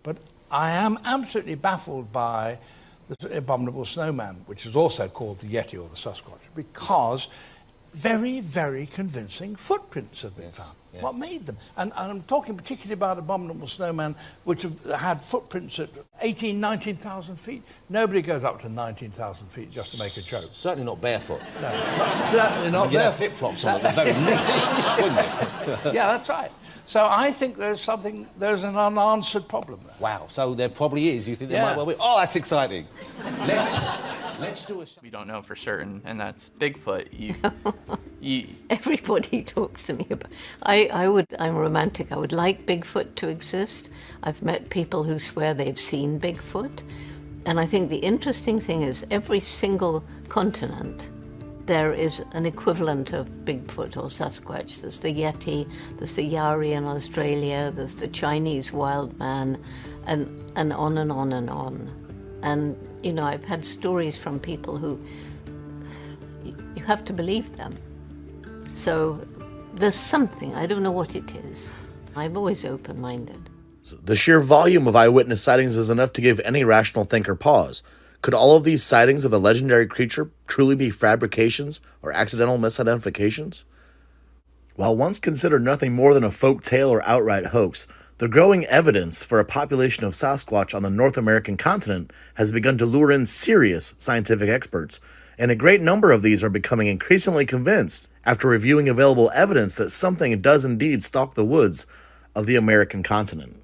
But I am absolutely baffled by the abominable snowman, which is also called the Yeti or the Sasquatch, because very, very convincing footprints have been found. Yeah. What made them? And I'm talking particularly about abominable snowman, which have had footprints at 18, 19,000 feet. Nobody goes up to 19,000 feet just to make a joke. Certainly not barefoot. No, certainly not barefoot. You'd have flip-flops on at the very least, wouldn't you? Yeah, that's right. So I think there's an unanswered problem there. Wow, so there probably is. You think there might well be? Oh, that's exciting. Let's do a... We don't know for certain, and that's Bigfoot. Everybody talks to me about... I'm romantic. I would like Bigfoot to exist. I've met people who swear they've seen Bigfoot. And I think the interesting thing is every single continent, there is an equivalent of Bigfoot or Sasquatch. There's the Yeti, there's the Yari in Australia, there's the Chinese wild man, and on and on and on. And, you know, I've had stories from people who, you have to believe them. So there's something, I don't know what it is. I'm always open-minded. The sheer volume of eyewitness sightings is enough to give any rational thinker pause. Could all of these sightings of the legendary creature truly be fabrications or accidental misidentifications? While once considered nothing more than a folk tale or outright hoax, the growing evidence for a population of Sasquatch on the North American continent has begun to lure in serious scientific experts, and a great number of these are becoming increasingly convinced after reviewing available evidence that something does indeed stalk the woods of the American continent.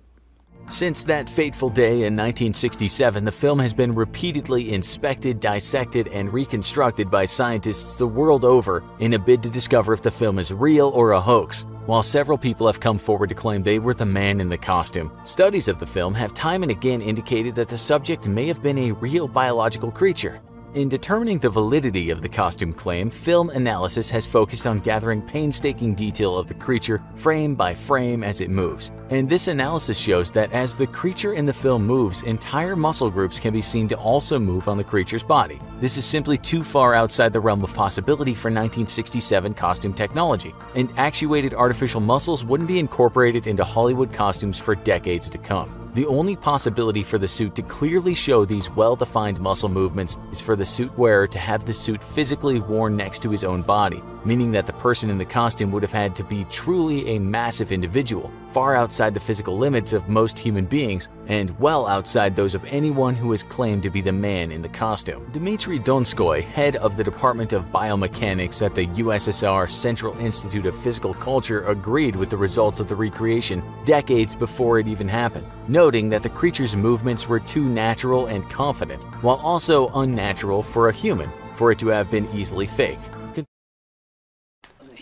Since that fateful day in 1967, the film has been repeatedly inspected, dissected, and reconstructed by scientists the world over in a bid to discover if the film is real or a hoax. While several people have come forward to claim they were the man in the costume, studies of the film have time and again indicated that the subject may have been a real biological creature. In determining the validity of the costume claim, film analysis has focused on gathering painstaking detail of the creature frame by frame as it moves. And this analysis shows that as the creature in the film moves, entire muscle groups can be seen to also move on the creature's body. This is simply too far outside the realm of possibility for 1967 costume technology, and actuated artificial muscles wouldn't be incorporated into Hollywood costumes for decades to come. The only possibility for the suit to clearly show these well-defined muscle movements is for the suit wearer to have the suit physically worn next to his own body, meaning that the person in the costume would have had to be truly a massive individual, far outside the physical limits of most human beings, and well outside those of anyone who has claimed to be the man in the costume. Dmitry Donskoy, head of the Department of Biomechanics at the USSR Central Institute of Physical Culture, agreed with the results of the recreation decades before it even happened, noting that the creature's movements were too natural and confident, while also unnatural for a human, for it to have been easily faked.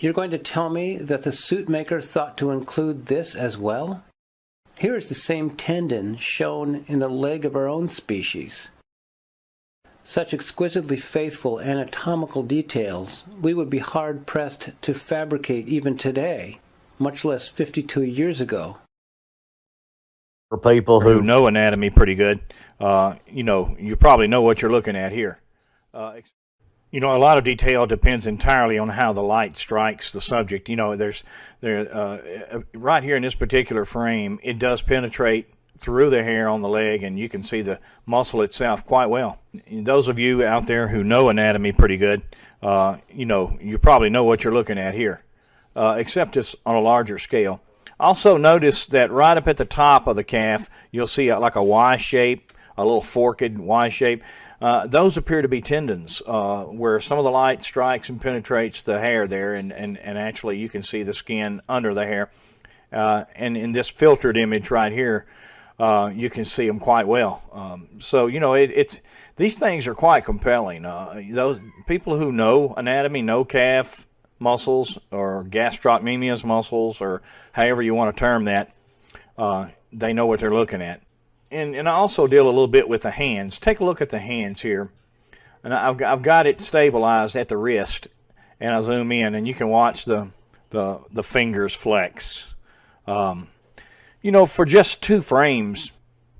You're going to tell me that the suit maker thought to include this as well? Here is the same tendon shown in the leg of our own species. Such exquisitely faithful anatomical details we would be hard-pressed to fabricate even today, much less 52 years ago. For people who know anatomy pretty good, you probably know what you're looking at here. A lot of detail depends entirely on how the light strikes the subject. Right here in this particular frame, it does penetrate through the hair on the leg, and you can see the muscle itself quite well. And those of you out there who know anatomy pretty good, you probably know what you're looking at here, except it's on a larger scale. Also notice that right up at the top of the calf, you'll see like a Y shape, a little forked Y shape. Those appear to be tendons, where some of the light strikes and penetrates the hair there, and actually you can see the skin under the hair. And in this filtered image right here, you can see them quite well. These things are quite compelling. Those people who know anatomy, know calf muscles or gastrocnemius muscles, or however you want to term that, they know what they're looking at. And I also deal a little bit with the hands. Take a look at the hands here. And I've got it stabilized at the wrist, and I zoom in, and you can watch the fingers flex. For just 2 frames,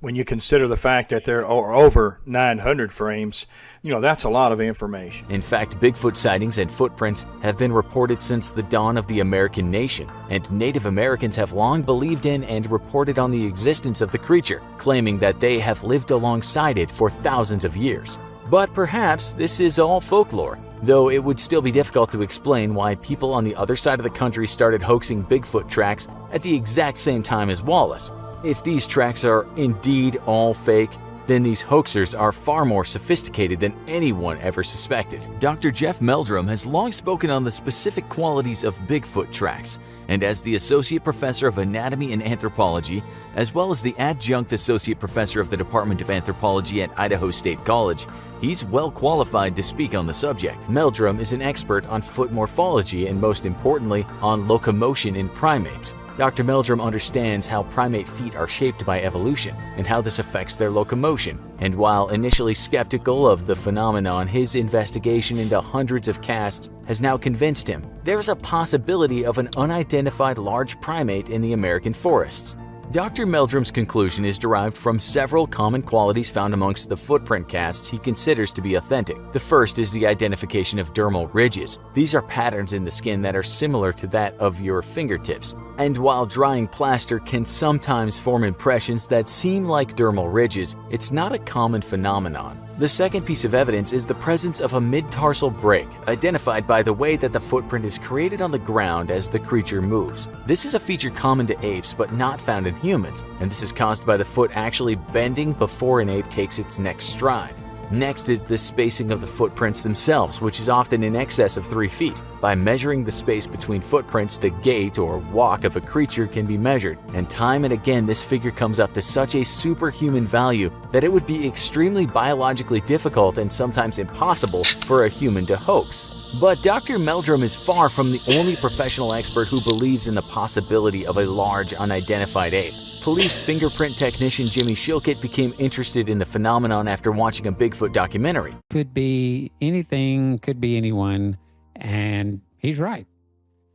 when you consider the fact that there are over 900 frames, that's a lot of information. In fact, Bigfoot sightings and footprints have been reported since the dawn of the American nation, and Native Americans have long believed in and reported on the existence of the creature, claiming that they have lived alongside it for thousands of years. But perhaps this is all folklore, though it would still be difficult to explain why people on the other side of the country started hoaxing Bigfoot tracks at the exact same time as Wallace. If these tracks are indeed all fake, then these hoaxers are far more sophisticated than anyone ever suspected. Dr. Jeff Meldrum has long spoken on the specific qualities of Bigfoot tracks, and as the Associate Professor of Anatomy and Anthropology, as well as the Adjunct Associate Professor of the Department of Anthropology at Idaho State College, he's well qualified to speak on the subject. Meldrum is an expert on foot morphology and, most importantly, on locomotion in primates. Dr. Meldrum understands how primate feet are shaped by evolution and how this affects their locomotion, and while initially skeptical of the phenomenon, his investigation into hundreds of casts has now convinced him there's a possibility of an unidentified large primate in the American forests. Dr. Meldrum's conclusion is derived from several common qualities found amongst the footprint casts he considers to be authentic. The first is the identification of dermal ridges. These are patterns in the skin that are similar to that of your fingertips, and while drying plaster can sometimes form impressions that seem like dermal ridges, it's not a common phenomenon. The second piece of evidence is the presence of a mid-tarsal break, identified by the way that the footprint is created on the ground as the creature moves. This is a feature common to apes but not found in humans, and this is caused by the foot actually bending before an ape takes its next stride. Next is the spacing of the footprints themselves, which is often in excess of 3 feet. By measuring the space between footprints, the gait or walk of a creature can be measured, and time and again this figure comes up to such a superhuman value that it would be extremely biologically difficult and sometimes impossible for a human to hoax. But Dr. Meldrum is far from the only professional expert who believes in the possibility of a large unidentified ape. Police fingerprint technician Jimmy Shilkett became interested in the phenomenon after watching a Bigfoot documentary. Could be anything, could be anyone, and he's right.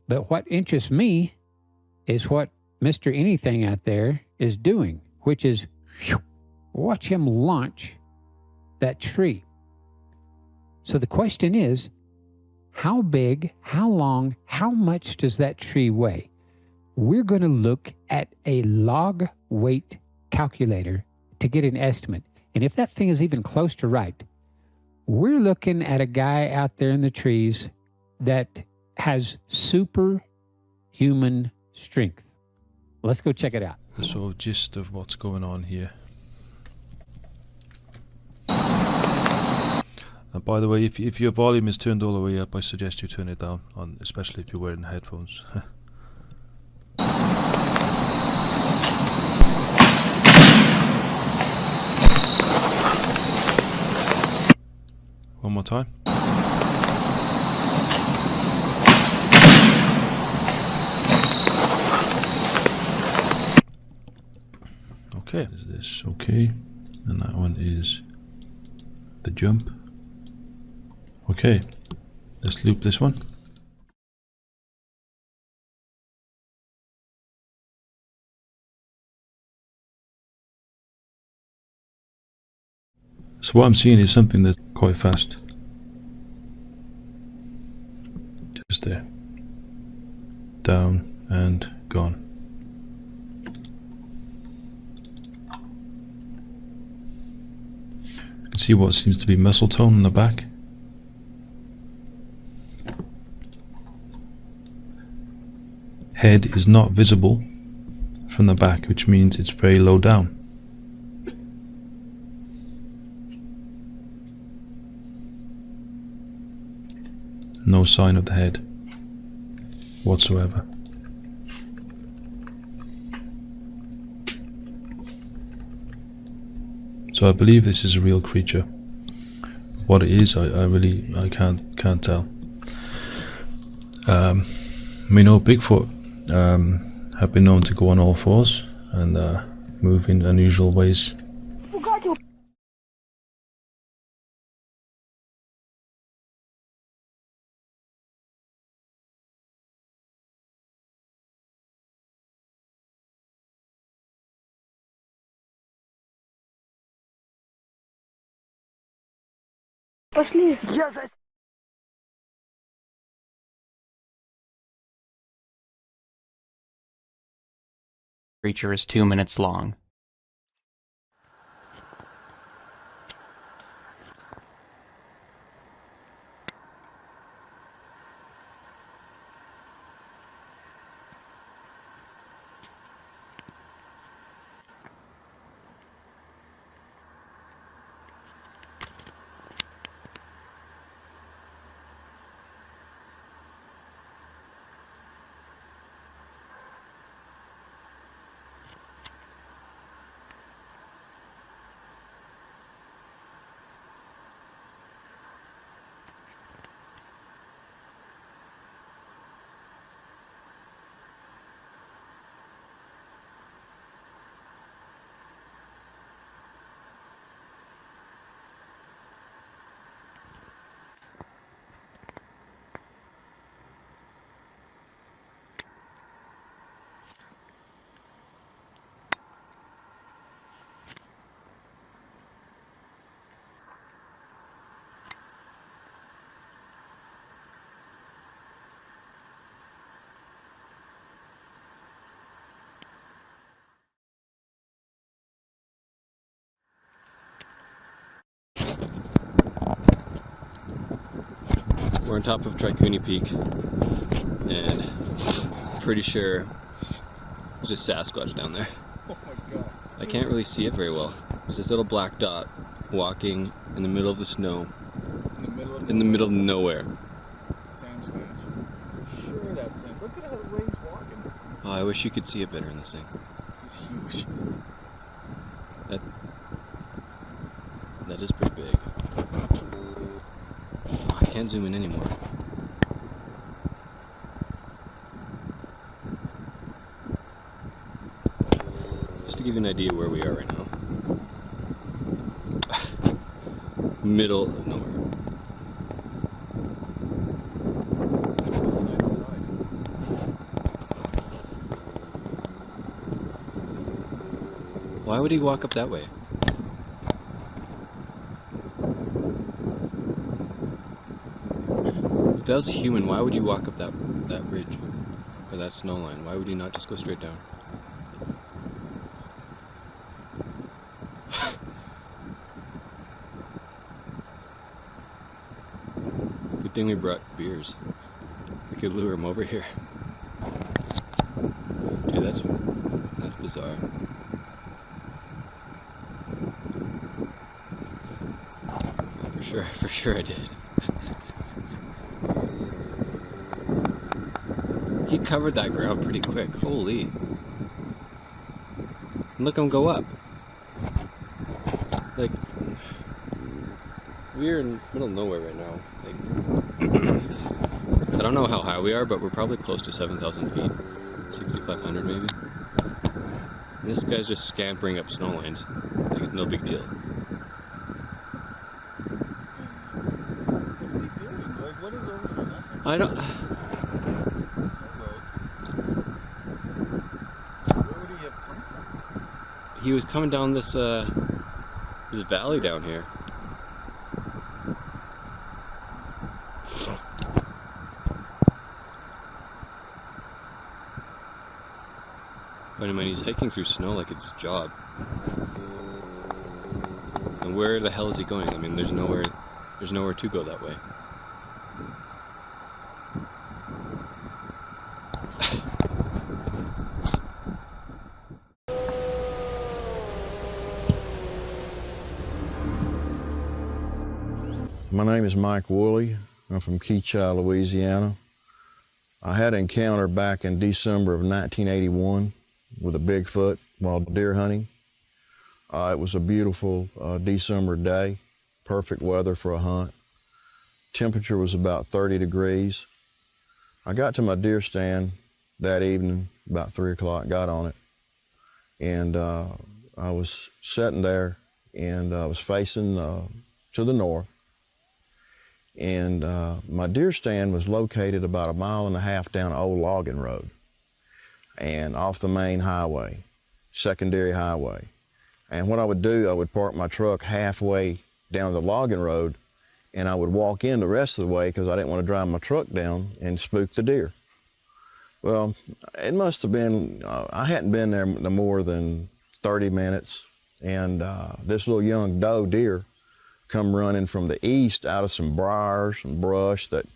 But what interests me is what Mr. Anything out there is doing, which is watch him launch that tree. So the question is, how big, how long, how much does that tree weigh? We're going to look at a log weight calculator to get an estimate. And if that thing is even close to right, we're looking at a guy out there in the trees that has superhuman strength. Let's go check it out. The sort of gist of what's going on here. And by the way, if your volume is turned all the way up, I suggest you turn it down, especially if you're wearing headphones. One more time. Okay, is this okay? And that one is the jump. Okay, let's loop this one. So what I'm seeing is something that's quite fast. Just there. Down and gone. You can see what seems to be muscle tone on the back. Head is not visible from the back, which means it's very low down. No sign of the head whatsoever. So I believe this is a real creature. What it is, I can't tell. We know Bigfoot have been known to go on all fours and move in unusual ways. Пошли. Я за... Creature is 2 minutes long. We're on top of Tricuni Peak, and pretty sure there's just Sasquatch down there. Oh my god. I can't really see it very well. There's this little black dot walking in the middle of the snow. In the middle of nowhere. Sasquatch. Sure that's him. Look at how the way he's walking. Oh, I wish you could see it better in this thing. He's huge. That is pretty big. Oh, I can't zoom in anymore. Just to give you an idea where we are right now. Middle of nowhere. Why would he walk up that way? If that was a human, why would you walk up that ridge or that snow line? Why would you not just go straight down? Good thing we brought beers. We could lure him over here. Dude, that's bizarre. For sure I did. He covered that ground pretty quick. Holy. And look him go up. Like, we're in the middle of nowhere right now. Like, I don't know how high we are, but we're probably close to 7,000 feet. 6,500 maybe. And this guy's just scampering up snow lines. Like it's no big deal. I don't... He was coming down this this valley down here. But I mean, he's hiking through snow like it's his job. And where the hell is he going? I mean, there's nowhere to go that way. My name is Mike Woolley. I'm from Keachai, Louisiana. I had an encounter back in December of 1981 with a Bigfoot while deer hunting. It was a beautiful December day, perfect weather for a hunt. Temperature was about 30 degrees. I got to my deer stand that evening, about 3 o'clock, got on it, and I was sitting there, and I was facing to the north. And my deer stand was located about 1.5 miles down an old logging road and off the main highway, secondary highway. And what I would do, I would park my truck halfway down the logging road and I would walk in the rest of the way because I didn't want to drive my truck down and spook the deer. Well, it must have been, I hadn't been there no more than 30 minutes, and this little young doe deer come running from the east out of some briars and brush that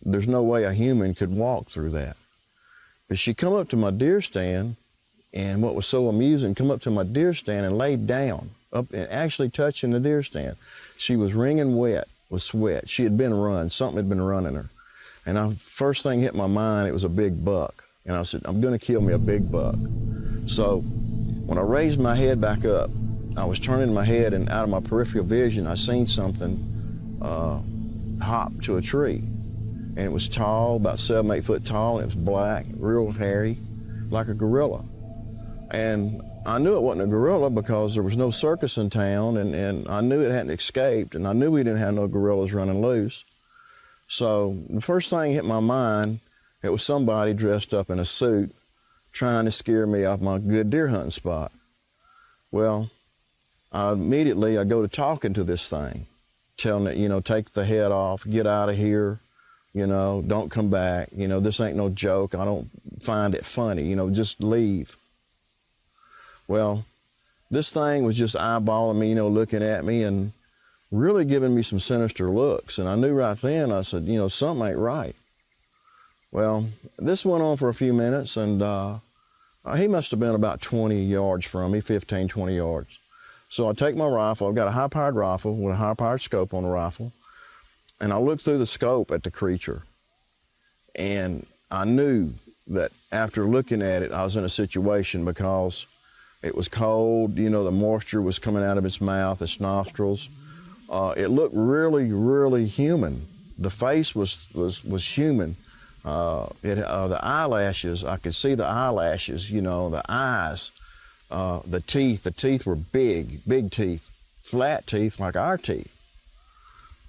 there's no way a human could walk through that. But she come up to my deer stand, and what was so amusing, come up to my deer stand and laid down, up and actually touching the deer stand. She was wringing wet with sweat. She had been run, something had been running her. And first thing hit my mind, it was a big buck. And I said, I'm gonna kill me a big buck. So when I raised my head back up, I was turning my head, and out of my peripheral vision, I seen something hop to a tree. And it was tall, about 7, 8 foot tall, and it was black, real hairy, like a gorilla. And I knew it wasn't a gorilla because there was no circus in town, and I knew it hadn't escaped, and I knew we didn't have no gorillas running loose. So the first thing hit my mind, it was somebody dressed up in a suit trying to scare me off my good deer hunting spot. Well, immediately I go to talking to this thing, telling it, you know, take the head off, get out of here, you know, don't come back, you know, this ain't no joke, I don't find it funny, you know, just leave. Well, this thing was just eyeballing me, you know, looking at me and really giving me some sinister looks. And I knew right then, I said, you know, something ain't right. Well, this went on for a few minutes, and he must have been about 20 yards from me, 15, 20 yards. So I take my rifle, I've got a high-powered rifle with a high-powered scope on the rifle, and I look through the scope at the creature. And I knew that after looking at it, I was in a situation because it was cold, you know, the moisture was coming out of its mouth, its nostrils. It looked really, really human. The face was human. The eyelashes, I could see the eyelashes, you know, the eyes, the teeth were big teeth, flat teeth like our teeth.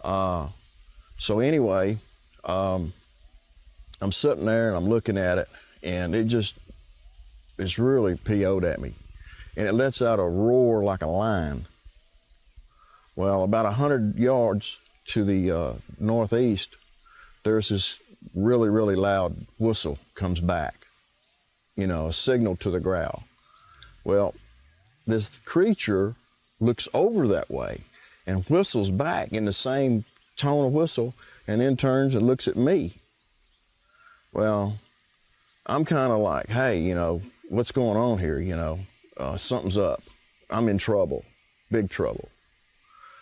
So anyway, I'm sitting there and I'm looking at it, and it's really PO'd at me. And it lets out a roar like a lion. Well, about 100 yards to the northeast, there's this really, really loud whistle comes back, you know, a signal to the growl. Well, this creature looks over that way and whistles back in the same tone of whistle, and then turns and looks at me. Well, I'm kind of like, hey, you know, what's going on here, you know? Something's up. I'm in trouble, big trouble.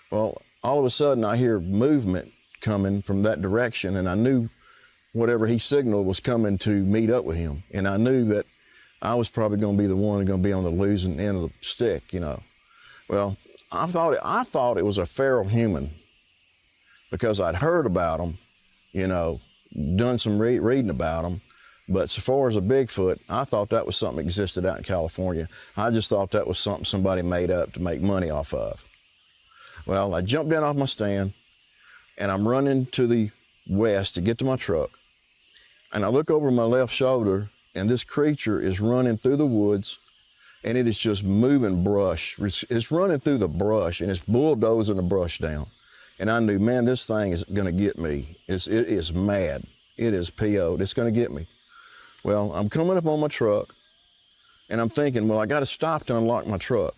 Well, all of a sudden I hear movement coming from that direction, and I knew whatever he signaled was coming to meet up with him. And I knew that I was probably going to be the one going to be on the losing end of the stick, you know. Well, I thought it was a feral human because I'd heard about them, you know, done some reading about them. But so far as a Bigfoot, I thought that was something that existed out in California. I just thought that was something somebody made up to make money off of. Well, I jumped down off my stand, and I'm running to the west to get to my truck. And I look over my left shoulder, and this creature is running through the woods, and it is just moving brush. It's running through the brush, and it's bulldozing the brush down. And I knew, man, this thing is gonna get me. It is mad. It is PO'd. It's gonna get me. Well, I'm coming up on my truck, and I'm thinking, well, I got to stop to unlock my truck.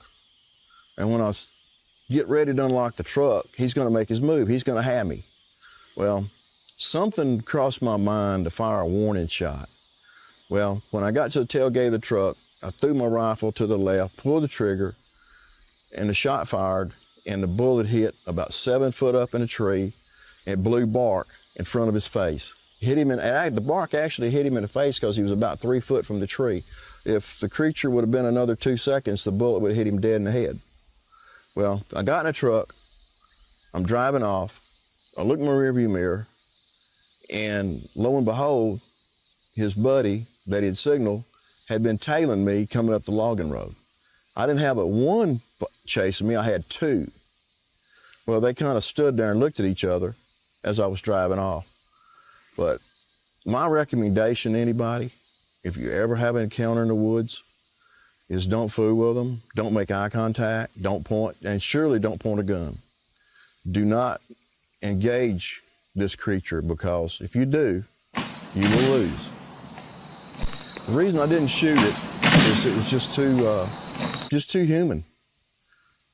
And when I get ready to unlock the truck, he's going to make his move. He's going to have me. Well, something crossed my mind to fire a warning shot. Well, when I got to the tailgate of the truck, I threw my rifle to the left, pulled the trigger, and the shot fired, and the bullet hit about 7 foot up in a tree and blew bark in front of his face. Hit him the bark actually hit him in the face because he was about 3 foot from the tree. If the creature would have been another 2 seconds, the bullet would have hit him dead in the head. Well, I got in a truck, I'm driving off, I look in my rearview mirror, and lo and behold, his buddy that he'd signaled had been tailing me coming up the logging road. I didn't have but one chasing me, I had 2. Well, they kind of stood there and looked at each other as I was driving off. But my recommendation to anybody, if you ever have an encounter in the woods, is don't fool with them, don't make eye contact, don't point, and surely don't point a gun. Do not engage this creature, because if you do, you will lose. The reason I didn't shoot it is it was just too human.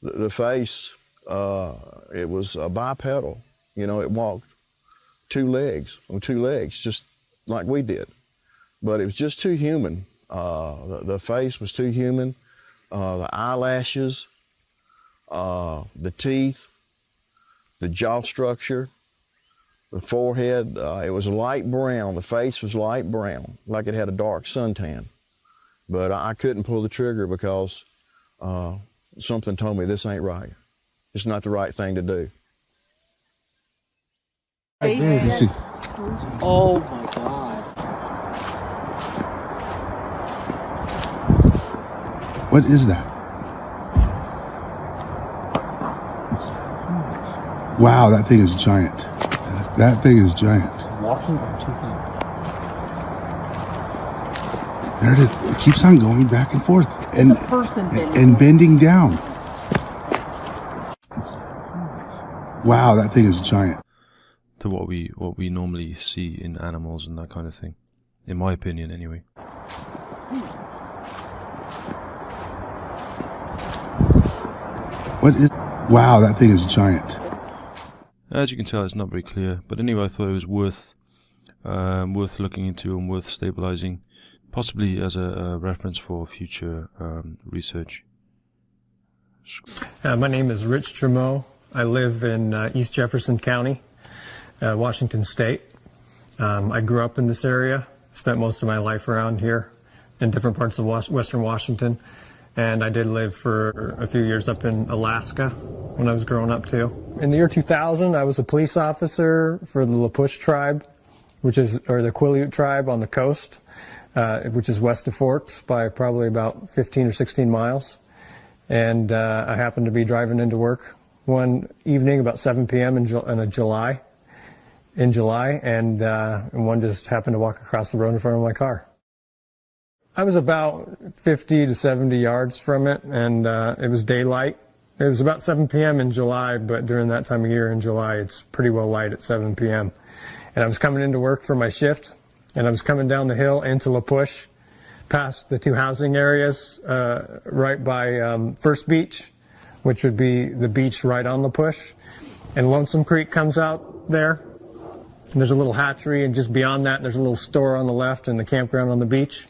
The face, it was bipedal. You know, it walked on two legs, just like we did. But it was just too human. The face was too human. The eyelashes, the teeth, the jaw structure, the forehead, it was light brown. The face was light brown, like it had a dark suntan. But I couldn't pull the trigger because something told me this ain't right. It's not the right thing to do. Oh my God. What is that? Wow, that thing is giant. That thing is giant. It's walking on 2 feet. There it is. It keeps on going back and forth and bending down. Wow, that thing is giant. To what we normally see in animals and that kind of thing, in my opinion, anyway. What is? Wow, that thing is giant. As you can tell, it's not very clear, but anyway, I thought it was worth looking into and worth stabilizing, possibly as a reference for future research. My name is Rich Trameau. I live in East Jefferson County, Washington State. I grew up in this area, spent most of my life around here in different parts of Western Washington. And I did live for a few years up in Alaska when I was growing up too. In the year 2000, I was a police officer for the La Push tribe, or the Quileute tribe on the coast, which is west of Forks by probably about 15 or 16 miles. And I happened to be driving into work one evening about 7 p.m. in July, and one just happened to walk across the road in front of my car. I was about 50 to 70 yards from it, and it was daylight. It was about 7 p.m. in July, but during that time of year in July, it's pretty well light at 7 p.m. And I was coming into work for my shift, and I was coming down the hill into La Push, past the two housing areas, right by First Beach, which would be the beach right on La Push. And Lonesome Creek comes out there. And there's a little hatchery, and just beyond that, there's a little store on the left and the campground on the beach.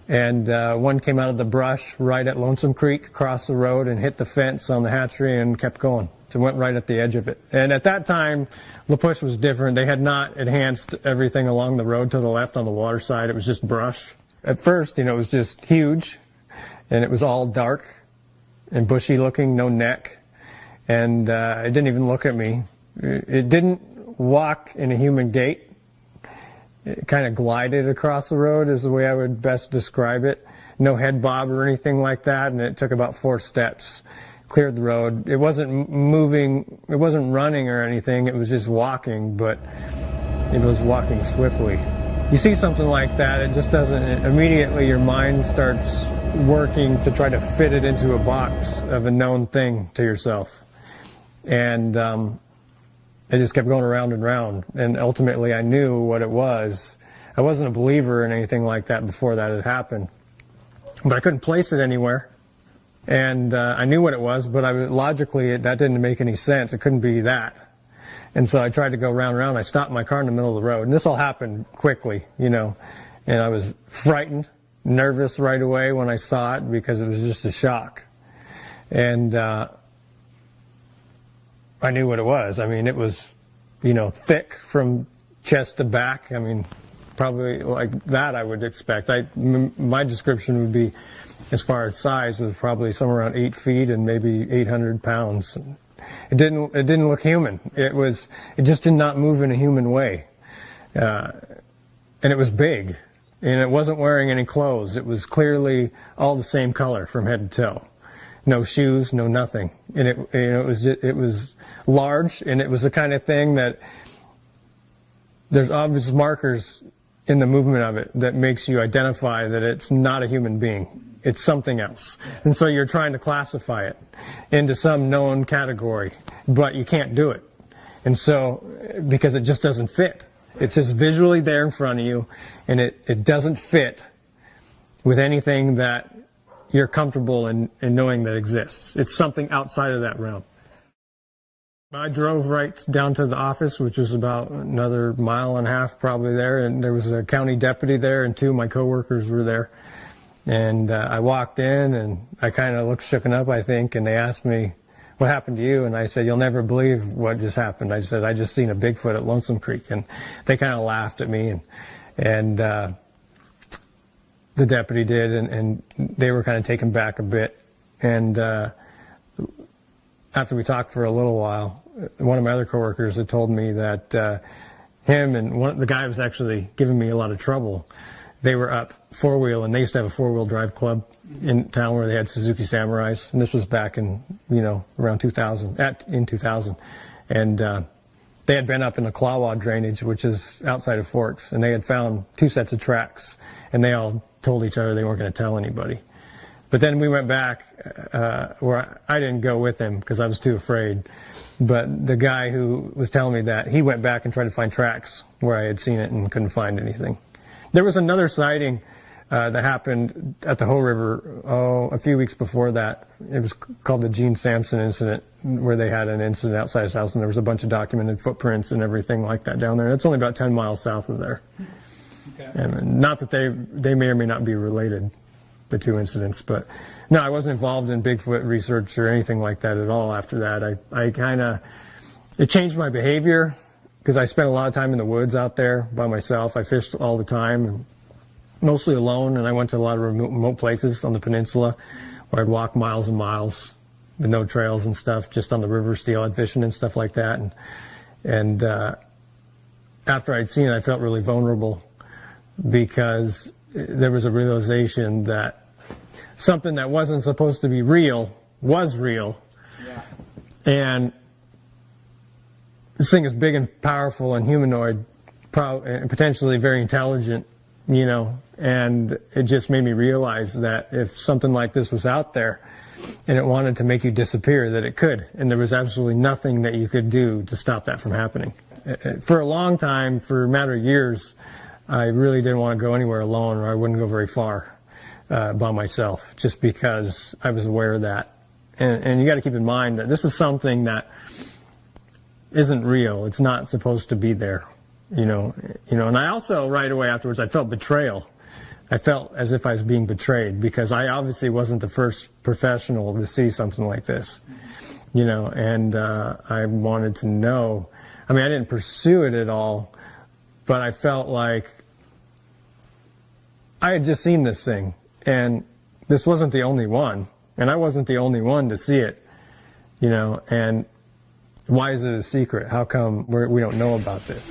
And one came out of the brush right at Lonesome Creek, across the road, and hit the fence on the hatchery and kept going. So it went right at the edge of it. And at that time, La Push was different. They had not enhanced everything along the road to the left on the water side. It was just brush. At first, it was just huge, and it was all dark and bushy looking, no neck. And it didn't even look at me. It didn't walk in a human gait. It kind of glided across the road is the way I would best describe it. No head bob or anything like that, and it took about 4 steps. Cleared the road. It wasn't moving, it wasn't running or anything, it was just walking, but it was walking swiftly. You see something like that, it just doesn't, immediately your mind starts working to try to fit it into a box of a known thing to yourself. And it just kept going around and round, and ultimately I knew what it was. I wasn't a believer in anything like that before that had happened, but I couldn't place it anywhere. And I knew what it was, but logically that didn't make any sense. It couldn't be that. And so I tried to go round and round. I stopped my car in the middle of the road, and this all happened quickly, and I was frightened, nervous right away when I saw it because it was just a shock. And I knew what it was. I mean, it was, thick from chest to back. I mean, probably like that I would expect. My description would be, as far as size, was probably somewhere around 8 feet and maybe 800 pounds. It didn't look human. It just did not move in a human way. And it was big, and it wasn't wearing any clothes. It was clearly all the same color from head to toe. No shoes, no nothing. And it was large, and it was the kind of thing that there's obvious markers in the movement of it that makes you identify that it's not a human being. It's something else. And so you're trying to classify it into some known category, but you can't do it. And so, because it just doesn't fit. It's just visually there in front of you, and it doesn't fit with anything that you're comfortable in knowing that exists. It's something outside of that realm. I drove right down to the office, which was about another mile and a half probably there, and there was a county deputy there, and two of my coworkers were there. And I walked in, and I kind of looked shooken up, I think, and they asked me, what happened to you? And I said, you'll never believe what just happened. I said, I just seen a Bigfoot at Lonesome Creek. And they kind of laughed at me, and the deputy did, and they were kind of taken back a bit. And after we talked for a little while, one of my other coworkers had told me that him and the guy was actually giving me a lot of trouble. They were up four-wheel, and they used to have a four-wheel drive club in town where they had Suzuki Samurais, and this was back in, around 2000, in 2000. And they had been up in the Clawad drainage, which is outside of Forks, and they had found two sets of tracks, and they all told each other they weren't going to tell anybody. But then we went back, where I didn't go with him because I was too afraid. But the guy who was telling me that, he went back and tried to find tracks where I had seen it and couldn't find anything. There was another sighting that happened at the Hoh River, a few weeks before that. It was called the Gene Sampson incident, where they had an incident outside his house, and there was a bunch of documented footprints and everything like that down there. It's only about 10 miles south of there. Okay. And not that they may or may not be related, the two incidents, but no, I wasn't involved in Bigfoot research or anything like that at all after that. It changed my behavior, because I spent a lot of time in the woods out there by myself. I fished all the time, mostly alone, and I went to a lot of remote places on the peninsula where I'd walk miles and miles with no trails and stuff, just on the river, steelhead fishing and stuff like that. And after I'd seen it, I felt really vulnerable, because there was a realization that something that wasn't supposed to be real was real. Yeah. And this thing is big and powerful and humanoid, and potentially very intelligent, and it just made me realize that if something like this was out there and it wanted to make you disappear, that it could, and there was absolutely nothing that you could do to stop that from happening. For a long time, for a matter of years, I really didn't want to go anywhere alone, or I wouldn't go very far by myself, just because I was aware of that. And you got to keep in mind that this is something that isn't real. It's not supposed to be there, And I also, right away afterwards, I felt betrayal. I felt as if I was being betrayed, because I obviously wasn't the first professional to see something like this, And I wanted to know. I mean, I didn't pursue it at all, but I felt like I had just seen this thing, and this wasn't the only one, and I wasn't the only one to see it, and why is it a secret? How come we don't know about this?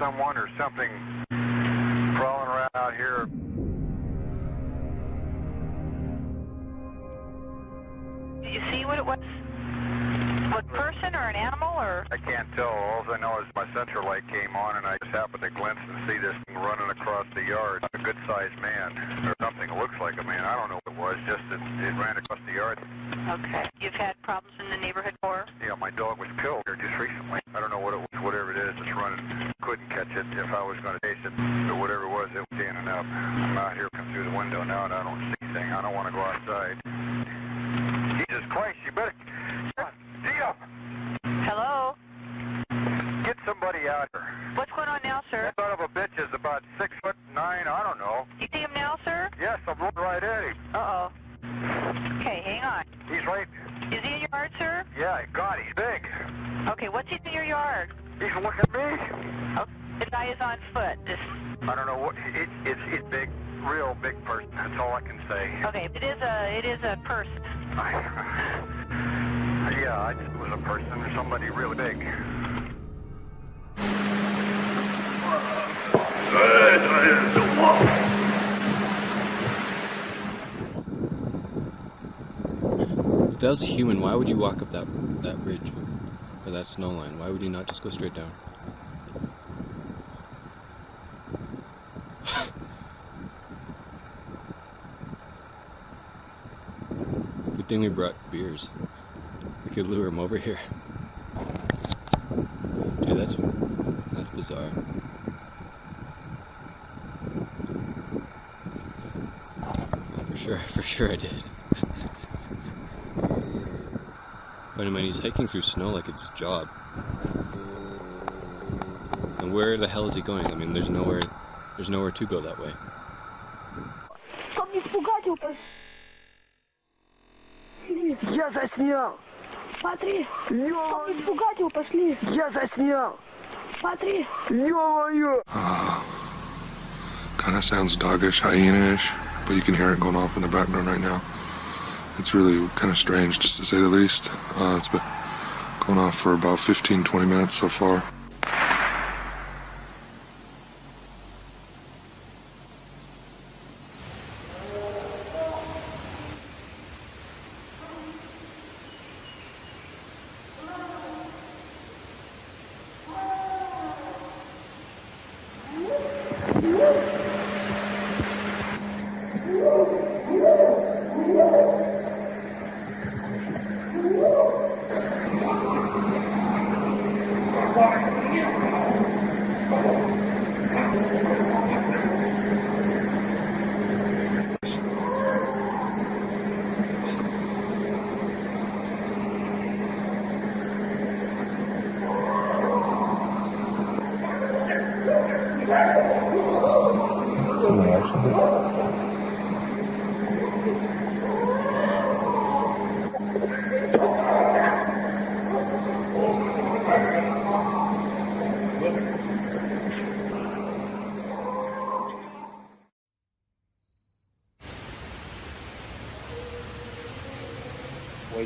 Someone or something crawling around out here. Did you see what it was? What person or an animal or? I can't tell. All I know is my central light came on and I just happened to glimpse and see this thing running across the yard. A good-sized man or something that looks like a man. I don't know what it was. Just it ran across the yard. Okay. You've had problems in the neighborhood before? Yeah, my dog was killed here just recently. I don't know what it was. Whatever it is, it's running. Could couldn't catch it if I was going to chase it. But whatever it was standing up. I'm out here looking through the window now, and I don't see anything. I don't want to go outside. Jesus Christ, you better... Deal! Hello? Get somebody out here. What's going on now, sir? That son of a bitch is about 6'9", I don't know. You see him now, sir? Yes, I'm looking right at him. Uh-oh. Okay, hang on. He's right... Is he in your yard, sir? Yeah, God, he's big. Okay, what's he in your yard? He's looking at me. Oh, the guy is on foot. I don't know what... It's big, real big person. That's all I can say. Okay, it is a person. Yeah, I just was a person or somebody really big. If that was a human, why would you walk up that bridge or that snow line? Why would you not just go straight down? Good thing we brought beers. We could lure him over here. Dude, that's bizarre. For sure I did. But I mean, he's hiking through snow like it's his job. And where the hell is he going? I mean, there's nowhere to go that way. Я заснял. Смотри. Ё-моё. Испугать его пошли. Я заснял. Смотри. Ё-моё. Kind of sounds doggish, hyena-ish, but you can hear it going off in the background right now. It's really kind of strange, just to say the least. It's been going off for about 15-20 minutes so far.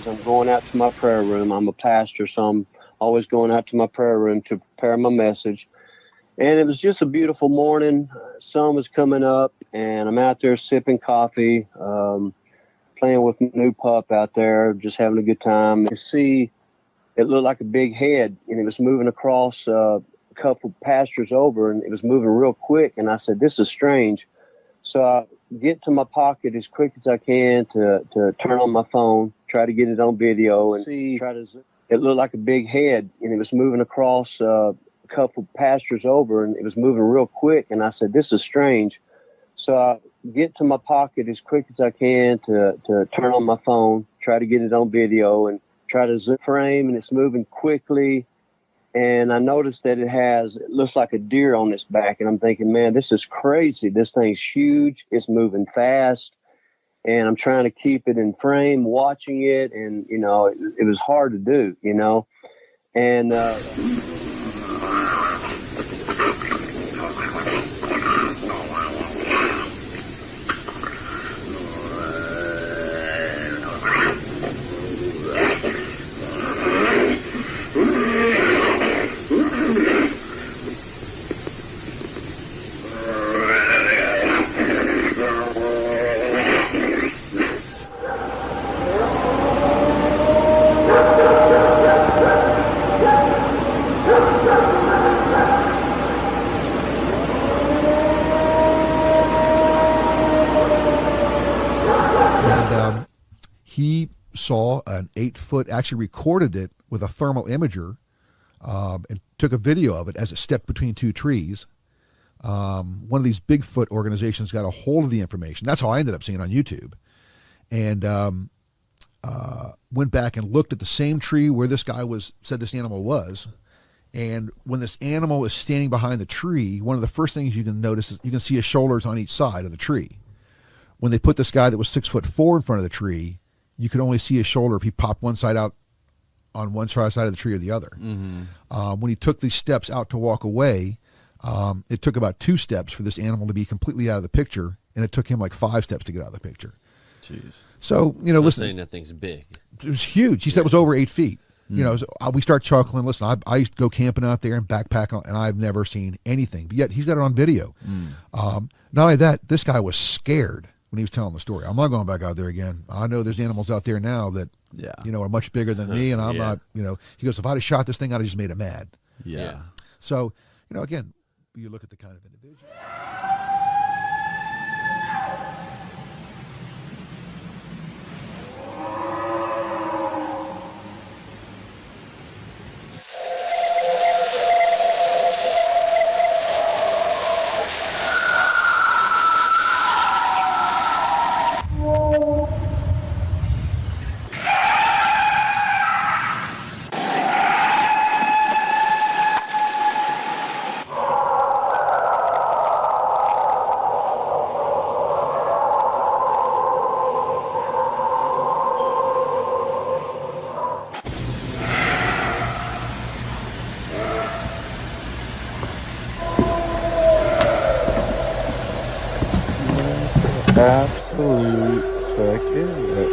I'm going out to my prayer room. I'm a pastor, so I'm always going out to my prayer room to prepare my message. And it was just a beautiful morning. Sun was coming up, and I'm out there sipping coffee, playing with my new pup out there, just having a good time. You see, it looked like a big head, and it was moving across a couple pastures over, and it was moving real quick. And I said, this is strange. So I get to my pocket as quick as I can to turn on my phone, try to get it on video, and see. It looked like a big head, and it was moving across a couple pastures over, and it was moving real quick. And I said, this is strange. So I get to my pocket as quick as I can to turn on my phone, try to get it on video, and try to zoom frame, and it's moving quickly. And I noticed that it looks like a deer on its back. And I'm thinking, man, this is crazy. This thing's huge. It's moving fast. And I'm trying to keep it in frame, watching it. And, you know, it was hard to do, you know. And he saw an 8-foot, actually recorded it with a thermal imager, and took a video of it as it stepped between two trees. One of these Bigfoot organizations got a hold of the information. That's how I ended up seeing it on YouTube. And went back and looked at the same tree where this guy said this animal was. And when this animal is standing behind the tree, one of the first things you can notice is you can see his shoulders on each side of the tree. When they put this guy that was 6'4" in front of the tree, you could only see his shoulder if he popped one side out on one side of the tree or the other. Mm-hmm. When he took these steps out to walk away, it took about 2 steps for this animal to be completely out of the picture, and it took him like 5 steps to get out of the picture. Jeez. So, listen. Saying that thing's big. It was huge. He said it was over 8 feet. So we start chuckling. Listen, I used to go camping out there and backpacking, and I've never seen anything. But yet he's got it on video. Not only that, this guy was scared when he was telling the story. I'm not going back out there again. I know there's animals out there now that are much bigger than me, and I'm not. He goes, if I'd have shot this thing, I'd have just made it mad. Yeah. So, again, you look at the kind of individual. Absolute fuck is it?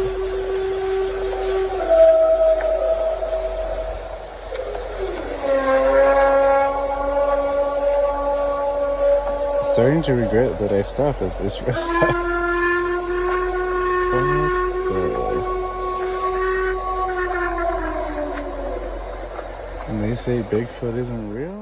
Starting to regret that I stopped at this rest stop. And they say Bigfoot isn't real?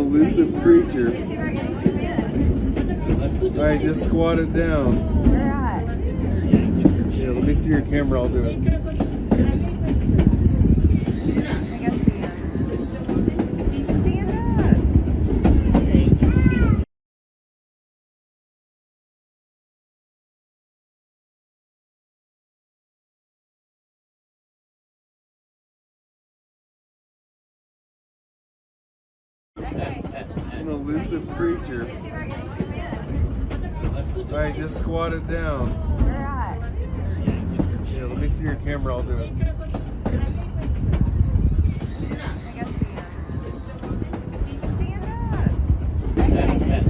elusive creature. Alright, just squat it down. Yeah, let me see your camera, I'll do it. It's an elusive creature. Alright, just squat it down. Yeah, let me see your camera, I'll do it.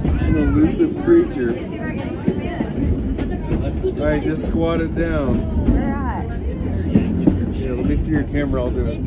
It's an elusive creature. Alright, just squat it down. Yeah, let me see your camera, I'll do it.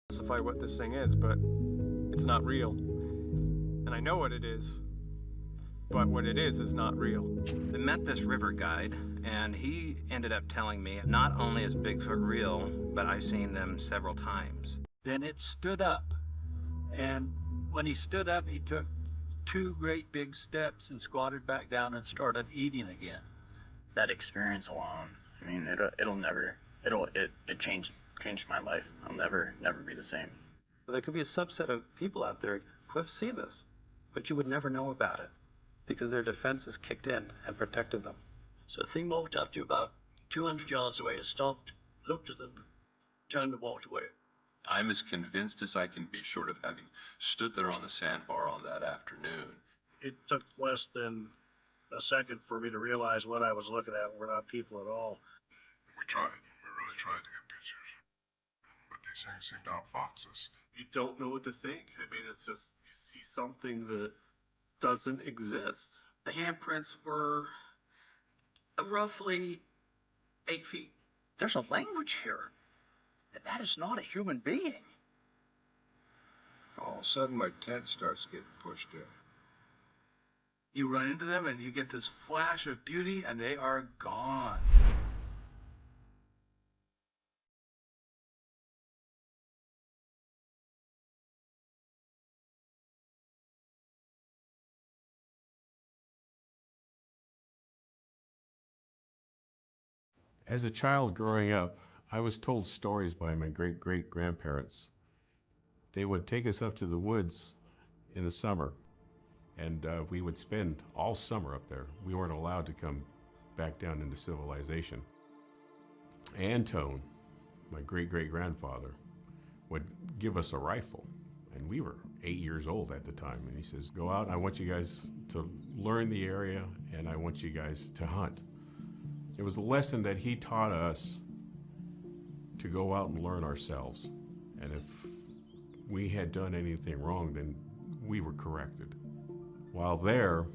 Specify what this thing is, but it's not real. And I know what it is, but what it is not real. I met this river guide, and he ended up telling me not only is Bigfoot real, but I've seen them several times. Then it stood up, and when he stood up, he took 2 great big steps and squatted back down and started eating again. That experience alone, I mean, it changed my life. I'll never be the same. There could be a subset of people out there who have seen this, but you would never know about it because their defenses kicked in and protected them. So the thing walked up to about 200 yards away. It stopped, looked at them, turned and walked away. I'm as convinced as I can be, short of having stood there on the sandbar on that afternoon. It took less than a second for me to realize what I was looking at were not people at all. We really tried to get pictures. But these things seem to outfox us. You don't know what to think. I mean, it's just, you see something that doesn't exist. The handprints were roughly 8 feet. There's a language here. That is not a human being. All of a sudden, my tent starts getting pushed in. You run into them and you get this flash of beauty and they are gone. As a child growing up, I was told stories by my great-great-grandparents. They would take us up to the woods in the summer, and we would spend all summer up there. We weren't allowed to come back down into civilization. Antone, my great-great-grandfather, would give us a rifle, and we were 8 years old at the time, and he says, go out, I want you guys to learn the area, and I want you guys to hunt. It was a lesson that he taught us to go out and learn ourselves. And if we had done anything wrong, then we were corrected. While there,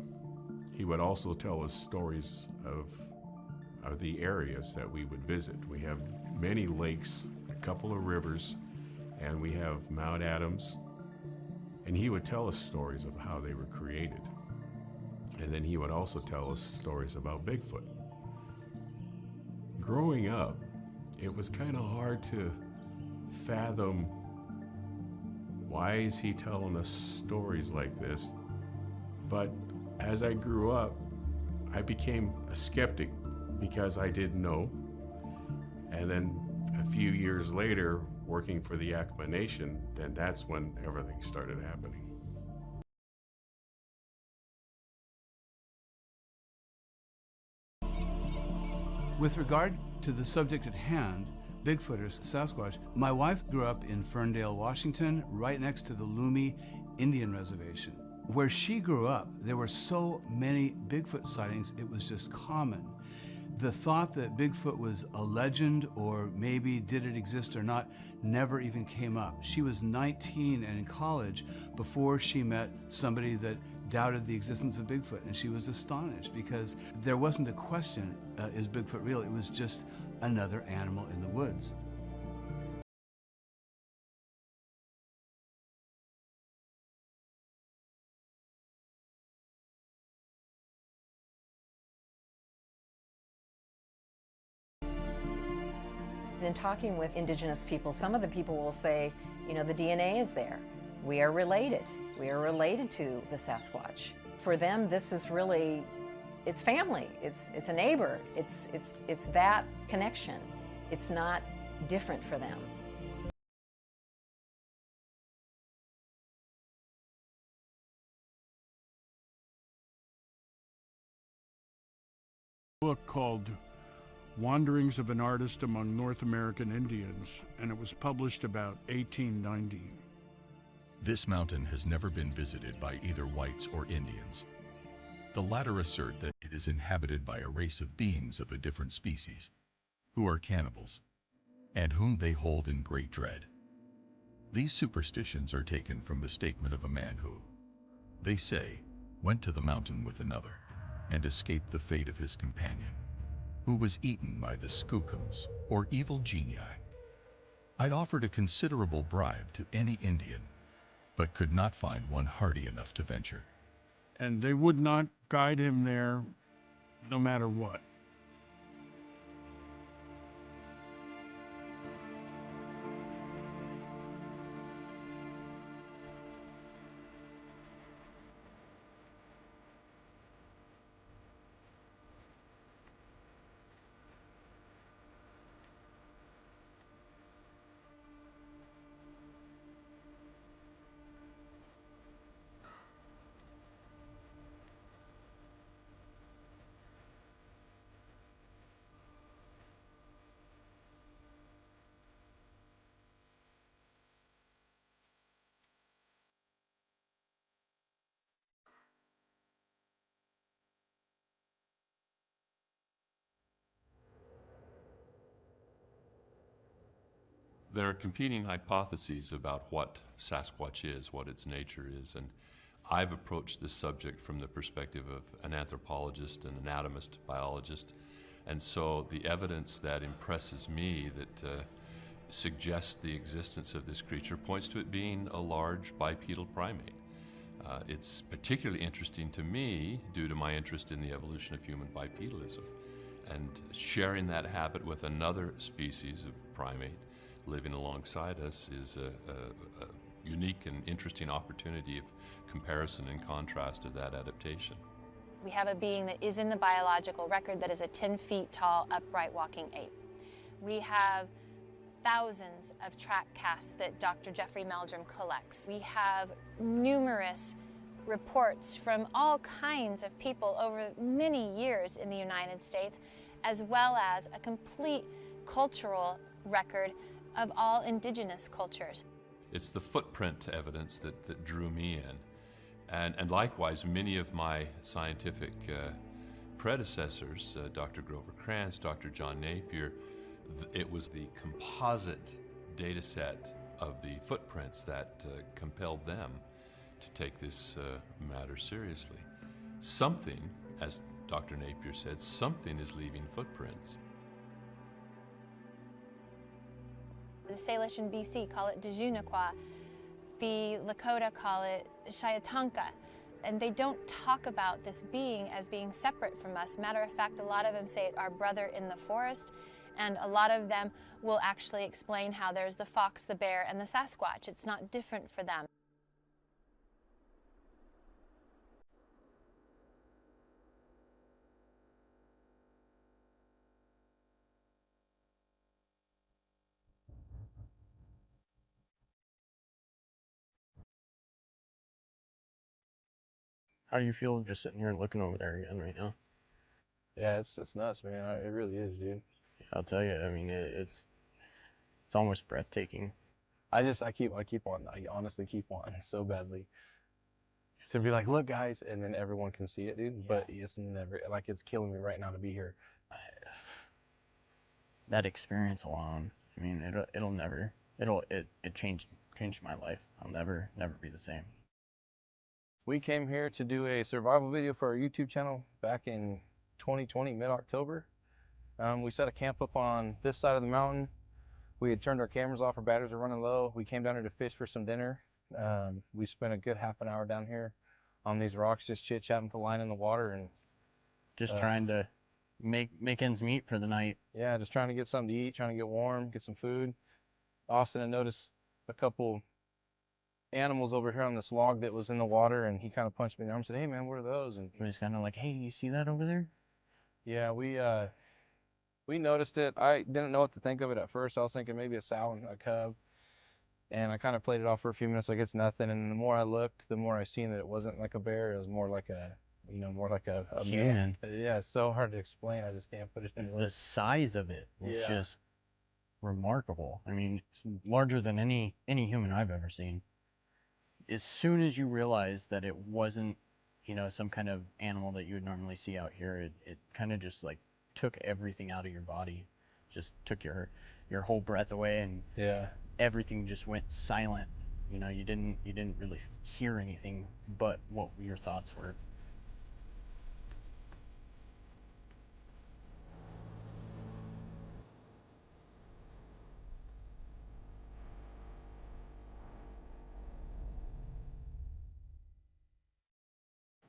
he would also tell us stories of the areas that we would visit. We have many lakes, a couple of rivers, and we have Mount Adams. And he would tell us stories of how they were created. And then he would also tell us stories about Bigfoot. Growing up, it was kind of hard to fathom why is he telling us stories like this. But as I grew up, I became a skeptic because I didn't know. And then a few years later, working for the Yakima Nation, then that's when everything started happening. With regard to the subject at hand, Bigfooters, Sasquatch. My wife grew up in Ferndale, Washington, right next to the Lumi Indian Reservation. Where she grew up, there were so many Bigfoot sightings, it was just common. The thought that Bigfoot was a legend or maybe did it exist or not never even came up. She was 19 and in college before she met somebody that doubted the existence of Bigfoot, and she was astonished because there wasn't a question, is Bigfoot real? It was just another animal in the woods. In talking with indigenous people, some of the people will say, you know, the DNA is there. We are related. We are related to the Sasquatch. For them, this is really, it's family. It's a neighbor. It's that connection. It's not different for them. Book called Wanderings of an Artist Among North American Indians, and it was published about 1890. This mountain has never been visited by either whites or Indians. The latter assert that it is inhabited by a race of beings of a different species, who are cannibals, and whom they hold in great dread. These superstitions are taken from the statement of a man who, they say, went to the mountain with another, and escaped the fate of his companion, who was eaten by the skookums, or evil genii. I'd offered a considerable bribe to any Indian, but could not find one hardy enough to venture. And they would not guide him there no matter what. There are competing hypotheses about what Sasquatch is, what its nature is, and I've approached this subject from the perspective of an anthropologist, an anatomist, biologist, and so the evidence that impresses me that suggests the existence of this creature points to it being a large bipedal primate. It's particularly interesting to me due to my interest in the evolution of human bipedalism, and sharing that habit with another species of primate living alongside us is a unique and interesting opportunity of comparison and contrast of that adaptation. We have a being that is in the biological record that is a 10 feet tall, upright walking ape. We have thousands of track casts that Dr. Jeffrey Meldrum collects. We have numerous reports from all kinds of people over many years in the United States, as well as a complete cultural record of all indigenous cultures. It's the footprint evidence that drew me in. And likewise, many of my scientific predecessors, Dr. Grover Krantz, Dr. John Napier, it was the composite data set of the footprints that compelled them to take this matter seriously. Something, as Dr. Napier said, something is leaving footprints. The Salish in BC call it Dejunaqua. The Lakota call it Shiatanka. And they don't talk about this being as being separate from us. Matter of fact, a lot of them say it our brother in the forest, and a lot of them will actually explain how there's the fox, the bear, and the Sasquatch. It's not different for them. How do you feel just sitting here and looking over there again right now? Yeah, it's nuts, man. It really is, dude. I'll tell you. I mean, It's almost breathtaking. I honestly keep wanting so badly to be like, look guys, and then everyone can see it, dude. Yeah. But it's never, like, it's killing me right now to be here. That experience alone, I mean, it changed my life. I'll never be the same. We came here to do a survival video for our YouTube channel back in 2020, mid-October. We set a camp up on this side of the mountain. We had turned our cameras off, our batteries were running low. We came down here to fish for some dinner. We spent a good half an hour down here on these rocks, just chit-chatting with the line in the water, and just trying to make ends meet for the night. Yeah, just trying to get something to eat, trying to get warm, get some food. Austin had noticed a couple animals over here on this log that was in the water, and he kind of punched me in the arm and said, hey man, what are those? And he was kind of like, hey, you see that over there? Yeah, we noticed it. I didn't know what to think of it at first. I was thinking maybe a sow and a cub, and I kind of played it off for a few minutes like it's nothing, and the more I looked, the more I seen that it wasn't like a bear. It was more like a human. Yeah, it's so hard to explain. I just can't put it in. The size of it was just remarkable. I mean, it's larger than any human I've ever seen. As soon as you realize that it wasn't, some kind of animal that you would normally see out here, it kind of just like took everything out of your body, just took your whole breath away, and everything just went silent. You didn't really hear anything but what your thoughts were.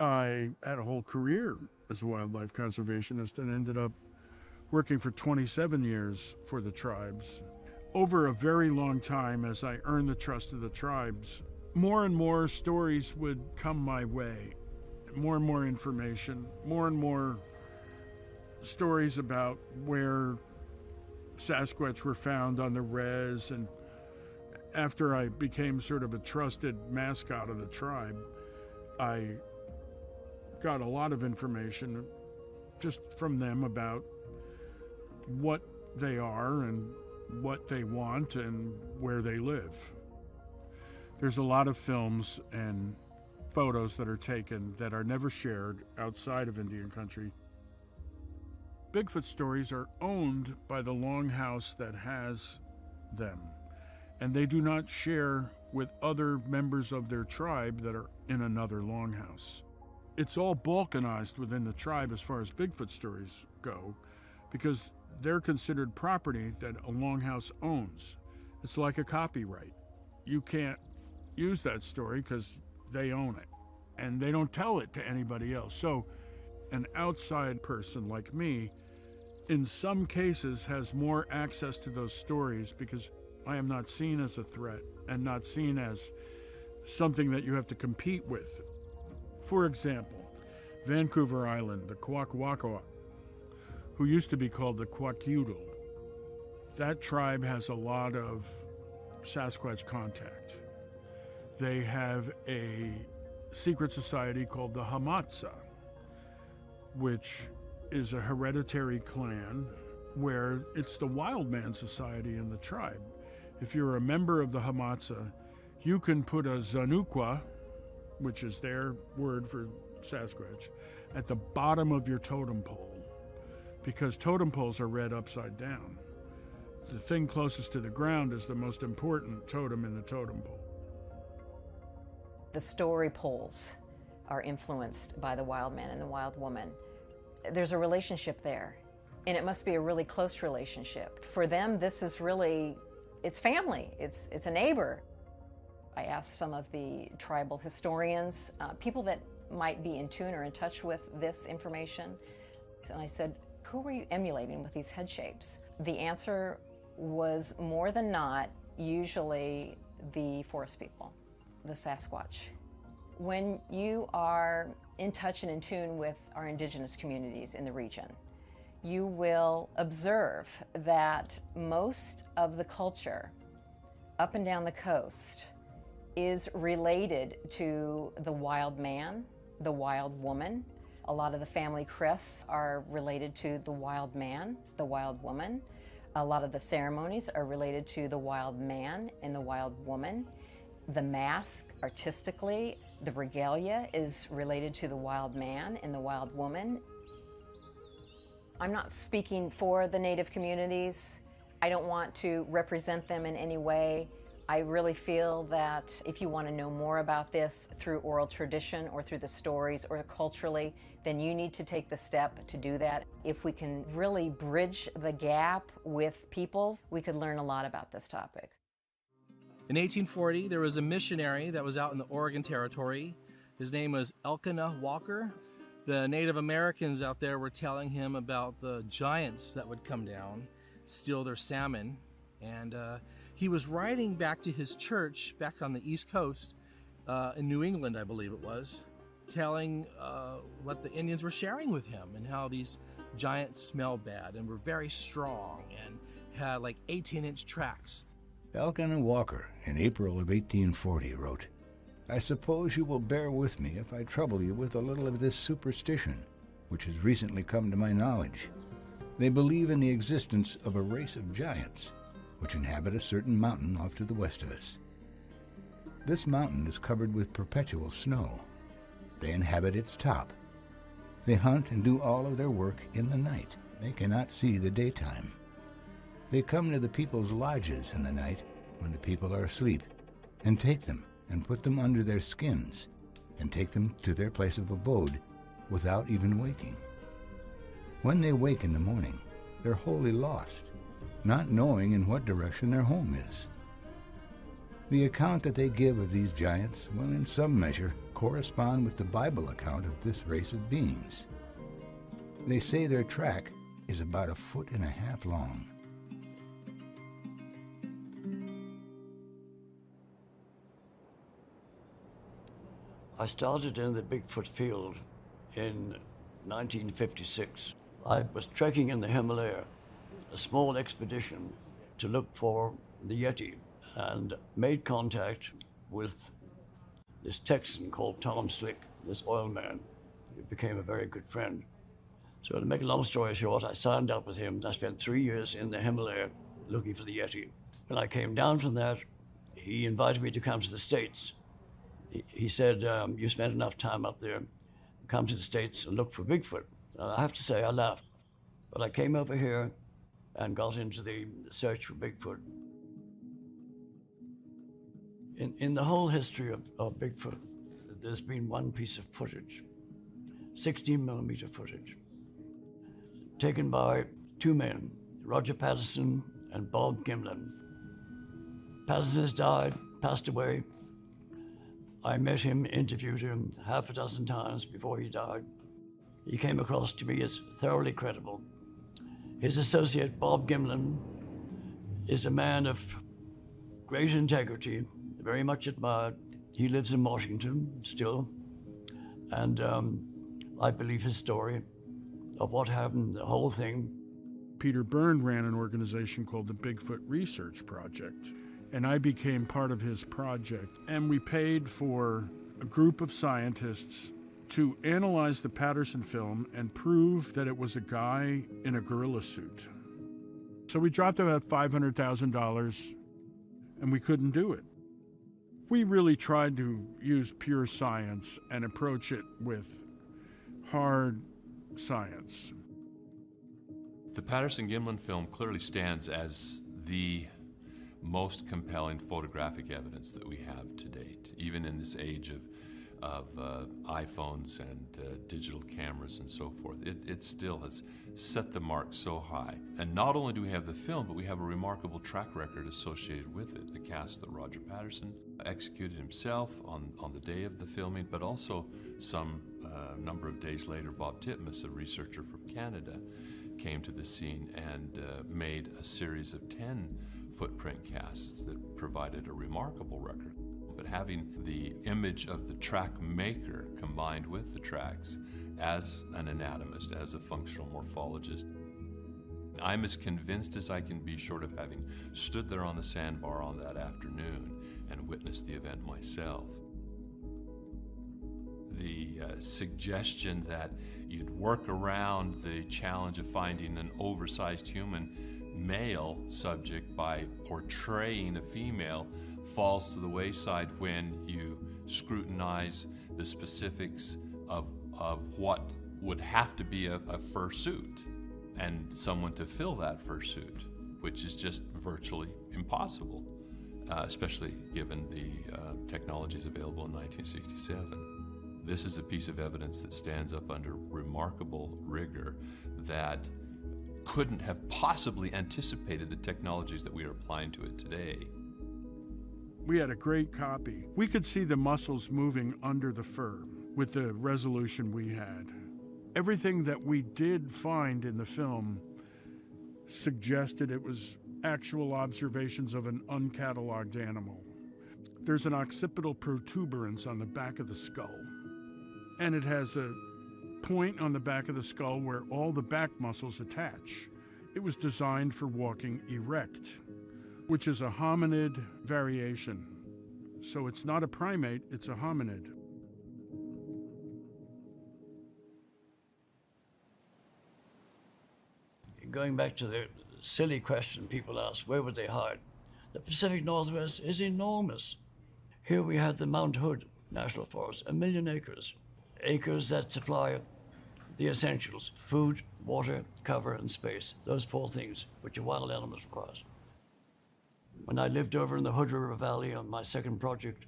I had a whole career as a wildlife conservationist and ended up working for 27 years for the tribes. Over a very long time, as I earned the trust of the tribes, more and more stories would come my way. More and more information, more and more stories about where Sasquatch were found on the res. And after I became sort of a trusted mascot of the tribe, I got a lot of information just from them about what they are and what they want and where they live. There's a lot of films and photos that are taken that are never shared outside of Indian country. Bigfoot stories are owned by the longhouse that has them, and they do not share with other members of their tribe that are in another longhouse. It's all balkanized within the tribe as far as Bigfoot stories go, because they're considered property that a longhouse owns. It's like a copyright. You can't use that story because they own it, and they don't tell it to anybody else. So an outside person like me, in some cases, has more access to those stories because I am not seen as a threat and not seen as something that you have to compete with. For example, Vancouver Island, the Kwakwakwa, who used to be called the Kwakiutl. That tribe has a lot of Sasquatch contact. They have a secret society called the Hamatsa, which is a hereditary clan where it's the wild man society in the tribe. If you're a member of the Hamatsa, you can put a Zanukwa, which is their word for Sasquatch, at the bottom of your totem pole, because totem poles are read upside down. The thing closest to the ground is the most important totem in the totem pole. The story poles are influenced by the wild man and the wild woman. There's a relationship there, and it must be a really close relationship. For them, this is really, it's family, it's a neighbor. I asked some of the tribal historians, people that might be in tune or in touch with this information, and I said, who were you emulating with these head shapes? The answer was more than not usually the forest people, the Sasquatch. When you are in touch and in tune with our indigenous communities in the region, you will observe that most of the culture up and down the coast is related to the wild man, the wild woman. A lot of the family crests are related to the wild man, the wild woman. A lot of the ceremonies are related to the wild man and the wild woman. The mask, artistically, the regalia is related to the wild man and the wild woman. I'm not speaking for the Native communities. I don't want to represent them in any way. I really feel that if you want to know more about this through oral tradition or through the stories or culturally, then you need to take the step to do that. If we can really bridge the gap with peoples, we could learn a lot about this topic. In 1840, there was a missionary that was out in the Oregon Territory. His name was Elkanah Walker. The Native Americans out there were telling him about the giants that would come down, steal their salmon, and he was writing back to his church back on the East Coast, in New England, I believe it was, telling what the Indians were sharing with him and how these giants smelled bad and were very strong and had like 18-inch tracks. Elkanah Walker, in April of 1840, wrote, "I suppose you will bear with me if I trouble you with a little of this superstition, which has recently come to my knowledge. They believe in the existence of a race of giants, which inhabit a certain mountain off to the west of us. This mountain is covered with perpetual snow. They inhabit its top. They hunt and do all of their work in the night. They cannot see the daytime. They come to the people's lodges in the night when the people are asleep, and take them and put them under their skins, and take them to their place of abode without even waking. When they wake in the morning, they're wholly lost, not knowing in what direction their home is. The account that they give of these giants will in some measure correspond with the Bible account of this race of beings. They say their track is about 1.5 feet long. I started in the Bigfoot field in 1956. I was trekking in the Himalaya, a small expedition to look for the Yeti, and made contact with this Texan called Tom Slick, this oil man, who became a very good friend. So to make a long story short, I signed up with him. I spent 3 years in the Himalaya looking for the Yeti. When I came down from that, he invited me to come to the States. He said, you spent enough time up there, come to the States and look for Bigfoot. I have to say, I laughed. But I came over here and got into the search for Bigfoot. In the whole history of Bigfoot, there's been one piece of footage, 16mm footage, taken by two men, Roger Patterson and Bob Gimlin. Patterson has died, passed away. I met him, interviewed him 6 times before he died. He came across to me as thoroughly credible. His associate, Bob Gimlin, is a man of great integrity, very much admired. He lives in Washington still, and I believe his story of what happened, the whole thing. Peter Byrne ran an organization called the Bigfoot Research Project, and I became part of his project. And we paid for a group of scientists to analyze the Patterson film and prove that it was a guy in a gorilla suit. So we dropped about $500,000, and we couldn't do it. We really tried to use pure science and approach it with hard science. The Patterson-Gimlin film clearly stands as the most compelling photographic evidence that we have to date, even in this age of iPhones and digital cameras and so forth. It still has set the mark so high. And not only do we have the film, but we have a remarkable track record associated with it. The cast that Roger Patterson executed himself on the day of the filming, but also some number of days later, Bob Titmus, a researcher from Canada, came to the scene and made a series of 10 footprint casts that provided a remarkable record. But having the image of the track maker combined with the tracks as an anatomist, as a functional morphologist, I'm as convinced as I can be, short of having stood there on the sandbar on that afternoon and witnessed the event myself. The suggestion that you'd work around the challenge of finding an oversized human male subject by portraying a female falls to the wayside when you scrutinize the specifics of what would have to be a fursuit and someone to fill that fursuit, which is just virtually impossible, especially given the technologies available in 1967. This is a piece of evidence that stands up under remarkable rigor that couldn't have possibly anticipated the technologies that we are applying to it today. We had a great copy. We could see the muscles moving under the fur with the resolution we had. Everything that we did find in the film suggested it was actual observations of an uncatalogued animal. There's an occipital protuberance on the back of the skull, and it has a point on the back of the skull where all the back muscles attach. It was designed for walking erect, which is a hominid variation. So it's not a primate, it's a hominid. Going back to the silly question people ask, where would they hide? The Pacific Northwest is enormous. Here we have the Mount Hood National Forest, 1 million acres. Acres that supply the essentials: food, water, cover, and space. Those 4 things which a wild animal requires. When I lived over in the Hood River Valley on my second project,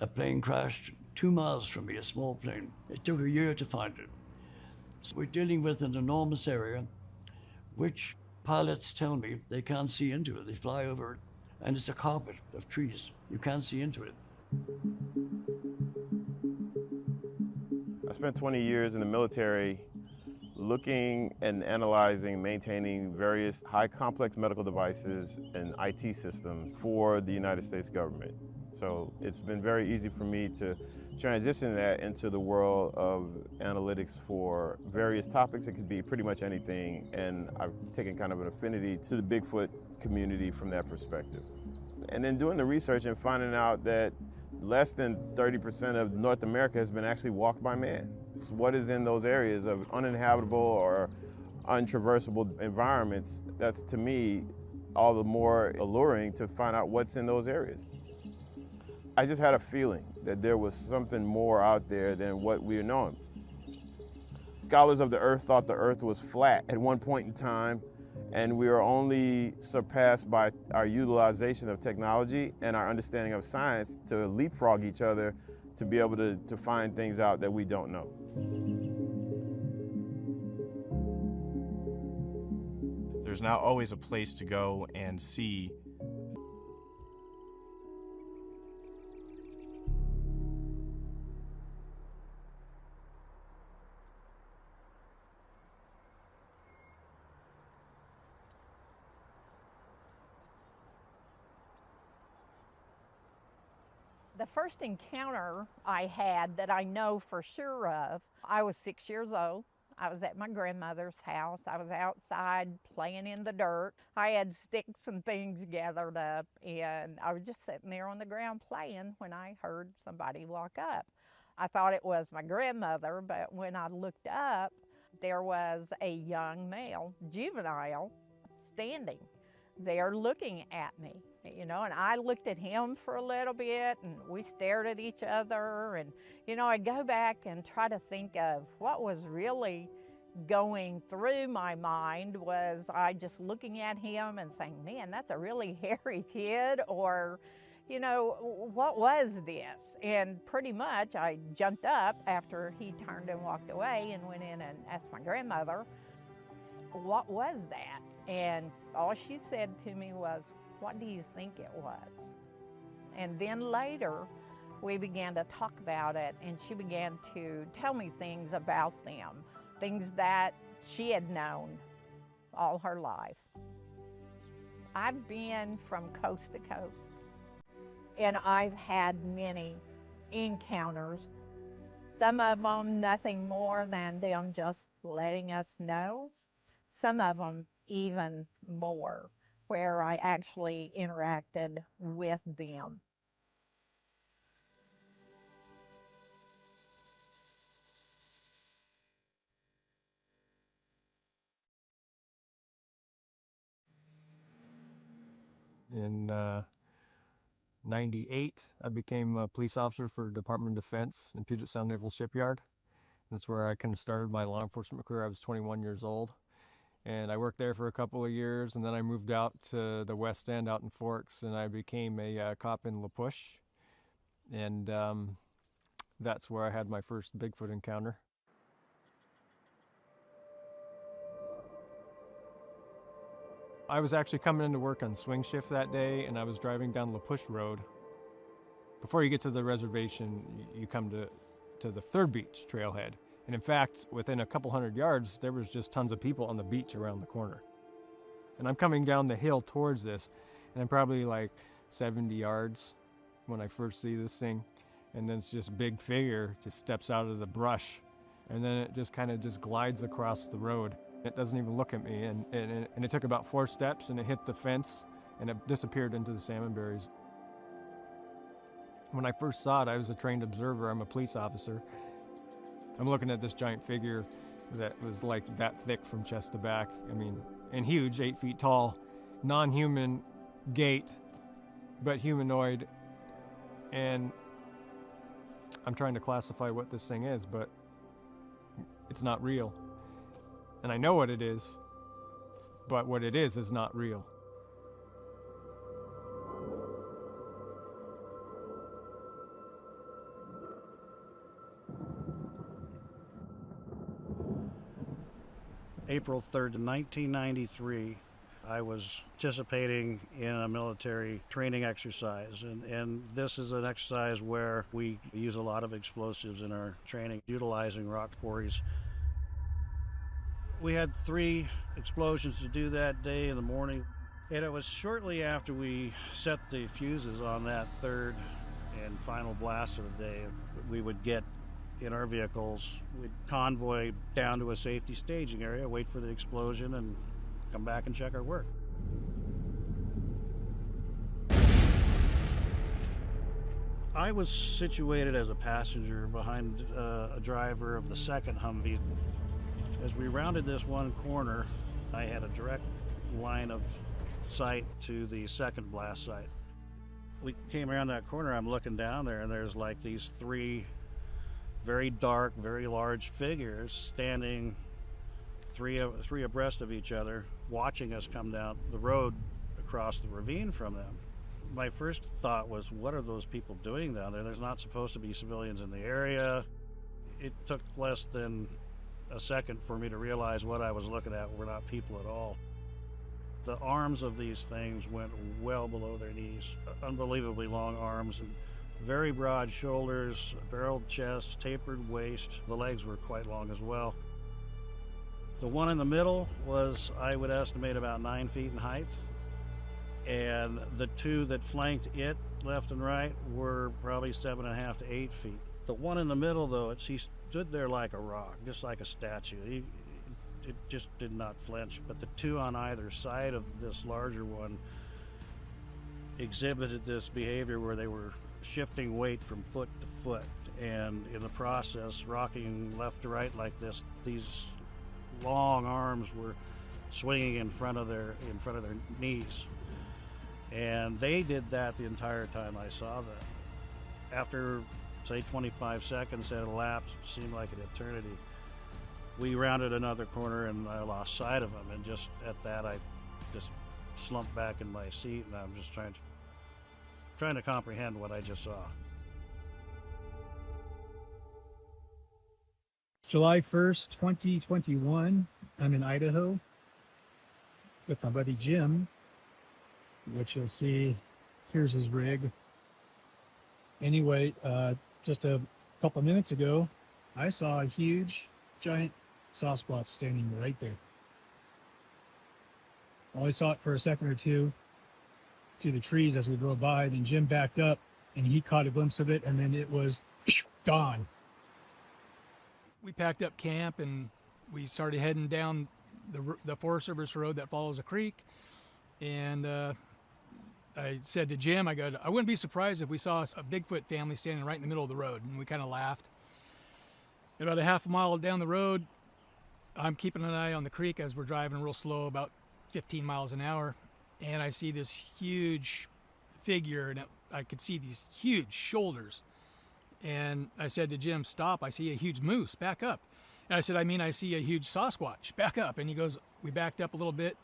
a plane crashed 2 miles from me, a small plane. It took a year to find it. So we're dealing with an enormous area which pilots tell me they can't see into it. They fly over it, and it's a carpet of trees. You can't see into it. I spent 20 years in the military looking and analyzing, maintaining various high complex medical devices and IT systems for the United States government. So it's been very easy for me to transition that into the world of analytics for various topics. It could be pretty much anything, and I've taken kind of an affinity to the Bigfoot community from that perspective. And then doing the research and finding out that less than 30% of North America has been actually walked by man. It's what is in those areas of uninhabitable or untraversable environments. That's, to me, all the more alluring to find out what's in those areas. I just had a feeling that there was something more out there than what we were knowing. Scholars of the earth thought the earth was flat at one point in time, and we are only surpassed by our utilization of technology and our understanding of science to leapfrog each other to be able to find things out that we don't know. There's now always a place to go and see The first encounter I had that I know for sure of, I was 6 years old. I was at my grandmother's house. I was outside playing in the dirt. I had sticks and things gathered up, and I was just sitting there on the ground playing when I heard somebody walk up. I thought it was my grandmother, but when I looked up, there was a young male, juvenile, standing there looking at me, you know, and I looked at him for a little bit, and we stared at each other, and, you know, I'd go back and try to think of what was really going through my mind. Was I just looking at him and saying, man, that's a really hairy kid, or, you know, what was this? And pretty much I jumped up after he turned and walked away and went in and asked my grandmother, what was that? And all she said to me was, what do you think it was? And then later, we began to talk about it, and she began to tell me things about them, things that she had known all her life. I've been from coast to coast, and I've had many encounters. Some of them nothing more than them just letting us know. Some of them even more, where I actually interacted with them. In 98, I became a police officer for Department of Defense in Puget Sound Naval Shipyard. That's where I kind of started my law enforcement career. I was 21 years old. And I worked there for a couple of years, and then I moved out to the West End out in Forks, and I became a cop in La Push. And that's where I had my first Bigfoot encounter. I was actually coming into work on swing shift that day, and I was driving down La Push Road. Before you get to the reservation, you come to the Third Beach trailhead. And in fact, within a couple hundred yards, there was just tons of people on the beach around the corner. And I'm coming down the hill towards this, and I'm probably like 70 yards when I first see this thing. And then it's just big figure just steps out of the brush, and then it just kind of just glides across the road. It doesn't even look at me, and it took about 4 steps, and it hit the fence, and it disappeared into the salmon berries. When I first saw it, I was a trained observer. I'm a police officer. I'm looking at this giant figure that was like that thick from chest to back. I mean, and huge, 8 feet tall, non-human gait, but humanoid. And I'm trying to classify what this thing is, but it's not real. And I know what it is, but what it is not real. April 3rd, 1993, I was participating in a military training exercise. And this is an exercise where we use a lot of explosives in our training, utilizing rock quarries. We had 3 explosions to do that day in the morning. And it was shortly after we set the fuses on that third and final blast of the day, we would get in our vehicles, we'd convoy down to a safety staging area, wait for the explosion, and come back and check our work. I was situated as a passenger behind a driver of the second Humvee. As we rounded this one corner, I had a direct line of sight to the second blast site. We came around that corner, I'm looking down there, and there's like these 3 very dark, very large figures standing three abreast of each other, watching us come down the road across the ravine from them. My first thought was, what are those people doing down there? There's not supposed to be civilians in the area. It took less than a second for me to realize what I was looking at were not people at all. The arms of these things went well below their knees. Unbelievably long arms and very broad shoulders, barreled chest, tapered waist. The legs were quite long as well. The one in the middle was, I would estimate, about 9 feet in height. And the 2 that flanked it, left and right, were probably 7.5 to 8 feet. The one in the middle, though, he stood there like a rock, just like a statue. It just did not flinch. But the 2 on either side of this larger one exhibited this behavior where they were shifting weight from foot to foot, and in the process rocking left to right like this. These long arms were swinging in front of their knees, and they did that the entire time I saw them. After say 25 seconds had elapsed, seemed like an eternity, we rounded another corner and I lost sight of them, and just at that I just slumped back in my seat, and I'm just trying to comprehend what I just saw. July 1st, 2021, I'm in Idaho with my buddy Jim, which you'll see, here's his rig. Anyway, just a couple minutes ago, I saw a huge, giant Sasquatch standing right there. I only saw it for a second or two through the trees as we drove by. Then Jim backed up and he caught a glimpse of it, and then it was gone. We packed up camp and we started heading down the Forest Service road that follows a creek. And I said to Jim, I wouldn't be surprised if we saw a Bigfoot family standing right in the middle of the road. And we kind of laughed. About a half a mile down the road, I'm keeping an eye on the creek as we're driving real slow, about 15 miles an hour. and I see this huge figure, and I could see these huge shoulders. And I said to Jim, stop, I see a huge moose, back up. And I said, I see a huge Sasquatch, back up. And he goes, we backed up a little bit,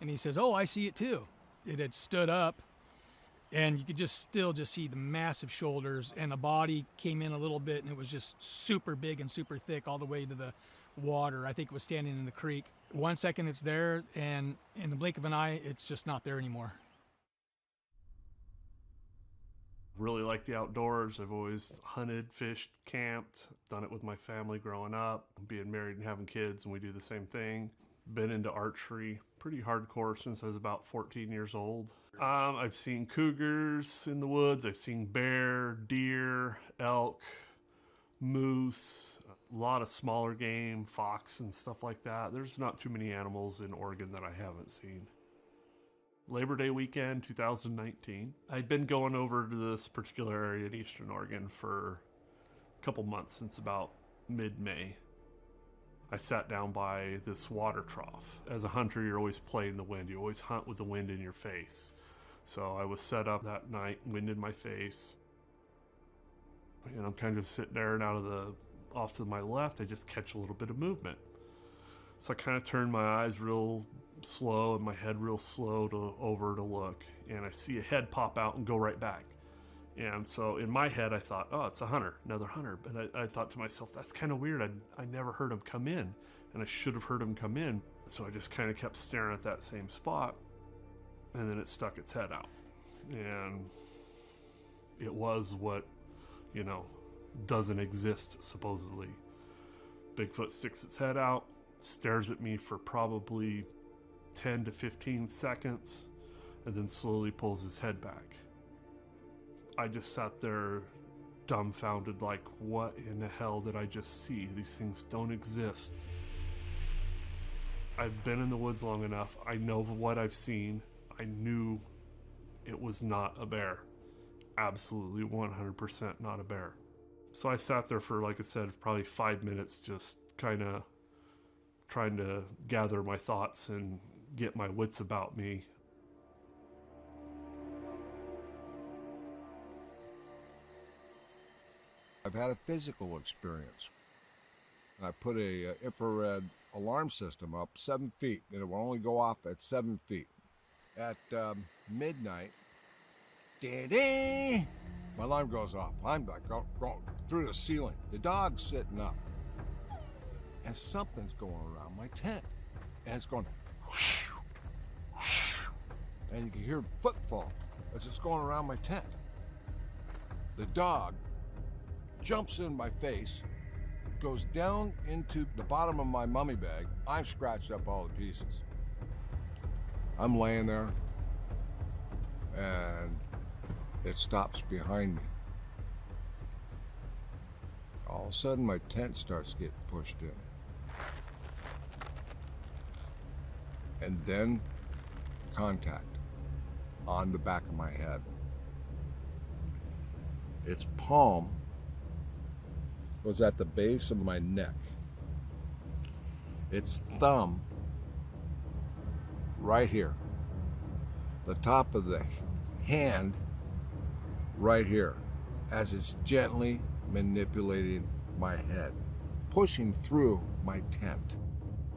and he says, oh, I see it too. It had stood up, and you could still see the massive shoulders, and the body came in a little bit, and it was just super big and super thick all the way to the water. I think it was standing in the creek. 1 second it's there, and in the blink of an eye, it's just not there anymore. Really like the outdoors. I've always hunted, fished, camped, done it with my family growing up, being married and having kids, and we do the same thing. Been into archery pretty hardcore since I was about 14 years old. I've seen cougars in the woods. I've seen bear, deer, elk, moose, a lot of smaller game, fox and stuff like that. There's not too many animals in Oregon that I haven't seen. Labor Day weekend 2019. I'd been going over to this particular area in Eastern Oregon for a couple months, since about mid-May. I sat down by this water trough. As a hunter, you're always playing the wind. You always hunt with the wind in your face. So I was set up that night, wind in my face. And I'm kind of sitting there, and off to my left, I just catch a little bit of movement. So I kind of turn my eyes real slow and my head real slow over to look, and I see a head pop out and go right back. And so in my head I thought, oh, it's a hunter, another hunter. But I thought to myself, that's kind of weird. I never heard him come in, and I should have heard him come in. So I just kind of kept staring at that same spot, and then it stuck its head out. And it was what, doesn't exist supposedly. Bigfoot sticks its head out, stares at me for probably 10 to 15 seconds, and then slowly pulls his head back. I just sat there dumbfounded, like, what in the hell did I just see? These things don't exist. I've been in the woods long enough. I know what I've seen. I knew it was not a bear. Absolutely 100% not a bear. So I sat there for, like I said, probably 5 minutes, just kind of trying to gather my thoughts and get my wits about me. I've had a physical experience. I put a infrared alarm system up 7 feet, and it will only go off at 7 feet. At midnight, ding, my alarm goes off. I'm like going through the ceiling. The dog's sitting up, and something's going around my tent, and it's going whoosh, whoosh, and you can hear footfall as it's going around my tent. The dog jumps in my face, goes down into the bottom of my mummy bag. I've scratched up all the pieces. I'm laying there, and it stops behind me. All of a sudden, my tent starts getting pushed in. And then contact on the back of my head. Its palm was at the base of my neck. Its thumb right here. The top of the hand right here, as it's gently manipulating my head, pushing through my tent.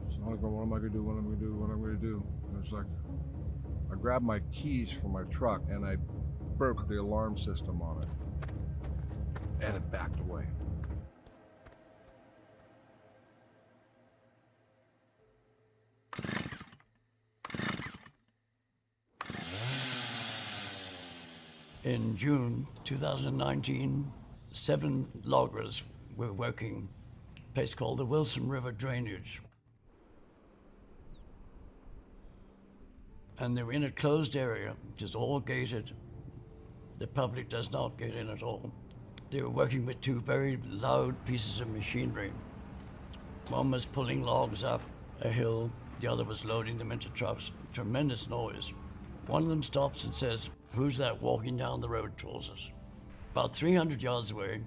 So I go, what am I gonna do? What am I gonna do? What am I gonna do? And it's like, I grabbed my keys from my truck and I broke the alarm system on it. And it backed away. In June 2019, 7 loggers were working a place called the Wilson River Drainage. And they were in a closed area, which is all gated. The public does not get in at all. They were working with 2 very loud pieces of machinery. One was pulling logs up a hill, the other was loading them into trucks. Tremendous noise. One of them stops and says, "Who's that walking down the road towards us?" About 300 yards away,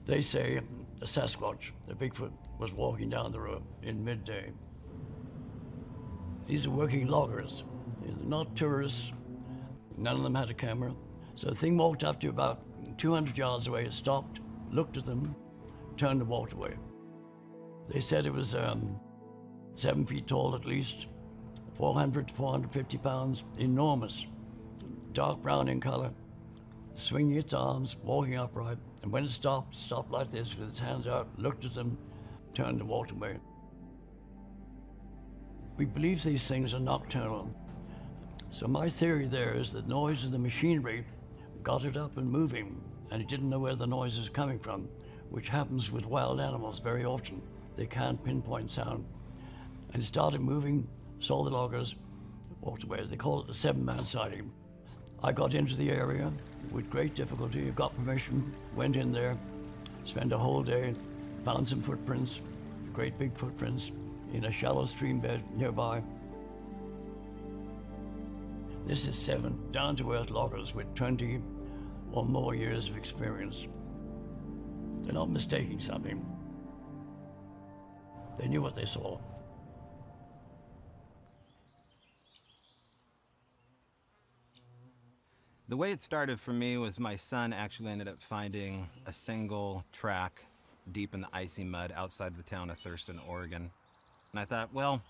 they say a Sasquatch, a Bigfoot, was walking down the road in midday. These are working loggers. They're not tourists. None of them had a camera. So the thing walked up to about 200 yards away, stopped, looked at them, turned and walked away. They said it was 7 feet tall at least, 400 to 450 pounds, enormous, dark brown in color, swinging its arms, walking upright, and when it stopped like this with its hands out, looked at them, turned and walked away. We believe these things are nocturnal. So my theory there is that noise of the machinery got it up and moving, and it didn't know where the noise is coming from, which happens with wild animals very often. They can't pinpoint sound. And it started moving, saw the loggers, walked away. They call it the 7-man sighting. I got into the area with great difficulty, got permission, went in there, spent a whole day, found some footprints, great big footprints, in a shallow stream bed nearby. This is 7 down-to-earth loggers with 20 or more years of experience. They're not mistaking something. They knew what they saw. The way it started for me was my son actually ended up finding a single track deep in the icy mud outside the town of Thurston, Oregon. And I thought, well,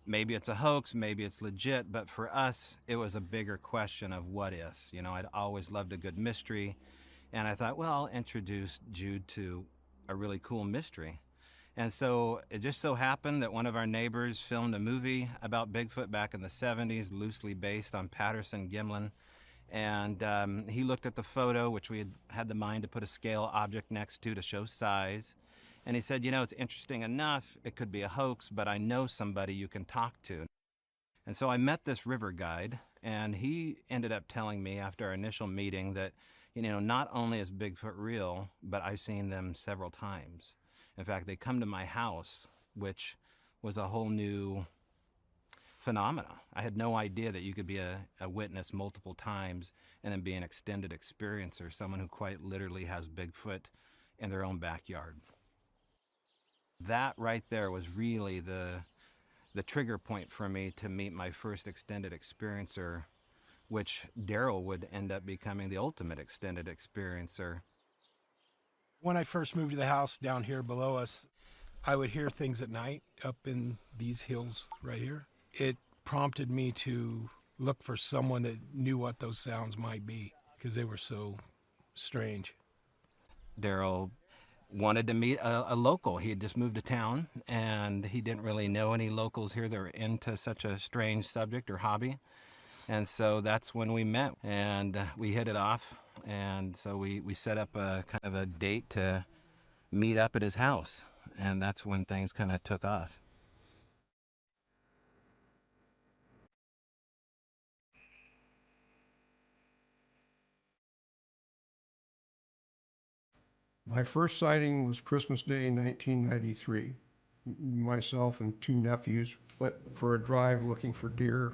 maybe it's a hoax, maybe it's legit, but for us, it was a bigger question of what if. You know, I'd always loved a good mystery, and I thought, well, I'll introduce Jude to a really cool mystery. And so it just so happened that one of our neighbors filmed a movie about Bigfoot back in the 70s, loosely based on Patterson Gimlin. And he looked at the photo, which we had the mind to put a scale object next to show size. And he said, you know, it's interesting enough, it could be a hoax, but I know somebody you can talk to. And so I met this river guide, and he ended up telling me after our initial meeting that, you know, not only is Bigfoot real, but I've seen them several times. In fact, they come to my house, which was a whole new phenomena. I had no idea that you could be a witness multiple times and then be an extended experiencer, someone who quite literally has Bigfoot in their own backyard. That right there was really the trigger point for me to meet my first extended experiencer, which Daryl would end up becoming the ultimate extended experiencer. When I first moved to the house down here below us, I would hear things at night up in these hills right here. It prompted me to look for someone that knew what those sounds might be because they were so strange. Daryl wanted to meet a local. He had just moved to town, and he didn't really know any locals here that were into such a strange subject or hobby. And so that's when we met, and we hit it off. And so we set up a kind of a date to meet up at his house, and that's when things kind of took off. My first sighting was Christmas Day, 1993. Myself and 2 nephews went for a drive looking for deer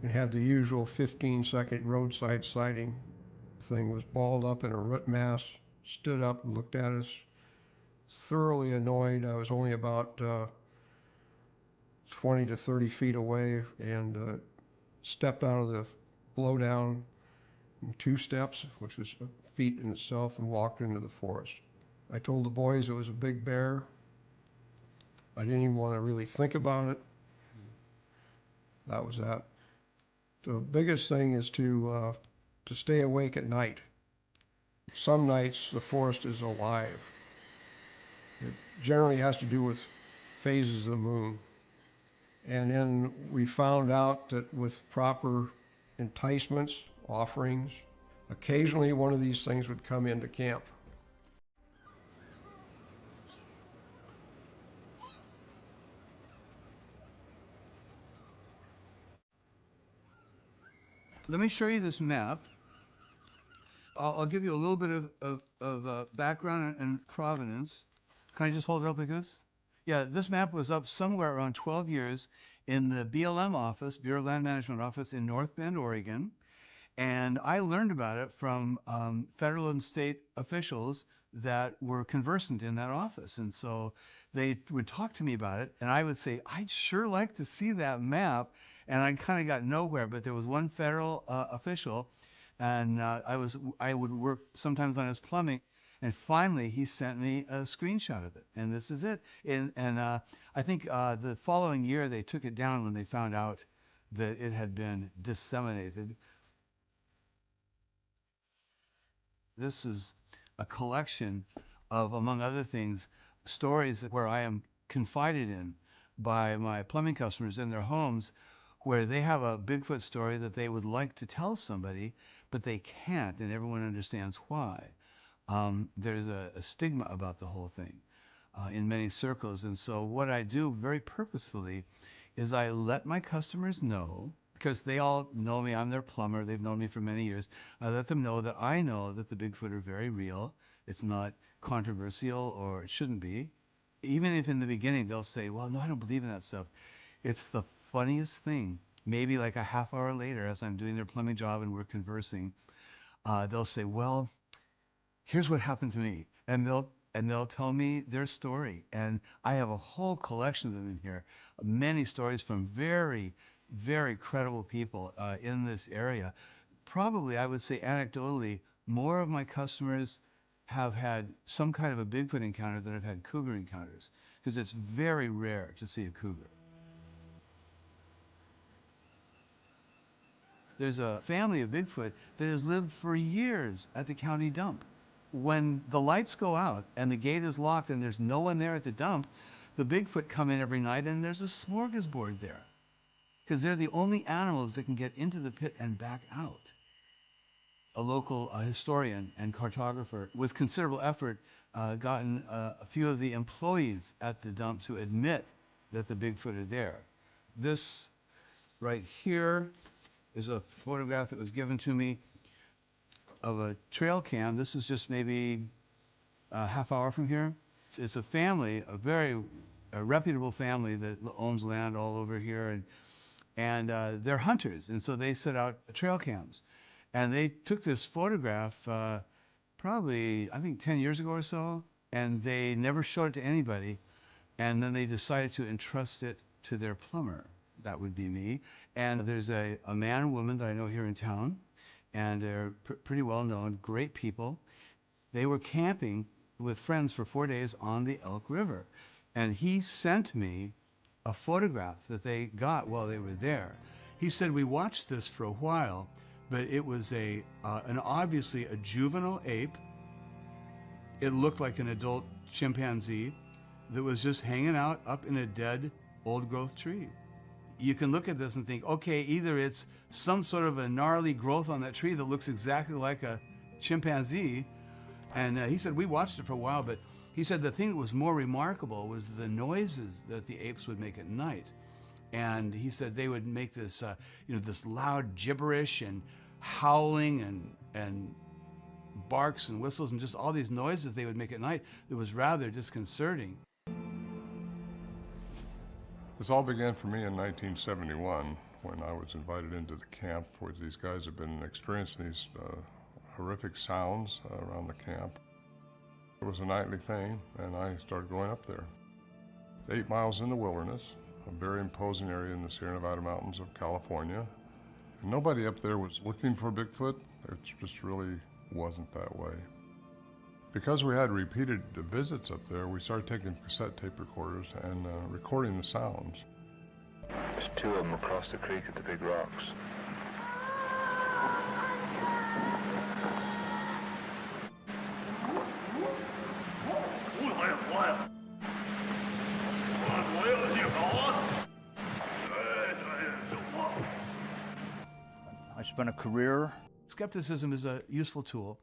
and had the usual 15-second roadside sighting. The thing was balled up in a root mass, stood up and looked at us, thoroughly annoyed. I was only about 20 to 30 feet away and stepped out of the blowdown in 2 steps, which was a feat in itself, and walked into the forest. I told the boys it was a big bear. I didn't even want to really think about it. That was that. The biggest thing is to stay awake at night. Some nights the forest is alive. It generally has to do with phases of the moon. And then we found out that with proper enticements, offerings, occasionally one of these things would come into camp. Let me show you this map. I'll give you a little bit of background and provenance. Can I just hold it up like this? Yeah, this map was up somewhere around 12 years in the BLM office, Bureau of Land Management office in North Bend, Oregon. And I learned about it from federal and state officials that were conversant in that office. And so they would talk to me about it, and I would say, I'd sure like to see that map. And I kind of got nowhere, but there was one federal official, and I would work sometimes on his plumbing, and finally he sent me a screenshot of it, and this is it. And I think the following year they took it down when they found out that it had been disseminated. This is a collection of, among other things, stories where I am confided in by my plumbing customers in their homes, where they have a Bigfoot story that they would like to tell somebody, but they can't, and everyone understands why. There's a stigma about the whole thing in many circles. And so what I do very purposefully is I let my customers know, because they all know me, I'm their plumber, they've known me for many years. I let them know that I know that the Bigfoot are very real. It's not controversial, or it shouldn't be. Even if in the beginning they'll say, well, no, I don't believe in that stuff. It's the funniest thing. Maybe like a half hour later, as I'm doing their plumbing job and we're conversing, they'll say, well, here's what happened to me. And they'll tell me their story. And I have a whole collection of them in here. Many stories from very, very credible people in this area. Probably, I would say anecdotally, more of my customers have had some kind of a Bigfoot encounter than have had cougar encounters, because it's very rare to see a cougar. There's a family of Bigfoot that has lived for years at the county dump. When the lights go out and the gate is locked and there's no one there at the dump, the Bigfoot come in every night and there's a smorgasbord there, because they're the only animals that can get into the pit and back out. A local historian and cartographer, with considerable effort, gotten a few of the employees at the dump to admit that the Bigfoot are there. This right here is a photograph that was given to me of a trail cam. This is just maybe a half hour from here. It's a family, a very reputable family that owns land all over here, and they're hunters, and so they set out trail cams. And they took this photograph probably, I think, 10 years ago or so, and they never showed it to anybody. And then they decided to entrust it to their plumber. That would be me. And there's a man and woman that I know here in town, and they're pretty well known, great people. They were camping with friends for 4 days on the Elk River. And he sent me a photograph that they got while they were there. He said, we watched this for a while, but it was obviously a juvenile ape. It looked like an adult chimpanzee that was just hanging out up in a dead old growth tree. You can look at this and think, okay, either it's some sort of a gnarly growth on that tree that looks exactly like a chimpanzee. And he said, we watched it for a while, but he said the thing that was more remarkable was the noises that the apes would make at night. And he said they would make this, this loud gibberish and howling and barks and whistles and just all these noises they would make at night that was rather disconcerting. This all began for me in 1971 when I was invited into the camp where these guys have been experiencing these horrific sounds around the camp. It was a nightly thing, and I started going up there. 8 miles in the wilderness, a very imposing area in the Sierra Nevada mountains of California. And nobody up there was looking for Bigfoot. It just really wasn't that way. Because we had repeated visits up there, we started taking cassette tape recorders and recording the sounds. There's 2 of them across the creek at the big rocks. I spent a career. Skepticism is a useful tool,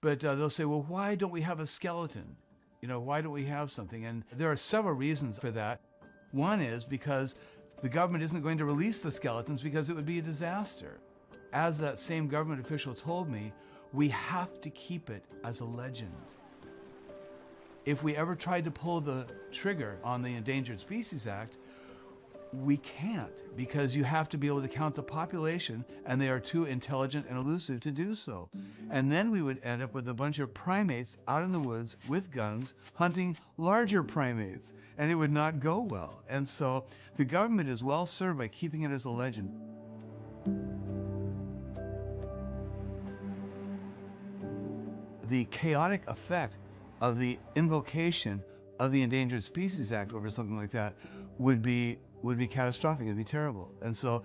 but they'll say, well, why don't we have a skeleton? Why don't we have something? And there are several reasons for that. One is because the government isn't going to release the skeletons because it would be a disaster. As that same government official told me, we have to keep it as a legend. If we ever tried to pull the trigger on the Endangered Species Act, We can't, because you have to be able to count the population, and they are too intelligent and elusive to do so. And then we would end up with a bunch of primates out in the woods with guns hunting larger primates, and it would not go well. And so the government is well served by keeping it as a legend. The chaotic effect of the invocation of the Endangered Species Act over something like that would be catastrophic. It'd be terrible. And so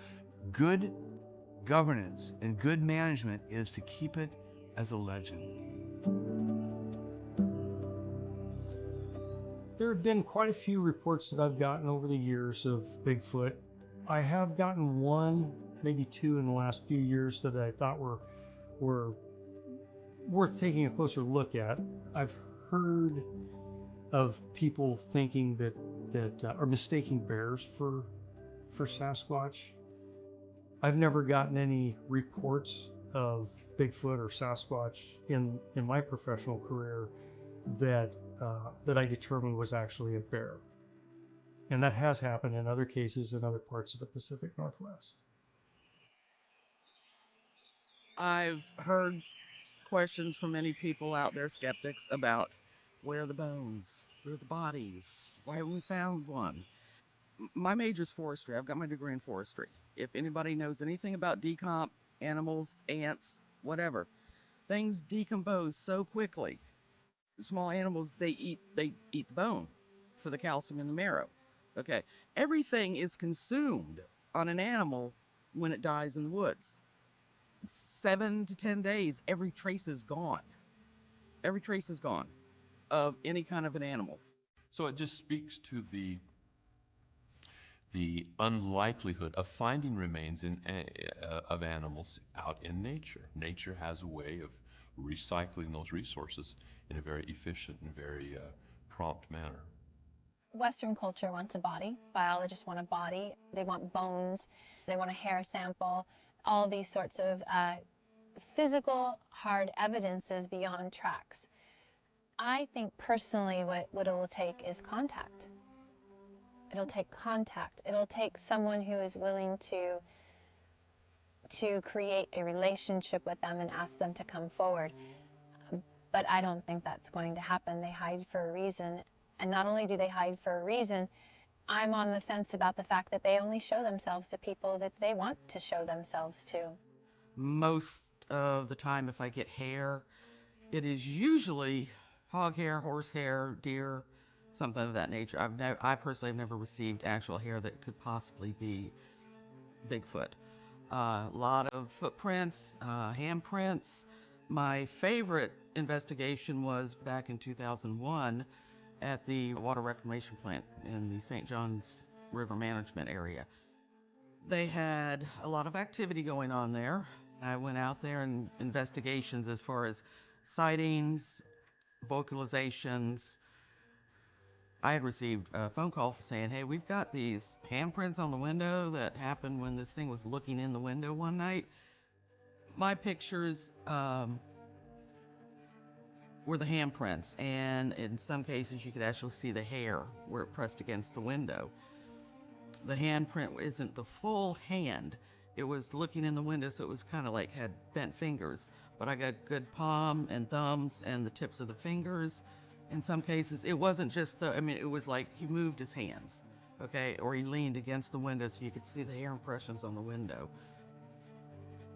good governance and good management is to keep it as a legend. There have been quite a few reports that I've gotten over the years of Bigfoot. I have gotten one, maybe two in the last few years that I thought were worth taking a closer look at. I've heard of people thinking that are mistaking bears for Sasquatch. I've never gotten any reports of Bigfoot or Sasquatch in my professional career that I determined was actually a bear. And that has happened in other cases in other parts of the Pacific Northwest. I've heard questions from many people out there, skeptics, about where are the bones, where are the bodies, why haven't we found one? My major's forestry. I've got my degree in forestry. If anybody knows anything about decomp, animals, ants, whatever, things decompose so quickly. Small animals, they eat the bone for the calcium in the marrow. Okay, everything is consumed on an animal when it dies in the woods. 7 to 10 days, every trace is gone. Every trace is gone of any kind of an animal. So it just speaks to the unlikelihood of finding remains of animals out in nature. Nature has a way of recycling those resources in a very efficient and very prompt manner. Western culture wants a body. Biologists want a body. They want bones. They want a hair sample. All these sorts of physical, hard evidences beyond tracks. I think personally what it will take is contact. It'll take contact. It'll take someone who is willing to create a relationship with them and ask them to come forward. But I don't think that's going to happen. They hide for a reason. And not only do they hide for a reason, I'm on the fence about the fact that they only show themselves to people that they want to show themselves to. Most of the time, if I get hair, it is usually hog hair, horse hair, deer, something of that nature. I personally have never received actual hair that could possibly be Bigfoot. A lot of footprints, handprints. My favorite investigation was back in 2001 at the water reclamation plant in the St. Johns River management area. They had a lot of activity going on there. I went out there and investigations as far as sightings, vocalizations. I had received a phone call saying, hey, we've got these handprints on the window that happened when this thing was looking in the window one night. My pictures were the handprints, and in some cases you could actually see the hair where it pressed against the window. The handprint isn't the full hand. It was looking in the window, so it was kind of like had bent fingers. But I got good palm and thumbs and the tips of the fingers. In some cases, it wasn't just it was like he moved his hands, okay? Or he leaned against the window so you could see the hair impressions on the window.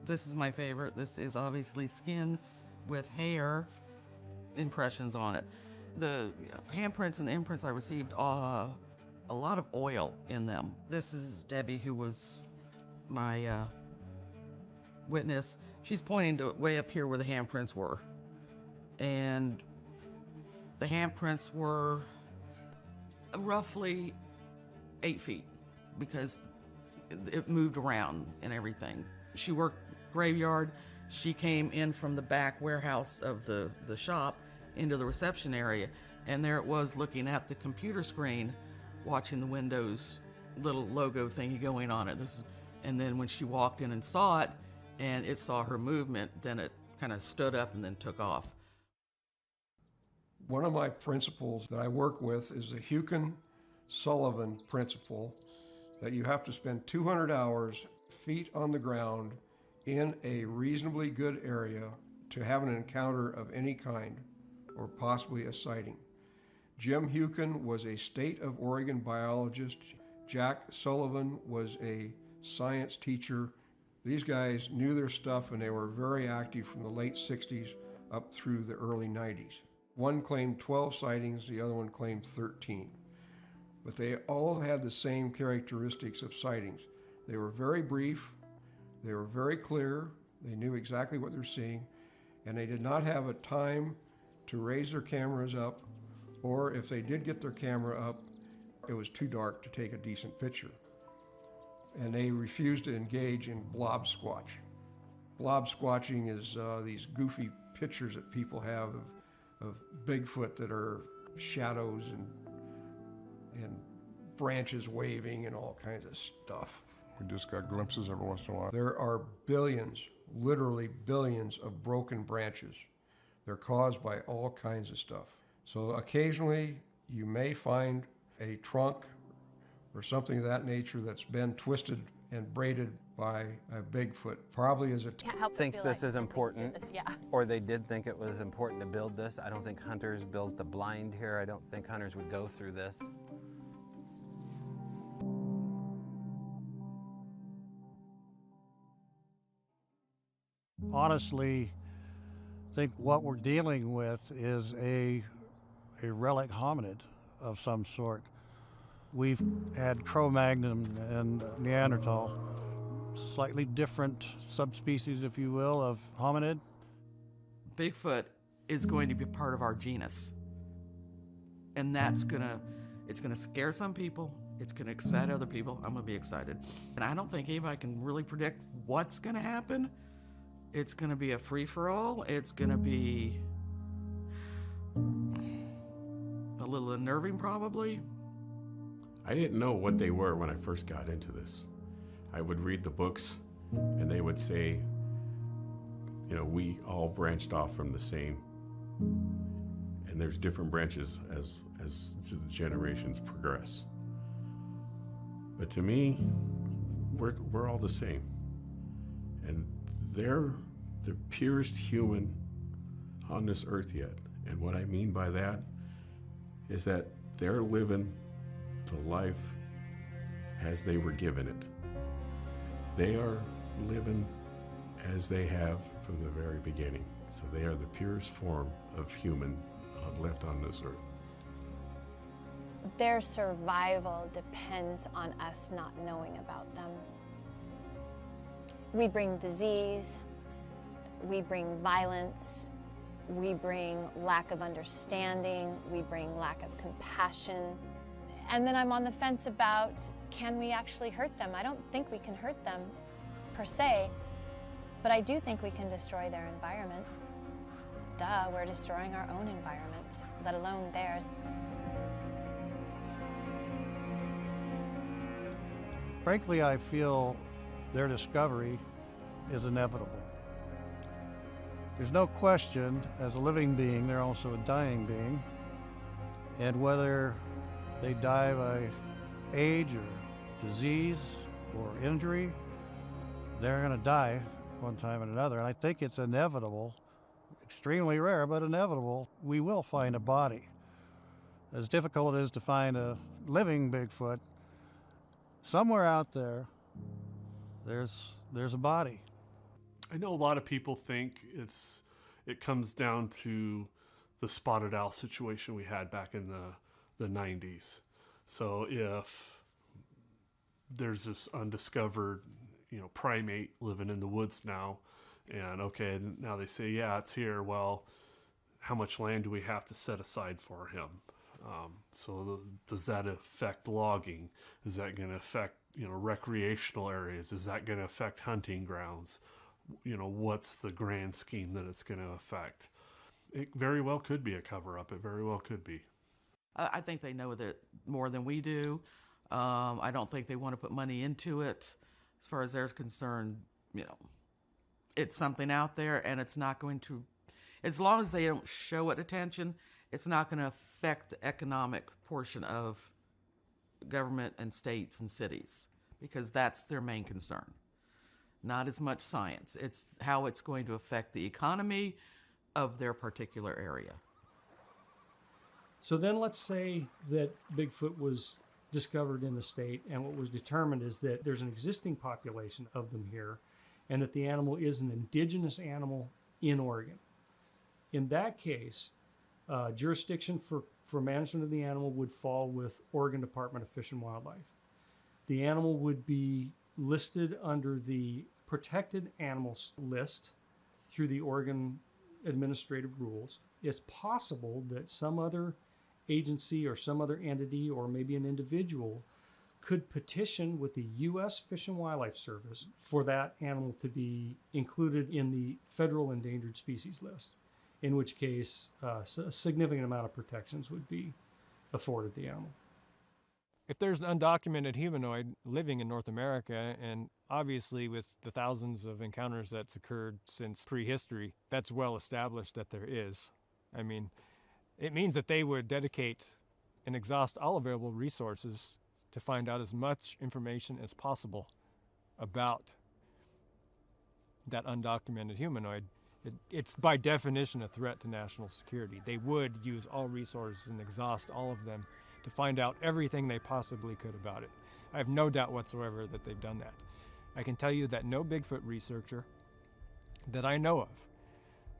This is my favorite. This is obviously skin with hair impressions on it. The handprints and the imprints I received, a lot of oil in them. This is Debbie, who was my witness. She's pointing to way up here where the handprints were. And the handprints were roughly 8 feet because it moved around and everything. She worked graveyard. She came in from the back warehouse of the shop into the reception area, and there it was looking at the computer screen, watching the Windows little logo thingy going on it. And then when she walked in and saw it, and it saw her movement, then it kind of stood up and then took off. One of my principles that I work with is the Hukin-Sullivan principle, that you have to spend 200 hours, feet on the ground, in a reasonably good area to have an encounter of any kind, or possibly a sighting. Jim Hukin was a state of Oregon biologist. Jack Sullivan was a science teacher. These guys knew their stuff, and they were very active from the late 60s up through the early 90s. One claimed 12 sightings, the other one claimed 13. But they all had the same characteristics of sightings. They were very brief, they were very clear, they knew exactly what they're seeing, and they did not have a time to raise their cameras up, or if they did get their camera up, it was too dark to take a decent picture. And they refused to engage in blob squatch. Blob squatching is these goofy pictures that people have of Bigfoot that are shadows and branches waving and all kinds of stuff. We just got glimpses every once in a while. There are billions, literally billions of broken branches. They're caused by all kinds of stuff. So occasionally you may find a trunk or something of that nature that's been twisted and braided by a Bigfoot, probably as a thinks this is important, or they did think it was important to build this. I don't think hunters built the blind here. I don't think hunters would go through this. Honestly, I think what we're dealing with is a relic hominid of some sort. We've had Cro-Magnon and Neanderthal, slightly different subspecies, if you will, of hominid. Bigfoot is going to be part of our genus. And it's gonna scare some people. It's gonna excite other people. I'm gonna be excited. And I don't think anybody can really predict what's gonna happen. It's gonna be a free-for-all. It's gonna be a little unnerving, probably. I didn't know what they were when I first got into this. I would read the books and they would say, you know, we all branched off from the same. And there's different branches as the generations progress. But to me, we're all the same. And they're the purest human on this earth yet. And what I mean by that is that they're living the life as they were given it. They are living as they have from the very beginning. So they are the purest form of human left on this earth. Their survival depends on us not knowing about them. We bring disease, we bring violence, we bring lack of understanding, we bring lack of compassion. And then I'm on the fence about, can we actually hurt them? I don't think we can hurt them per se, but I do think we can destroy their environment. Duh, we're destroying our own environment, let alone theirs. Frankly, I feel their discovery is inevitable. There's no question, as a living being, they're also a dying being. And whether they die by age or disease or injury, they're going to die one time or another. And I think it's inevitable, extremely rare, but inevitable, we will find a body. As difficult it is to find a living Bigfoot, somewhere out there, there's a body. I know a lot of people think it comes down to the spotted owl situation we had back in the 90s. So if there's this undiscovered, primate living in the woods now, and okay, now they say, yeah, it's here. Well, how much land do we have to set aside for him? So does that affect logging? Is that going to affect, recreational areas? Is that going to affect hunting grounds? What's the grand scheme that it's going to affect? It very well could be a cover-up. It very well could be. I think they know that more than we do. I don't think they want to put money into it. As far as they're concerned, it's something out there, and it's not going to, as long as they don't show it attention, it's not going to affect the economic portion of government and states and cities, because that's their main concern. Not as much science. It's how it's going to affect the economy of their particular area. So then let's say that Bigfoot was discovered in the state, and what was determined is that there's an existing population of them here, and that the animal is an indigenous animal in Oregon. In that case, jurisdiction for management of the animal would fall with Oregon Department of Fish and Wildlife. The animal would be listed under the protected animals list through the Oregon administrative rules. It's possible that some other agency or some other entity or maybe an individual could petition with the U.S. Fish and Wildlife Service for that animal to be included in the federal endangered species list, in which case a significant amount of protections would be afforded the animal. If there's an undocumented humanoid living in North America, and obviously with the thousands of encounters that's occurred since prehistory, that's well established that there is. I mean, it means that they would dedicate and exhaust all available resources to find out as much information as possible about that undocumented humanoid. It's by definition a threat to national security. They would use all resources and exhaust all of them to find out everything they possibly could about it. I have no doubt whatsoever that they've done that. I can tell you that no Bigfoot researcher that I know of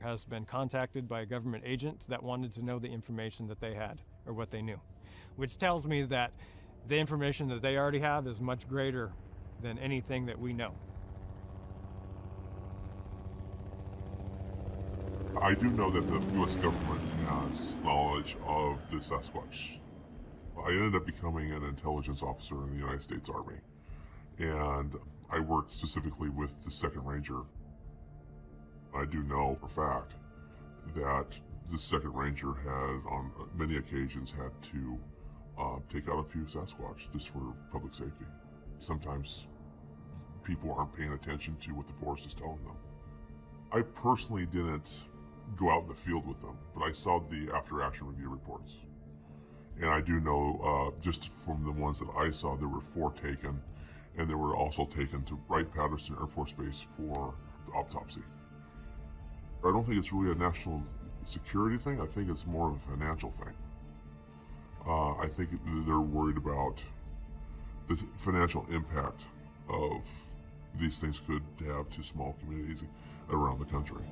has been contacted by a government agent that wanted to know the information that they had or what they knew, which tells me that the information that they already have is much greater than anything that we know. I do know that the U.S. government has knowledge of the Sasquatch. I ended up becoming an intelligence officer in the United States Army, and I worked specifically with the 2nd Ranger. I do know for a fact that the 2nd Ranger had, on many occasions, had to take out a few Sasquatch just for public safety. Sometimes people aren't paying attention to what the forest is telling them. I personally didn't go out in the field with them, but I saw the after-action review reports. And I do know, just from the ones that I saw, there were 4 taken, and they were also taken to Wright-Patterson Air Force Base for the autopsy. I don't think it's really a national security thing. I think it's more of a financial thing. I think they're worried about the financial impact of these things could have to small communities around the country.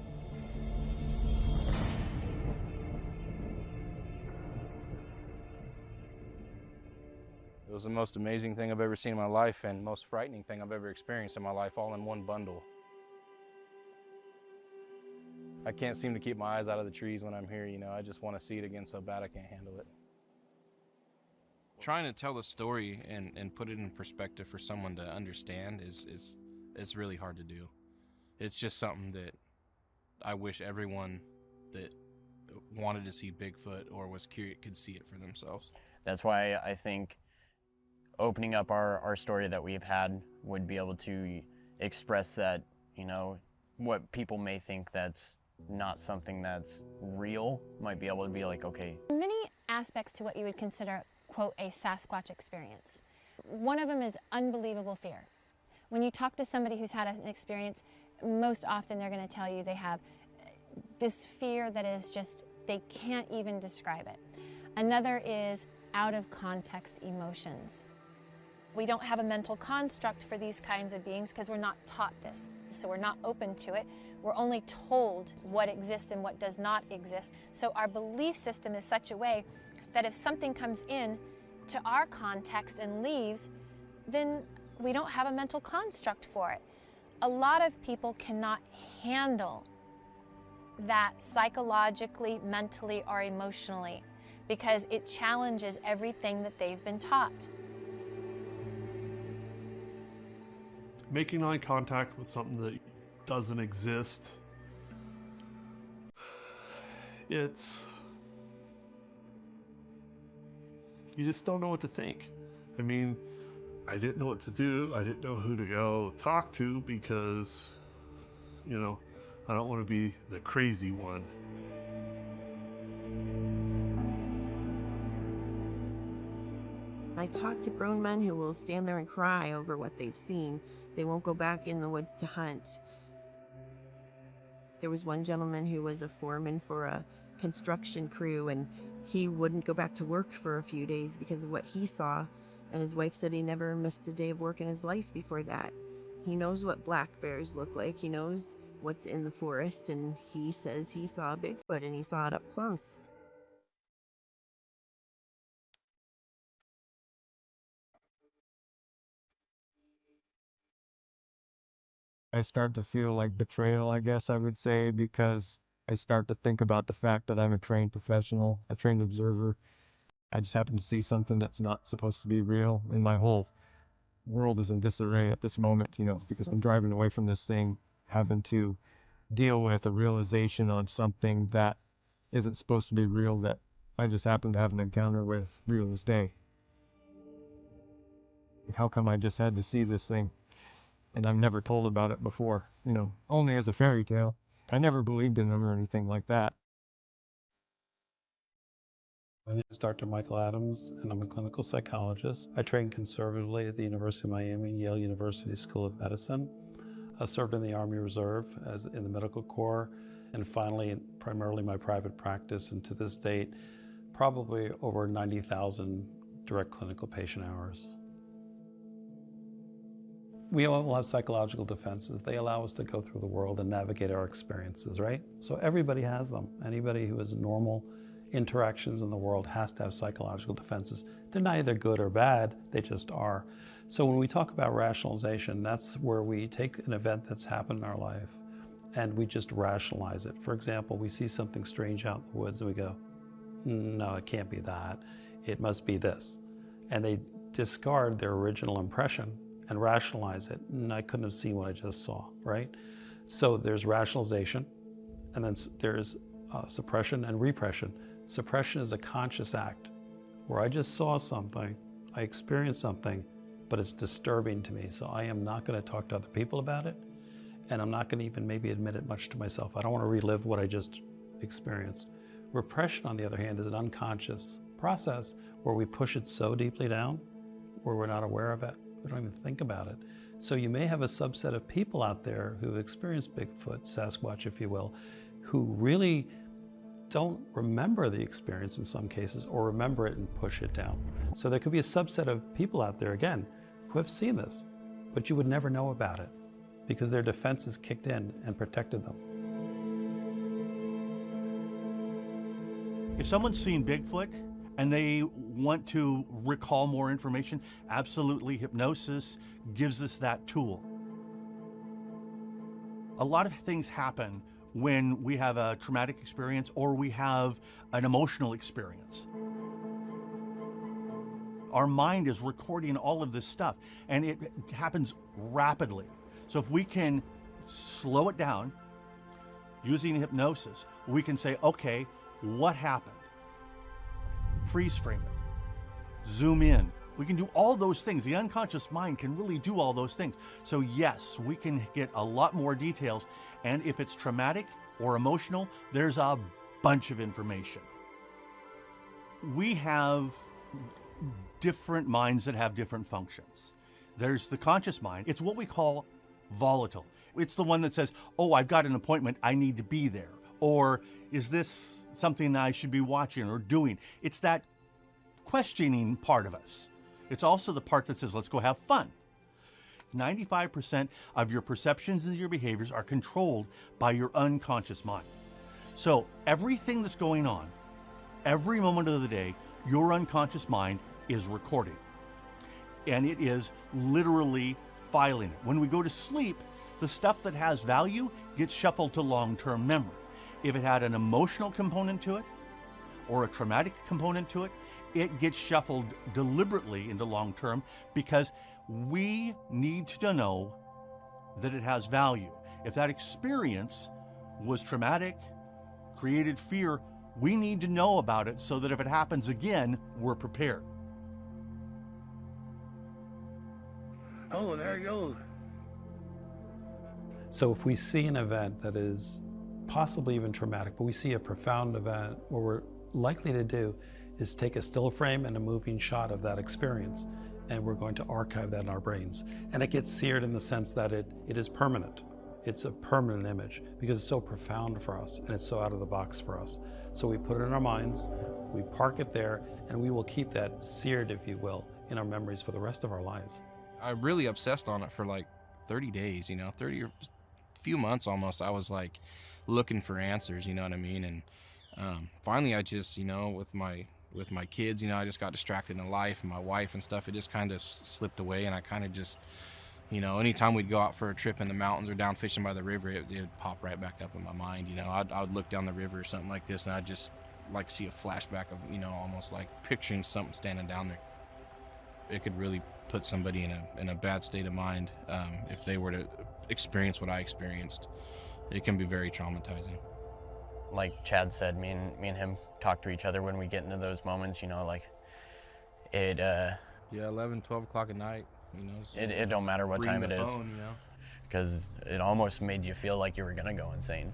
It was the most amazing thing I've ever seen in my life and most frightening thing I've ever experienced in my life, all in one bundle. I can't seem to keep my eyes out of the trees when I'm here, you know. I just want to see it again so bad I can't handle it. Trying to tell the story and put it in perspective for someone to understand is really hard to do. It's just something that I wish everyone that wanted to see Bigfoot or was curious could see it for themselves. That's why I think opening up our story that we've had would be able to express that, you know, what people may think that's not something that's real might be able to be like, okay. Many aspects to what you would consider, quote, a Sasquatch experience. One of them is unbelievable fear. When you talk to somebody who's had an experience, most often they're going to tell you they have this fear that is just, they can't even describe it. Another is out of context emotions. We don't have a mental construct for these kinds of beings because we're not taught this. So we're not open to it. We're only told what exists and what does not exist. So our belief system is such a way that if something comes in to our context and leaves, then we don't have a mental construct for it. A lot of people cannot handle that psychologically, mentally, or emotionally because it challenges everything that they've been taught. Making eye contact with something that doesn't exist, you just don't know what to think. I mean, I didn't know what to do. I didn't know who to go talk to because, you know, I don't want to be the crazy one. I talk to grown men who will stand there and cry over what they've seen. They won't go back in the woods to hunt. There was one gentleman who was a foreman for a construction crew, and he wouldn't go back to work for a few days because of what he saw. And his wife said he never missed a day of work in his life before that. He knows what black bears look like. He knows what's in the forest, and he says he saw Bigfoot and he saw it up close. I start to feel like betrayal, I guess I would say, because I start to think about the fact that I'm a trained professional, a trained observer. I just happen to see something that's not supposed to be real, and my whole world is in disarray at this moment, because I'm driving away from this thing, having to deal with a realization on something that isn't supposed to be real, that I just happen to have an encounter with real as day. How come I just had to see this thing? And I'm never told about it before, only as a fairy tale. I never believed in them or anything like that. My name is Dr. Michael Adams, and I'm a clinical psychologist. I trained conservatively at the University of Miami and Yale University School of Medicine. I served in the Army Reserve in the Medical Corps, and finally, primarily my private practice, and to this date, probably over 90,000 direct clinical patient hours. We all have psychological defenses. They allow us to go through the world and navigate our experiences, right? So everybody has them. Anybody who has normal interactions in the world has to have psychological defenses. They're neither good or bad, they just are. So when we talk about rationalization, that's where we take an event that's happened in our life and we just rationalize it. For example, we see something strange out in the woods and we go, no, it can't be that. It must be this. And they discard their original impression and rationalize it. And I couldn't have seen what I just saw, right? So there's rationalization, and then there's suppression and repression. Suppression is a conscious act where I just saw something, I experienced something, but it's disturbing to me. So I am not going to talk to other people about it, and I'm not going to even maybe admit it much to myself. I don't want to relive what I just experienced. Repression, on the other hand, is an unconscious process where we push it so deeply down where we're not aware of it. We don't even think about it. So you may have a subset of people out there who've experienced Bigfoot, Sasquatch, if you will, who really don't remember the experience in some cases, or remember it and push it down. So there could be a subset of people out there, again, who have seen this, but you would never know about it because their defenses kicked in and protected them. If someone's seen Bigfoot and they want to recall more information, absolutely, hypnosis gives us that tool. A lot of things happen when we have a traumatic experience or we have an emotional experience. Our mind is recording all of this stuff, and it happens rapidly. So if we can slow it down using hypnosis, we can say, okay, what happened? Freeze frame it, zoom in. We can do all those things. The unconscious mind can really do all those things. So yes, we can get a lot more details. And if it's traumatic or emotional, there's a bunch of information. We have different minds that have different functions. There's the conscious mind. It's what we call volatile. It's the one that says, oh, I've got an appointment, I need to be there. Or is this something I should be watching or doing? It's that questioning part of us. It's also the part that says, let's go have fun. 95% of your perceptions and your behaviors are controlled by your unconscious mind. So everything that's going on, every moment of the day, your unconscious mind is recording. And it is literally filing it. When we go to sleep, the stuff that has value gets shuffled to long-term memory. If it had an emotional component to it or a traumatic component to it, it gets shuffled deliberately into long-term because we need to know that it has value. If that experience was traumatic, created fear, we need to know about it so that if it happens again, we're prepared. Oh, there you go. So if we see an event that is possibly even traumatic, but we see a profound event, what we're likely to do is take a still frame and a moving shot of that experience, and we're going to archive that in our brains. And it gets seared in the sense that it is permanent. It's a permanent image because it's so profound for us and it's so out of the box for us. So we put it in our minds, we park it there, and we will keep that seared, if you will, in our memories for the rest of our lives. I really obsessed on it for like 30 days, 30 or a few months almost. I was like looking for answers, you know what I mean? And finally I just, with my kids, I just got distracted in life and my wife and stuff. It just kind of slipped away, and I kind of just, anytime we'd go out for a trip in the mountains or down fishing by the river, it would pop right back up in my mind. I would look down the river or something like this, and I'd just like see a flashback of, almost like picturing something standing down there. It could really put somebody in a bad state of mind if they were to experience what I experienced. It can be very traumatizing. Like Chad said, me and him talk to each other when we get into those moments, like it. Yeah, 11, 12 o'clock at night. It don't matter what time it is, because it almost made you feel like you were gonna go insane.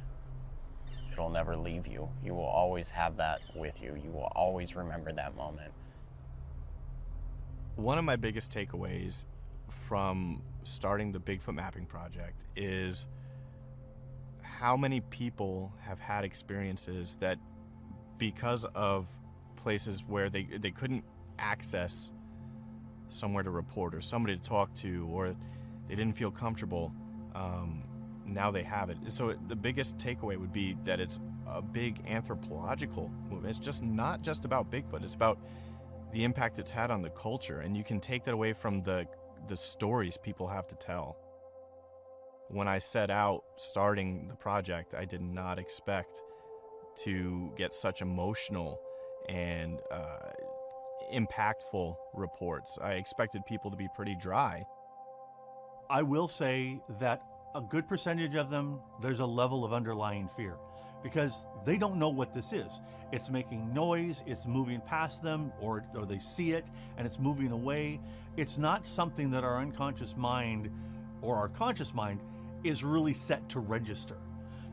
It'll never leave you. You will always have that with you. You will always remember that moment. One of my biggest takeaways from starting the Bigfoot mapping project is how many people have had experiences that, because of places where they couldn't access somewhere to report or somebody to talk to, or they didn't feel comfortable, now they have it. So the biggest takeaway would be that it's a big anthropological movement. It's just not just about Bigfoot. It's about the impact it's had on the culture, and you can take that away from the stories people have to tell. When I set out starting the project, I did not expect to get such emotional and impactful reports. I expected people to be pretty dry. I will say that a good percentage of them, there's a level of underlying fear because they don't know what this is. It's making noise, it's moving past them, or they see it and it's moving away. It's not something that our unconscious mind or our conscious mind is really set to register.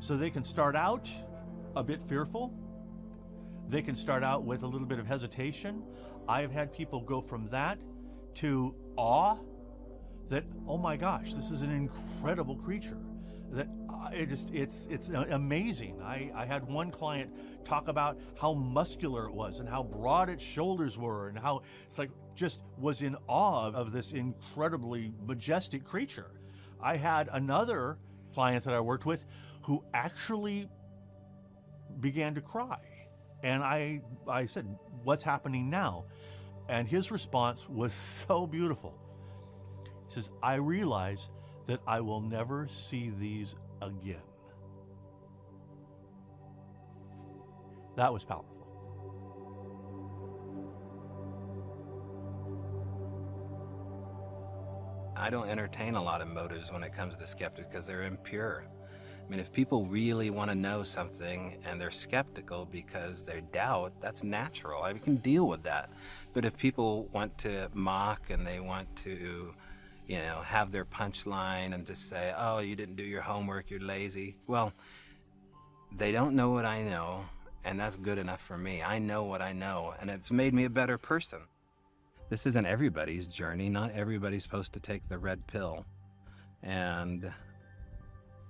So they can start out a bit fearful. They can start out with a little bit of hesitation. I've had people go from that to awe, that, oh my gosh, this is an incredible creature. That it's amazing. I had one client talk about how muscular it was and how broad its shoulders were and how it's like just was in awe of this incredibly majestic creature. I had another client that I worked with who actually began to cry. And I said, what's happening now? And his response was so beautiful. He says, I realize that I will never see these again. That was powerful. I don't entertain a lot of motives when it comes to skeptics because they're impure. I mean, if people really want to know something and they're skeptical because they doubt, that's natural. I can deal with that. But if people want to mock and they want to, have their punchline and just say, oh, you didn't do your homework, you're lazy. Well, they don't know what I know, and that's good enough for me. I know what I know, and it's made me a better person. This isn't everybody's journey. Not everybody's supposed to take the red pill. And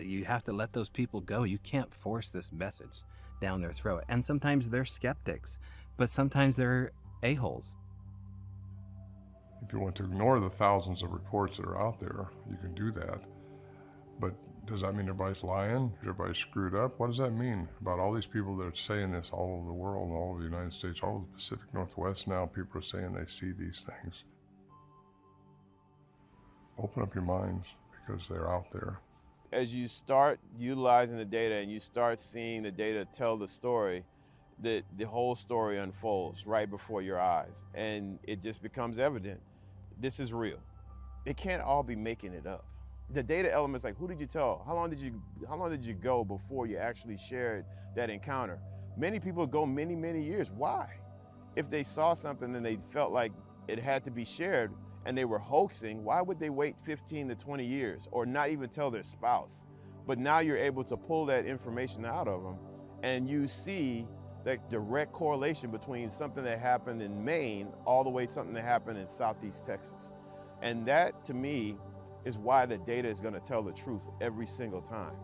you have to let those people go. You can't force this message down their throat. And sometimes they're skeptics, but sometimes they're a-holes. If you want to ignore the thousands of reports that are out there, you can do that. But does that mean everybody's lying? Everybody's screwed up? What does that mean about all these people that are saying this all over the world, all over the United States, all over the Pacific Northwest now? People are saying they see these things. Open up your minds because they're out there. As you start utilizing the data and you start seeing the data tell the story, the whole story unfolds right before your eyes, and it just becomes evident. This is real. It can't all be making it up. The data elements, like who did you tell? How long did you go before you actually shared that encounter? Many people go many, many years. Why? If they saw something and they felt like it had to be shared and they were hoaxing, why would they wait 15 to 20 years or not even tell their spouse? But now you're able to pull that information out of them, and you see that direct correlation between something that happened in Maine all the way to something that happened in Southeast Texas. And that, to me, is why the data is going to tell the truth every single time.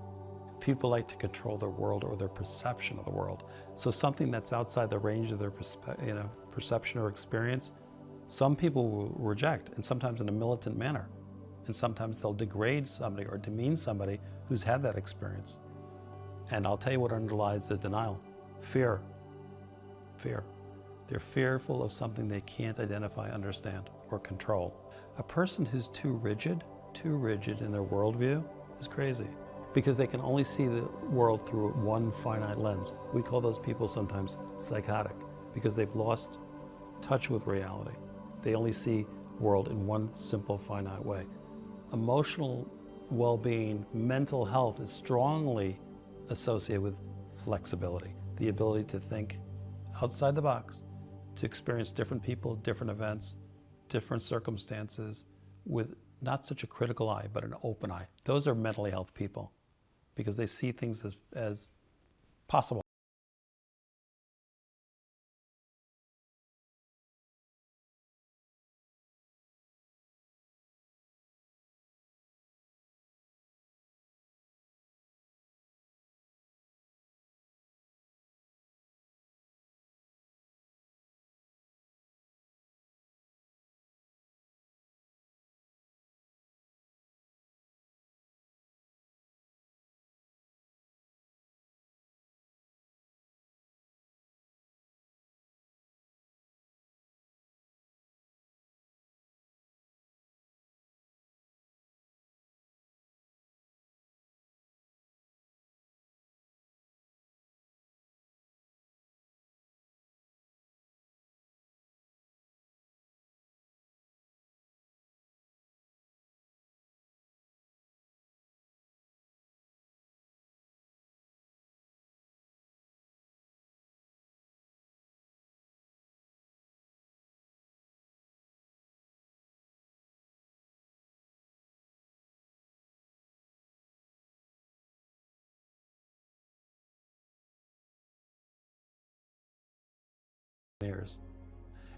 People like to control their world or their perception of the world. So something that's outside the range of their perception or experience, some people will reject, and sometimes in a militant manner. And sometimes they'll degrade somebody or demean somebody who's had that experience. And I'll tell you what underlies the denial. Fear. Fear. They're fearful of something they can't identify, understand, or control. A person who's too rigid in their worldview is crazy, because they can only see the world through one finite lens. We call those people sometimes psychotic, because they've lost touch with reality. They only see the world in one simple finite way. Emotional well-being, mental health is strongly associated with flexibility, the ability to think outside the box, to experience different people, different events, different circumstances with not such a critical eye, but an open eye. Those are mentally healthy people because they see things as possible.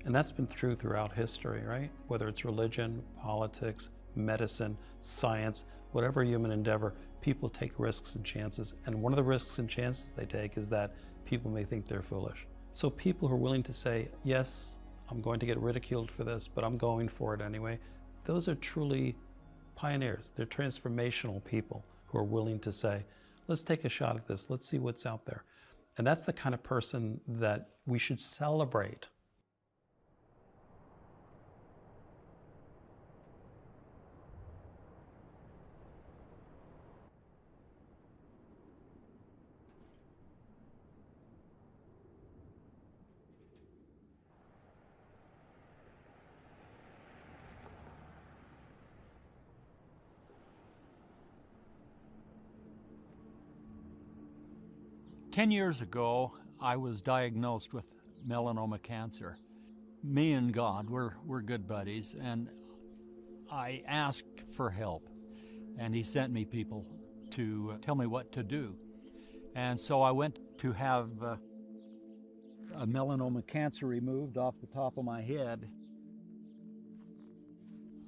And that's been true throughout history, right? Whether it's religion, politics, medicine, science, whatever human endeavor, people take risks and chances. And one of the risks and chances they take is that people may think they're foolish. So people who are willing to say, yes, I'm going to get ridiculed for this, but I'm going for it anyway, those are truly pioneers. They're transformational people who are willing to say, let's take a shot at this, let's see what's out there. And that's the kind of person that we should celebrate. Ten years ago, I was diagnosed with melanoma cancer. Me and God, we're good buddies, and I asked for help. And he sent me people to tell me what to do. And so I went to have a melanoma cancer removed off the top of my head.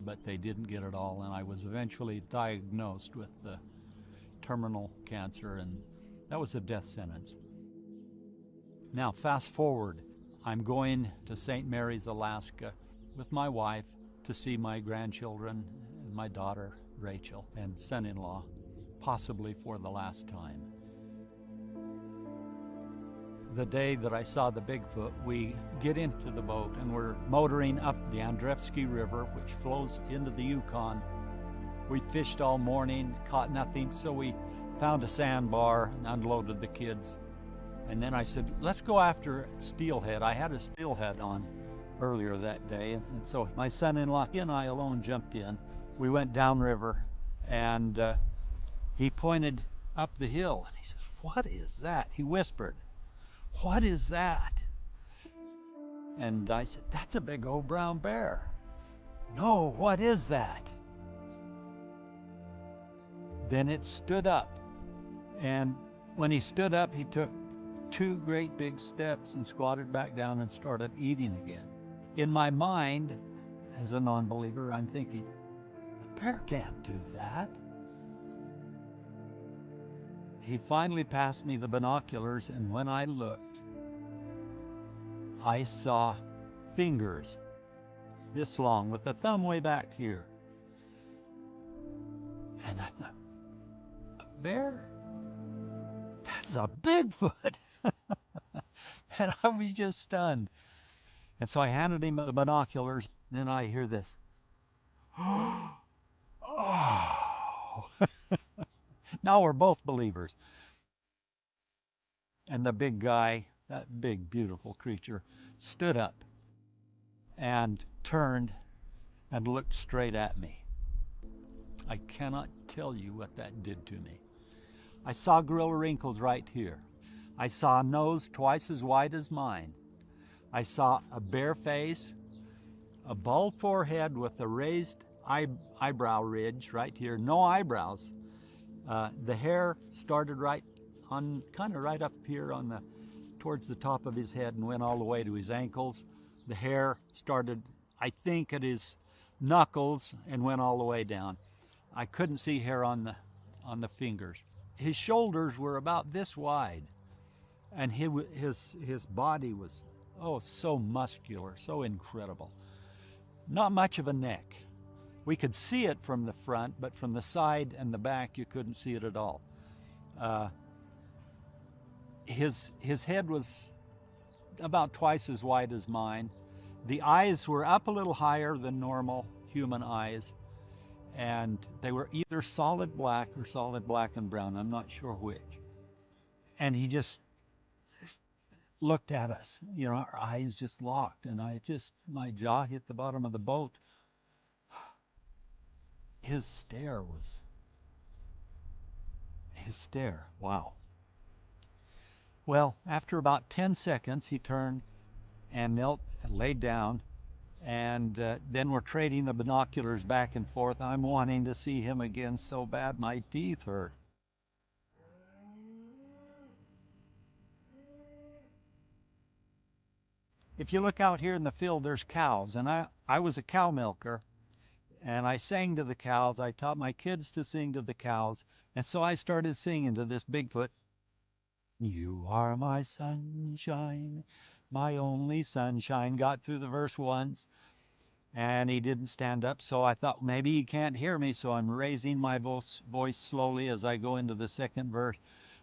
But they didn't get it all, and I was eventually diagnosed with the terminal cancer, and that was a death sentence. Now, fast forward, I'm going to St. Mary's, Alaska with my wife to see my grandchildren and my daughter, Rachel, and son-in-law, possibly for the last time. The day that I saw the Bigfoot, we get into the boat and we're motoring up the Andrevsky River, which flows into the Yukon. We fished all morning, caught nothing, so we found a sandbar and unloaded the kids. And then I said, let's go after steelhead. I had a steelhead on earlier that day, and so my son-in-law, he and I alone jumped in. We went downriver, and he pointed up the hill, and he says, what is that? He whispered, what is that? And I said, that's a big old brown bear. No, what is that? Then it stood up, and when he stood up, he took 2 great big steps and squatted back down and started eating again. In my mind, as a non-believer, I'm thinking, a bear can't do that. He finally passed me the binoculars, and when I looked, I saw fingers this long with the thumb way back here. And I thought, a bear? That's a Bigfoot. And I was just stunned. And so I handed him the binoculars, and then I hear this. Oh. Now we're both believers. And the big guy, that big, beautiful creature, stood up and turned and looked straight at me. I cannot tell you what that did to me. I saw gorilla wrinkles right here. I saw a nose twice as wide as mine. I saw a bare face, a bald forehead with a raised eyebrow ridge right here, no eyebrows. The hair started kind of right up here towards the top of his head and went all the way to his ankles. The hair started, I think, at his knuckles and went all the way down. I couldn't see hair on the fingers. His shoulders were about this wide, and his body was, so muscular, so incredible. Not much of a neck. We could see it from the front, but from the side and the back, you couldn't see it at all. His head was about twice as wide as mine. The eyes were up a little higher than normal human eyes, and they were either solid black or solid black and brown. I'm not sure which. And he just looked at us. Our eyes just locked, and my jaw hit the bottom of the boat. His stare, wow. Well, after about 10 seconds, he turned and knelt and laid down, and then we're trading the binoculars back and forth. I'm wanting to see him again so bad my teeth hurt. If you look out here in the field, there's cows, and I was a cow milker, and I sang to the cows. I taught my kids to sing to the cows, and so I started singing to this Bigfoot. You are my sunshine, my only sunshine. Got through the verse once, and he didn't stand up, so I thought maybe he can't hear me, so I'm raising my voice slowly as I go into the second verse,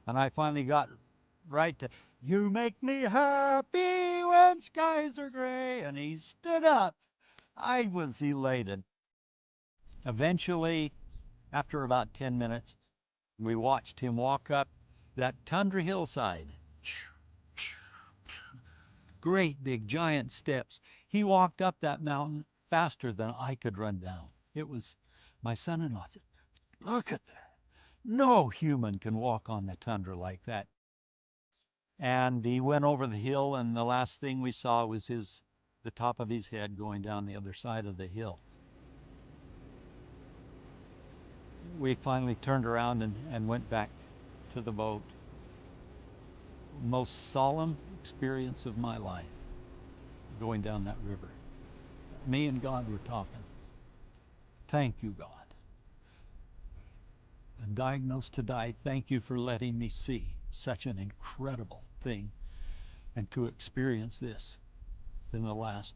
and I finally got right to, you make me happy when skies are gray, and he stood up. I was elated. Eventually, after about 10 minutes, we watched him walk up that tundra hillside. Great big giant steps. He walked up that mountain faster than I could run down. It was, my son-in-law said, look at that. No human can walk on the tundra like that. And he went over the hill, and the last thing we saw was the top of his head going down the other side of the hill. We finally turned around and went back to the boat. Most solemn experience of my life, going down that river. Me and God were talking. Thank you, God. I'm diagnosed to die. Thank you for letting me see such an incredible thing and to experience this in the last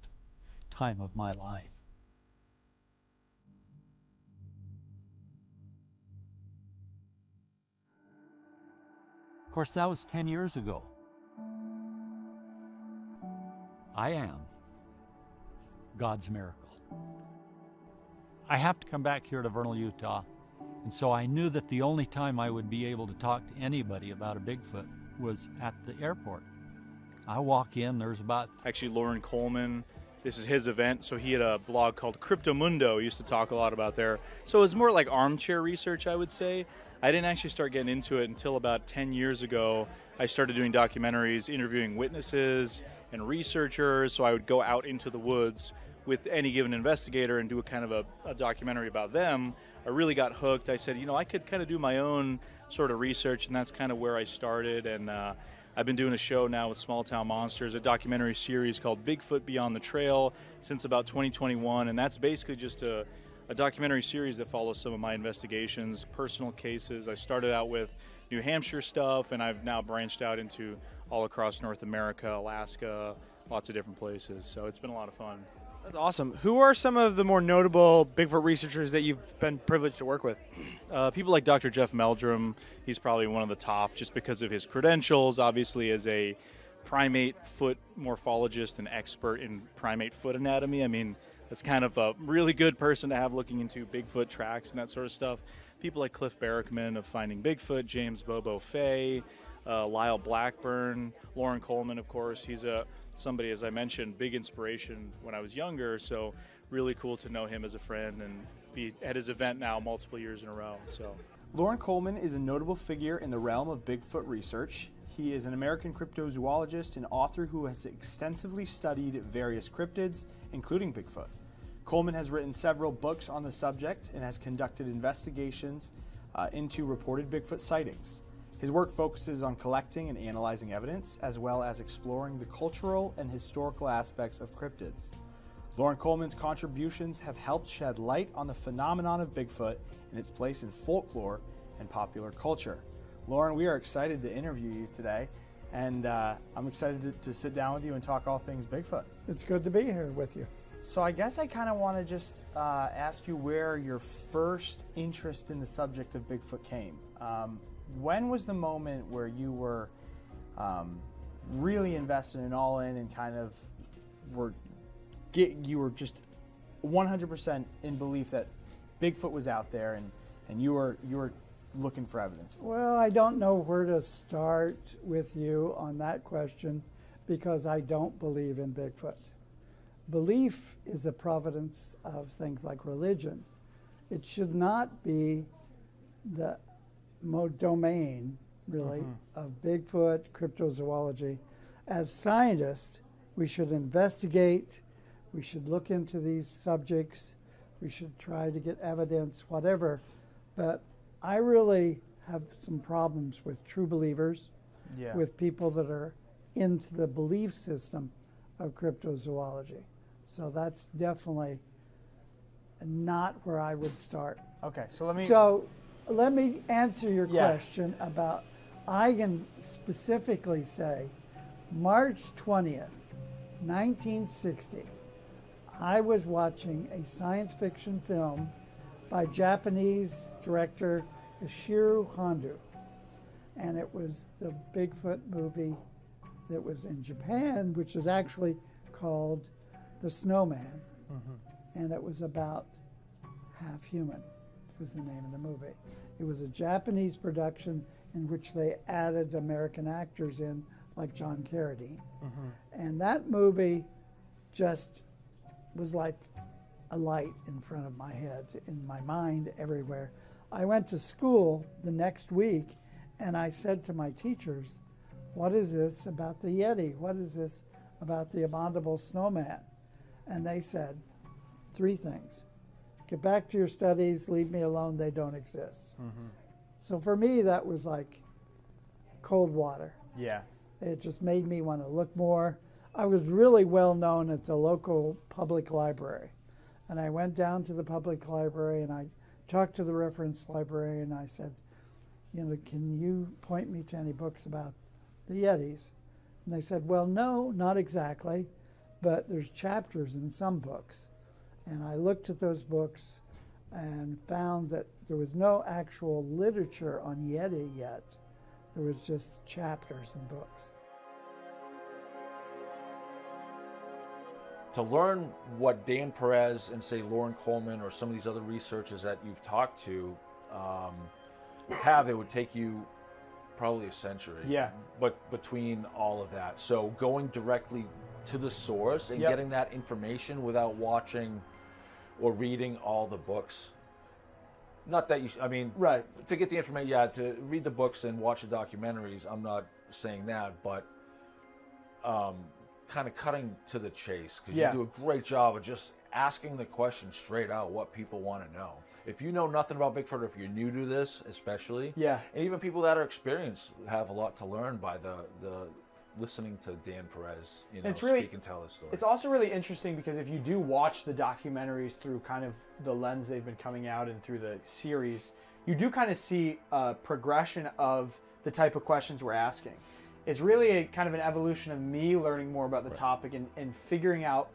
time of my life. Of course, that was 10 years ago. I am God's miracle. I have to come back here to Vernal, Utah, and so I knew that the only time I would be able to talk to anybody about a Bigfoot was at the airport. I walk in, there's about... Actually, Lauren Coleman, this is his event, so he had a blog called Cryptomundo, he used to talk a lot about there. So it was more like armchair research, I would say. I didn't actually start getting into it until about 10 years ago. I started doing documentaries, interviewing witnesses and researchers, so I would go out into the woods with any given investigator and do a kind of a documentary about them. I really got hooked. I said, I could kind of do my own sort of research, and that's kind of where I started. And I've been doing a show now with Small Town Monsters, a documentary series called Bigfoot Beyond the Trail since about 2021, and that's basically just a documentary series that follows some of my investigations, personal cases. I started out with New Hampshire stuff, and I've now branched out into all across North America, Alaska, lots of different places. So it's been a lot of fun. That's awesome. Who are some of the more notable Bigfoot researchers that you've been privileged to work with? People like Dr. Jeff Meldrum, he's probably one of the top just because of his credentials, obviously as a primate foot morphologist and expert in primate foot anatomy. I mean, that's kind of a really good person to have looking into Bigfoot tracks and that sort of stuff. People like Cliff Barrickman of Finding Bigfoot, James Bobo Fay, Lyle Blackburn, Lauren Coleman, of course. He's somebody, as I mentioned, big inspiration when I was younger, so really cool to know him as a friend and be at his event now multiple years in a row. So, Lauren Coleman is a notable figure in the realm of Bigfoot research. He is an American cryptozoologist and author who has extensively studied various cryptids, including Bigfoot. Coleman has written several books on the subject and has conducted investigations into reported Bigfoot sightings. His work focuses on collecting and analyzing evidence, as well as exploring the cultural and historical aspects of cryptids. Lauren Coleman's contributions have helped shed light on the phenomenon of Bigfoot and its place in folklore and popular culture. Lauren, we are excited to interview you today, and I'm excited to sit down with you and talk all things Bigfoot. It's good to be here with you. So I guess I kind of want to just ask you where your first interest in the subject of Bigfoot came. When was the moment where you were really invested and all in and kind of you were just 100% in belief that Bigfoot was out there and you were looking for evidence for it? Well, I don't know where to start with you on that question because I don't believe in Bigfoot. Belief is the providence of things like religion. It should not be the domain, really, of Bigfoot, cryptozoology. As scientists, we should investigate, we should look into these subjects, we should try to get evidence, whatever. But I really have some problems with true believers, with people that are into the belief system of cryptozoology. So that's definitely not where I would start. Okay, so let me answer your question about, I can specifically say, March 20th, 1960, I was watching a science fiction film by Japanese director Ishiro Honda, and it was the Bigfoot movie that was in Japan, which is actually called The Snowman, and it was about Half Human was the name of the movie. It was a Japanese production in which they added American actors in, like John Carradine. And that movie just was like a light in front of my head, in my mind, everywhere. I went to school the next week and I said to my teachers, what is this about the Yeti? What is this about the abominable snowman? And they said 3 things. Get back to your studies, leave me alone, they don't exist. So for me, that was like cold water. Yeah. It just made me want to look more. I was really well known at the local public library. And I went down to the public library and I talked to the reference librarian. I said, can you point me to any books about the Yetis? And they said, well, no, not exactly, but there's chapters in some books. And I looked at those books and found that there was no actual literature on Yeti yet. There was just chapters in books. To learn what Dan Perez and, say, Lauren Coleman or some of these other researchers that you've talked to it would take you probably a century. Yeah. But between all of that. So going directly to the source and getting that information without watching or reading all the books. Not that right. To get the information, to read the books and watch the documentaries, I'm not saying that, but kind of cutting to the chase, because you do a great job of just asking the question straight out what people want to know. If you know nothing about Bigfoot, or if you're new to this especially, Yeah. and even people that are experienced have a lot to learn by the listening to Dan Perez, speak and tell his story. It's also really interesting because if you do watch the documentaries through kind of the lens they've been coming out and through the series, you do kind of see a progression of the type of questions we're asking. It's really a kind of an evolution of me learning more about the topic and figuring out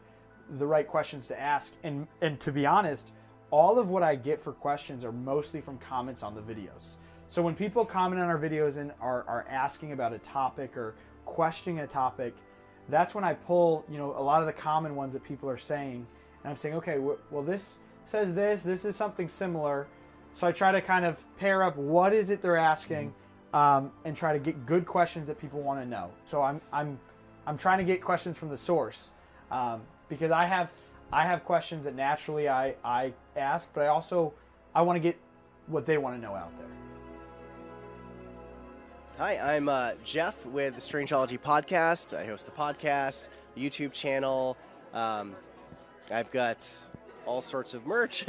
the right questions to ask. And to be honest, all of what I get for questions are mostly from comments on the videos. So when people comment on our videos and are asking about a topic or questioning a topic, that's when I pull, a lot of the common ones that people are saying, and I'm saying, okay, well, this says this is something similar. So I try to kind of pair up what is it they're asking, and try to get good questions that people want to know. So I'm trying to get questions from the source, because I have questions that naturally I ask, but I want to get what they want to know out there. Hi, I'm Jeff with the Strangeology podcast. I host the podcast, the YouTube channel. I've got all sorts of merch,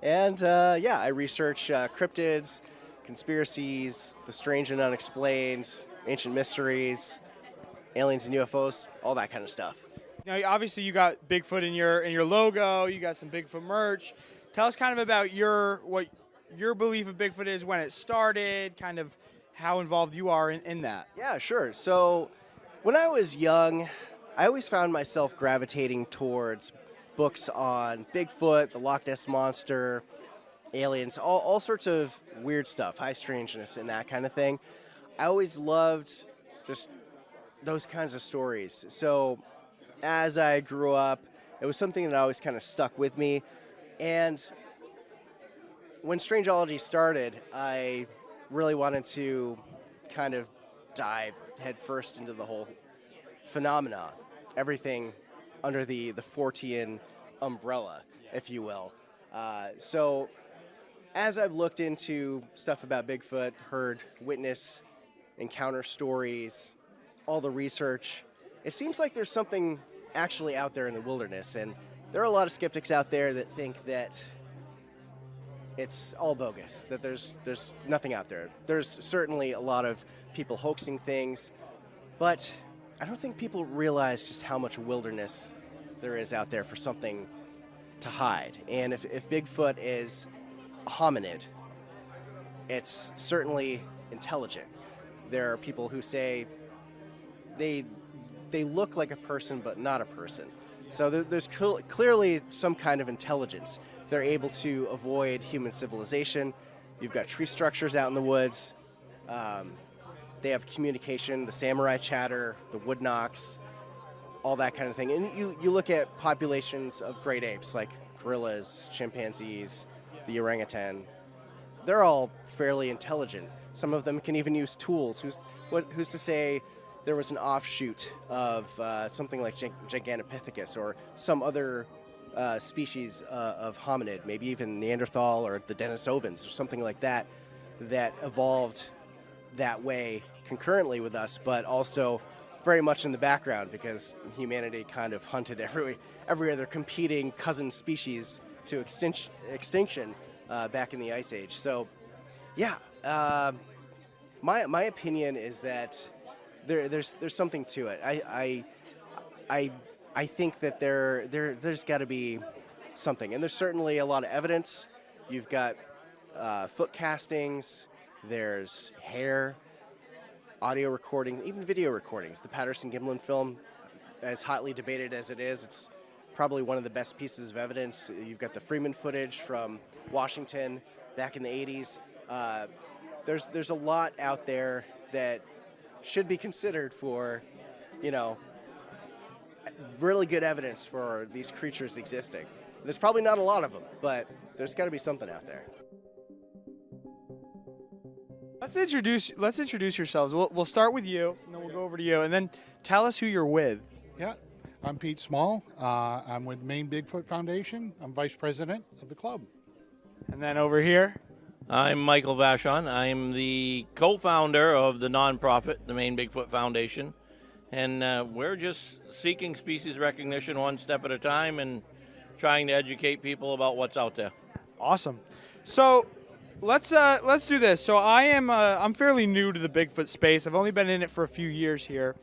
and I research cryptids, conspiracies, the strange and unexplained, ancient mysteries, aliens and UFOs, all that kind of stuff. Now, obviously, you got Bigfoot in your logo. You got some Bigfoot merch. Tell us kind of about what your belief of Bigfoot is, when it started, kind of how involved you are in that. Yeah, sure. So when I was young, I always found myself gravitating towards books on Bigfoot, the Loch Ness Monster, aliens, all sorts of weird stuff, high strangeness and that kind of thing. I always loved just those kinds of stories. So as I grew up, it was something that always kind of stuck with me. And when Strangeology started, I really wanted to kind of dive headfirst into the whole phenomena, everything under the Fortean umbrella, if you will. So as I've looked into stuff about Bigfoot, heard witness encounter stories, all the research, it seems like there's something actually out there in the wilderness. And there are a lot of skeptics out there that think that it's all bogus, that there's nothing out there. There's certainly a lot of people hoaxing things, but I don't think people realize just how much wilderness there is out there for something to hide. And if Bigfoot is a hominid, it's certainly intelligent. There are people who say they look like a person but not a person. So there's clearly some kind of intelligence. They're able to avoid human civilization. You've got tree structures out in the woods. They have communication, the samurai chatter, the wood knocks, all that kind of thing. And you look at populations of great apes like gorillas, chimpanzees, the orangutan. They're all fairly intelligent. Some of them can even use tools. Who's to say there was an offshoot of something like Gigantopithecus or some other species of hominid, maybe even Neanderthal or the Denisovans or something like that, that evolved that way concurrently with us, but also very much in the background because humanity kind of hunted every other competing cousin species to extinction back in the Ice Age. So, yeah, my opinion is that there's something to it. I think that there's got to be something, and there's certainly a lot of evidence. You've got foot castings, there's hair, audio recording, even video recordings. The Patterson Gimlin film, as hotly debated as it is, it's probably one of the best pieces of evidence. You've got the Freeman footage from Washington back in the 80s. There's a lot out there that should be considered for, really good evidence for these creatures existing. There's probably not a lot of them, but there's got to be something out there. Let's introduce yourselves. We'll start with you, and then we'll go over to you, and then tell us who you're with. Yeah, I'm Pete Small. I'm with Maine Bigfoot Foundation. I'm vice president of the club. And then over here, I'm Michael Vachon. I'm the co-founder of the nonprofit, the Maine Bigfoot Foundation, and we're just seeking species recognition one step at a time and trying to educate people about what's out there. Awesome. So let's do this. So I'm fairly new to the Bigfoot space. I've only been in it for a few years here,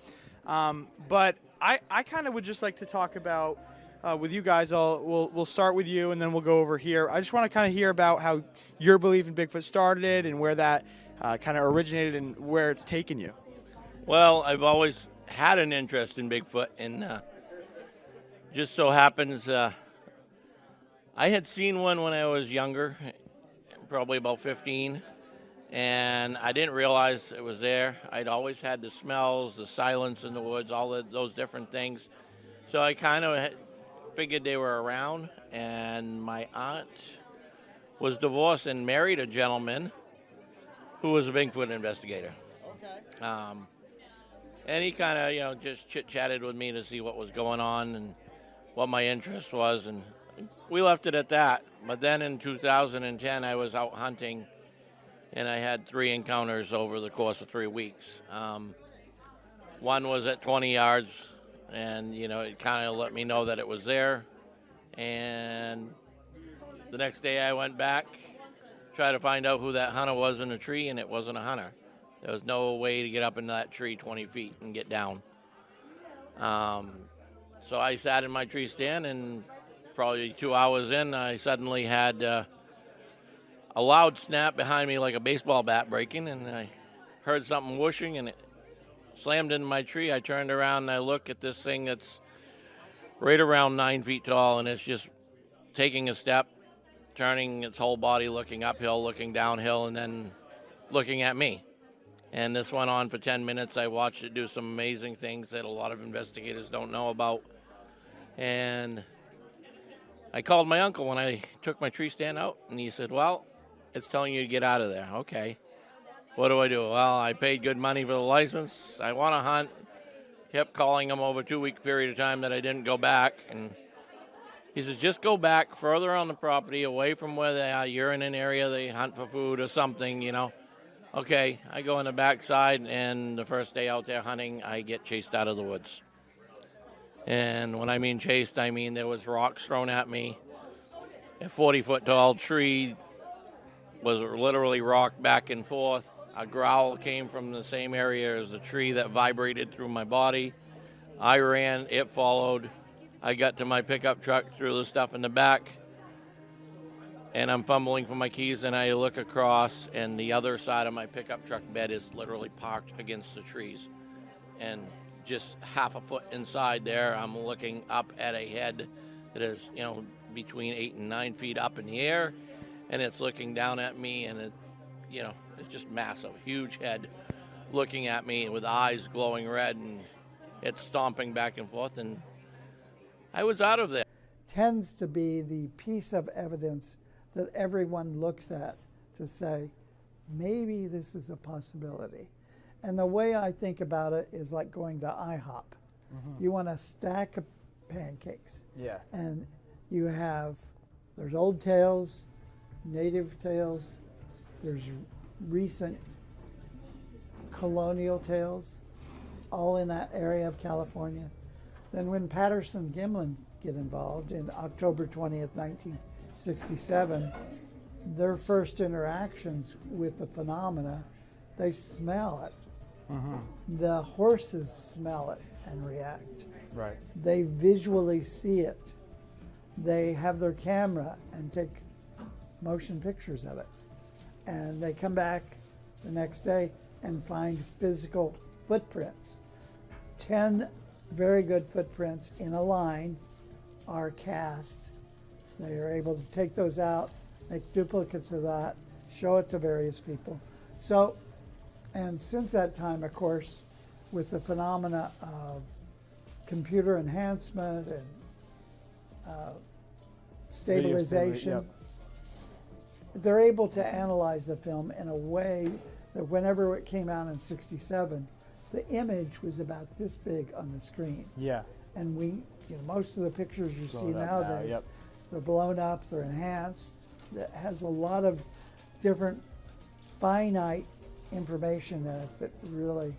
but I kind of would just like to talk about with you guys. We'll start with you, and then we'll go over here. I just want to kind of hear about how your belief in Bigfoot started and where that kind of originated and where it's taken you. Well, I've always had an interest in Bigfoot, and just so happens I had seen one when I was younger, probably about 15, and I didn't realize it was there. I'd always had the smells, the silence in the woods, those different things. So I kind of figured they were around, and my aunt was divorced and married a gentleman who was a Bigfoot investigator. Okay. And he kind of, just chit-chatted with me to see what was going on and what my interest was, and we left it at that. But then in 2010, I was out hunting, and I had 3 encounters over the course of 3 weeks. One was at 20 yards, and, it kind of let me know that it was there. And the next day I went back, tried to find out who that hunter was in the tree, and it wasn't a hunter. There was no way to get up in that tree 20 feet and get down. So I sat in my tree stand, and probably 2 hours in, I suddenly had a loud snap behind me like a baseball bat breaking, and I heard something whooshing, and it slammed into my tree. I turned around, and I look at this thing that's right around 9 feet tall, and it's just taking a step, turning its whole body, looking uphill, looking downhill, and then looking at me. And this went on for 10 minutes. I watched it do some amazing things that a lot of investigators don't know about. And I called my uncle when I took my tree stand out, and he said, well, it's telling you to get out of there. Okay. What do I do? Well, I paid good money for the license. I want to hunt. Kept calling him over a 2-week period of time that I didn't go back. And he says, just go back further on the property, away from where they are. You're in an area they hunt for food or something, Okay, I go on the backside, and the first day out there hunting, I get chased out of the woods. And when I mean chased, I mean there was rocks thrown at me. A 40-foot tall tree was literally rocked back and forth. A growl came from the same area as the tree that vibrated through my body. I ran, it followed. I got to my pickup truck, threw the stuff in the back, and I'm fumbling for my keys, and I look across, and the other side of my pickup truck bed is literally parked against the trees. And just half a foot inside there, I'm looking up at a head that is, between 8 and 9 feet up in the air, and it's looking down at me, and it's just massive, huge head looking at me with eyes glowing red, and it's stomping back and forth, and I was out of there. Tends to be the piece of evidence that everyone looks at to say, maybe this is a possibility. And the way I think about it is like going to IHOP. Mm-hmm. You want a stack of pancakes. Yeah. And there's old tales, native tales, there's recent colonial tales, all in that area of California. Then when Patterson and Gimlin get involved in October 20th, 1967, their first interactions with the phenomena, they smell it. Mm-hmm. The horses smell it and react. Right. They visually see it. They have their camera and take motion pictures of it. And they come back the next day and find physical footprints. 10 very good footprints in a line are cast. They are able to take those out, make duplicates of that, show it to various people. So, and since that time, of course, with the phenomena of computer enhancement and stabilization, they're able to analyze the film in a way that whenever it came out in '67, the image was about this big on the screen. Yeah. And most of the pictures you see nowadays, they're blown up, they're enhanced. That has a lot of different finite information in it that really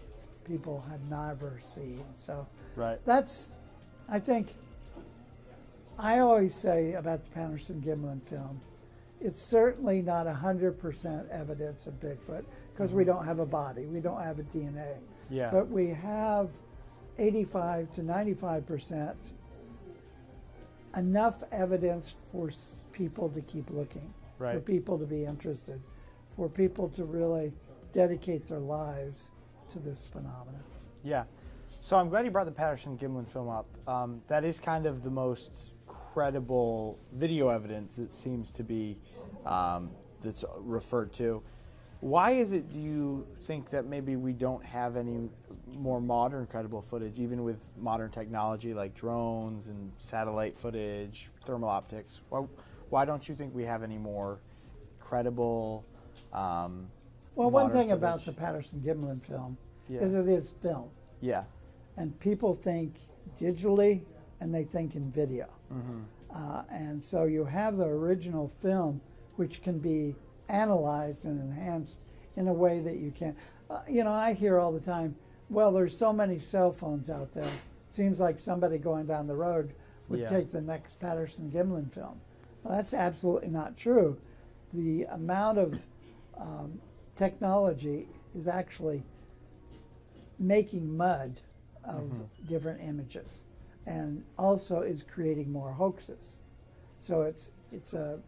people had never seen. So right. That's, I think, I always say about the Patterson-Gimlin film, it's certainly not 100% evidence of Bigfoot because we don't have a body, we don't have a DNA. Yeah. But we have 85 to 95% enough evidence for people to keep looking, for Right. people to be interested, for people to really dedicate their lives to this phenomenon. Yeah. So I'm glad you brought the Patterson-Gimlin film up. That is kind of the most credible video evidence it seems to be that's referred to. Why is it, do you think, that maybe we don't have any more modern credible footage, even with modern technology like drones and satellite footage, thermal optics? Why don't you think we have any more credible Well, one modern thing footage? about the Patterson-Gimlin film Yeah. is it is film. Yeah. And people think digitally and they think in video. Mm-hmm. And so you have the original film, which can be analyzed and enhanced in a way that you can. I hear all the time, well, there's so many cell phones out there. It seems like somebody going down the road would Yeah. take the next Patterson-Gimlin film. Well, that's absolutely not true. The amount of technology is actually making mud of different images, and also is creating more hoaxes. So it's a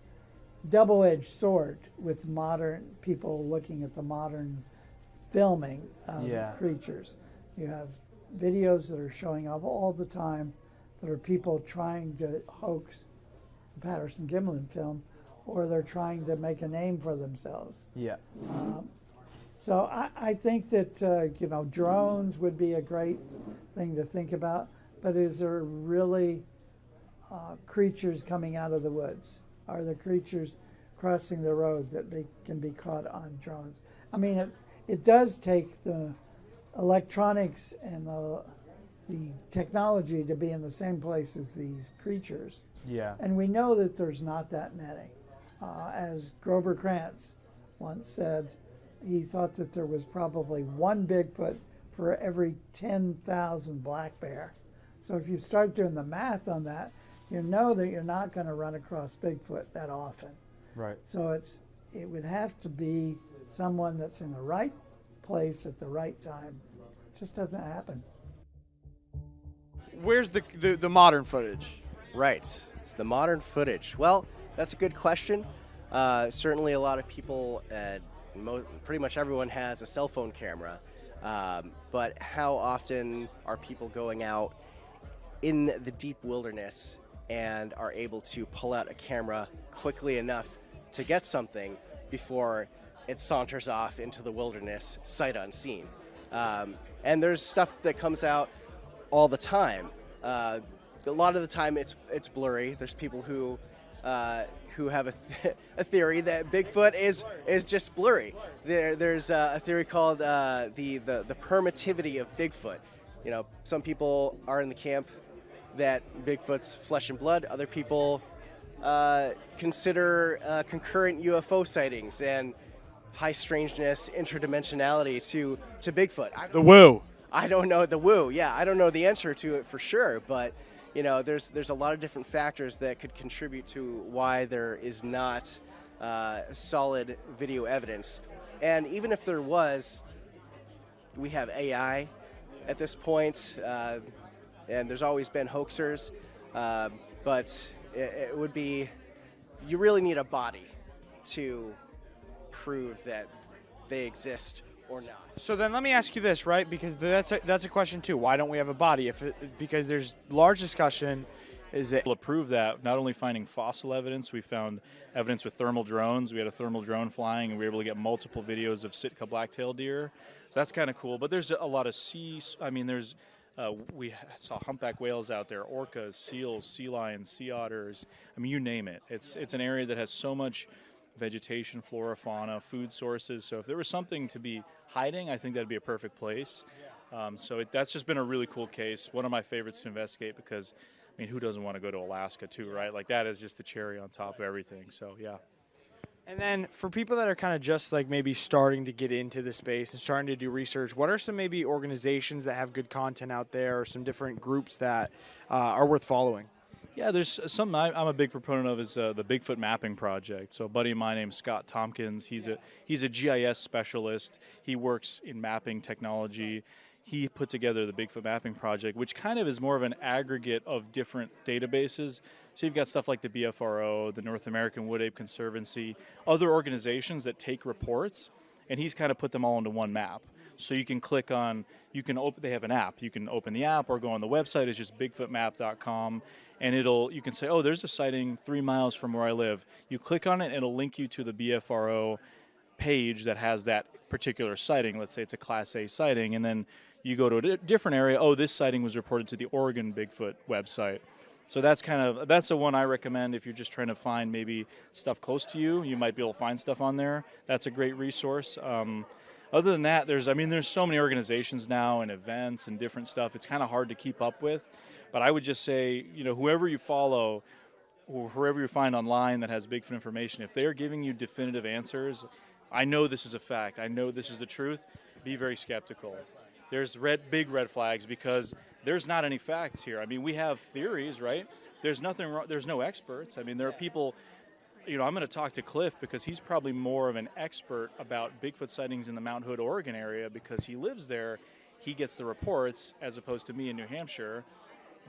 double-edged sword with modern people looking at the modern filming of Yeah. creatures. You have videos that are showing up all the time that are people trying to hoax the Patterson-Gimlin film, or they're trying to make a name for themselves. Yeah. So I think that drones would be a great thing to think about, but is there really creatures coming out of the woods? Are there creatures crossing the road that can be caught on drones? I mean, it does take the electronics and the technology to be in the same place as these creatures. Yeah. And we know that there's not that many. As Grover Krantz once said, he thought that there was probably one Bigfoot for every 10,000 black bear. So if you start doing the math on that, you know that you're not going to run across Bigfoot that often. Right. So it would have to be someone that's in the right place at the right time. It just doesn't happen. Where's the modern footage? Right. It's the modern footage. Well, that's a good question. Certainly a lot of people, pretty much everyone has a cell phone camera. But how often are people going out in the deep wilderness and are able to pull out a camera quickly enough to get something before it saunters off into the wilderness, sight unseen? And there's stuff that comes out all the time. A lot of the time it's blurry. There's people who have a theory that Bigfoot is just blurry. There's a theory called the permittivity of Bigfoot. Some people are in the camp that Bigfoot's flesh and blood. Other people consider concurrent UFO sightings and high strangeness, interdimensionality to Bigfoot. The woo. I don't know the woo. Yeah, I don't know the answer to it for sure, but there's a lot of different factors that could contribute to why there is not solid video evidence. And even if there was, we have AI at this point, and there's always been hoaxers, but it would be, you really need a body to prove that they exist or not. So then let me ask you this, right? Because that's a question too. Why don't we have a body? Because there's large discussion. Is it to prove that? Not only finding fossil evidence, we found evidence with thermal drones. We had a thermal drone flying, and we were able to get multiple videos of Sitka black-tailed deer. So that's kind of cool. But there's a lot of we saw humpback whales out there, orcas, seals, sea lions, sea otters. I mean, you name it. It's an area that has so much vegetation, flora, fauna, food sources. So if there was something to be hiding, I think that'd be a perfect place. That's just been a really cool case. One of my favorites to investigate because, I mean, who doesn't want to go to Alaska too, right? Like that is just the cherry on top of everything. So yeah. And then for people that are kind of just like maybe starting to get into the space and starting to do research, what are some maybe organizations that have good content out there or some different groups that are worth following? Yeah, there's something I'm a big proponent of is the Bigfoot mapping project. So a buddy of mine named Scott Tompkins, he's a GIS specialist. He works in mapping technology. He put together the Bigfoot mapping project, which kind of is more of an aggregate of different databases. So you've got stuff like the BFRO, the North American Wood Ape Conservancy, other organizations that take reports, and he's kind of put them all into one map. So you can click on, they have an app. You can open the app or go on the website. It's just bigfootmap.com. And you can say, oh, there's a sighting 3 miles from where I live. You click on it, and it'll link you to the BFRO page that has that particular sighting. Let's say it's a Class A sighting, and then you go to a different area. Oh, this sighting was reported to the Oregon Bigfoot website. So that's the one I recommend if you're just trying to find maybe stuff close to you. You might be able to find stuff on there. That's a great resource. Other than that, there's so many organizations now and events and different stuff. It's kind of hard to keep up with. But I would just say, whoever you follow or whoever you find online that has Bigfoot information, if they are giving you definitive answers, I know this is a fact, I know this is the truth, be very skeptical. There's big red flags because there's not any facts here. I mean, we have theories, right? There's nothing wrong. There's no experts. I mean, there are people, I'm going to talk to Cliff because he's probably more of an expert about Bigfoot sightings in the Mount Hood, Oregon area because he lives there. He gets the reports as opposed to me in New Hampshire.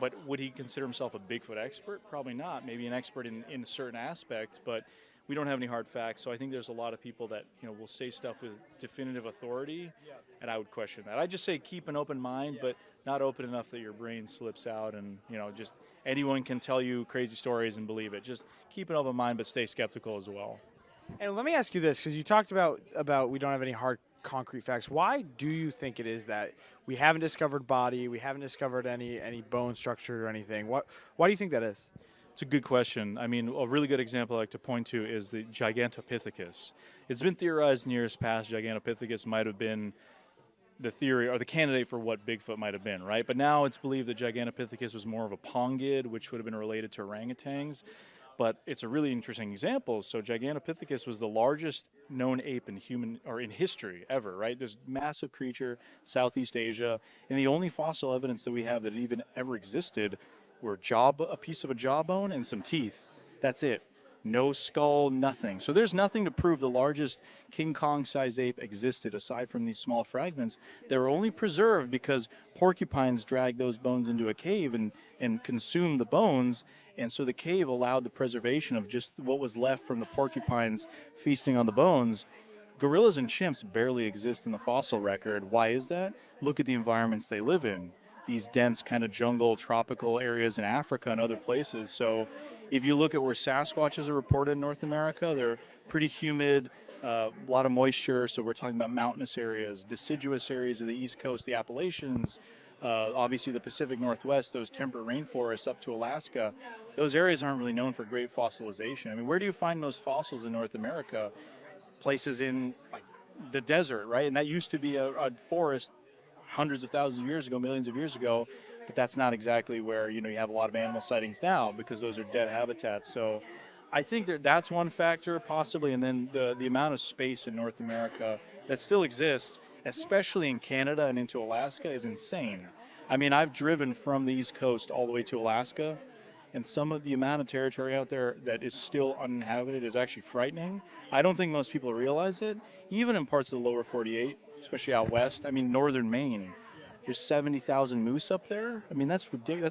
But would he consider himself a Bigfoot expert? Probably not. Maybe an expert in certain aspects, but we don't have any hard facts. So I think there's a lot of people that will say stuff with definitive authority, and I would question that. I just say keep an open mind, but not open enough that your brain slips out and just anyone can tell you crazy stories and believe it. Just keep an open mind, but stay skeptical as well. And let me ask you this, because you talked about we don't have any hard concrete facts. Why do you think it is that we haven't discovered body, we haven't discovered any bone structure or anything? Why do you think that is? It's a good question. I mean, a really good example I like to point to is the Gigantopithecus. It's been theorized in years past Gigantopithecus might have been the theory or the candidate for what Bigfoot might have been, right? But now it's believed that Gigantopithecus was more of a pongid, which would have been related to orangutans. But it's a really interesting example. So Gigantopithecus was the largest known ape in history ever, right? This massive creature, Southeast Asia, and the only fossil evidence that we have that it even ever existed were a piece of a jawbone and some teeth. That's it. No skull, nothing. So there's nothing to prove the largest King Kong-sized ape existed aside from these small fragments. They were only preserved because porcupines dragged those bones into a cave and consumed the bones. And so the cave allowed the preservation of just what was left from the porcupines feasting on the bones. Gorillas and chimps barely exist in the fossil record. Why is that? Look at the environments they live in. These dense kind of jungle, tropical areas in Africa and other places. So if you look at where Sasquatches are reported in North America, they're pretty humid, a lot of moisture. So we're talking about mountainous areas, deciduous areas of the East Coast, the Appalachians, obviously the Pacific Northwest, those temperate rainforests up to Alaska. Those areas aren't really known for great fossilization. I mean, where do you find those fossils in North America? Places in like the desert, right? And that used to be a forest hundreds of thousands of years ago, millions of years ago, but that's not exactly where you have a lot of animal sightings now because those are dead habitats. So I think that's one factor possibly, and then the amount of space in North America that still exists, especially in Canada and into Alaska, is insane. I mean, I've driven from the East Coast all the way to Alaska, and some of the amount of territory out there that is still uninhabited is actually frightening. I don't think most people realize it, even in parts of the lower 48, especially out west. I mean, northern Maine, there's 70,000 moose up there. I mean, that's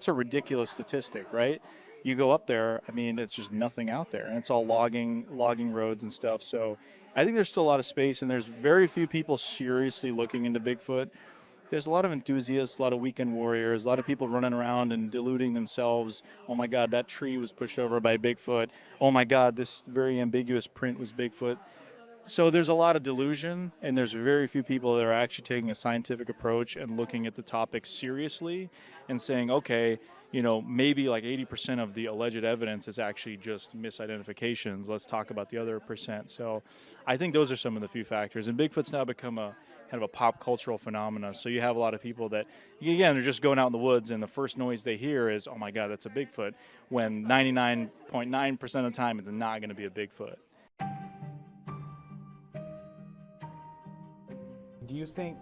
a ridiculous statistic, right? You go up there, I mean, it's just nothing out there, and it's all logging roads and stuff. So I think there's still a lot of space, and there's very few people seriously looking into Bigfoot. There's a lot of enthusiasts, a lot of weekend warriors, a lot of people running around and deluding themselves. Oh my God, that tree was pushed over by Bigfoot. Oh my God, this very ambiguous print was Bigfoot. So there's a lot of delusion, and there's very few people that are actually taking a scientific approach and looking at the topic seriously and saying, okay, maybe like 80% of the alleged evidence is actually just misidentifications. Let's talk about the other percent. So I think those are some of the few factors. And Bigfoot's now become a kind of a pop cultural phenomena. So you have a lot of people that, again, they're just going out in the woods, and the first noise they hear is, oh my God, that's a Bigfoot, when 99.9% of the time it's not going to be a Bigfoot. Do you think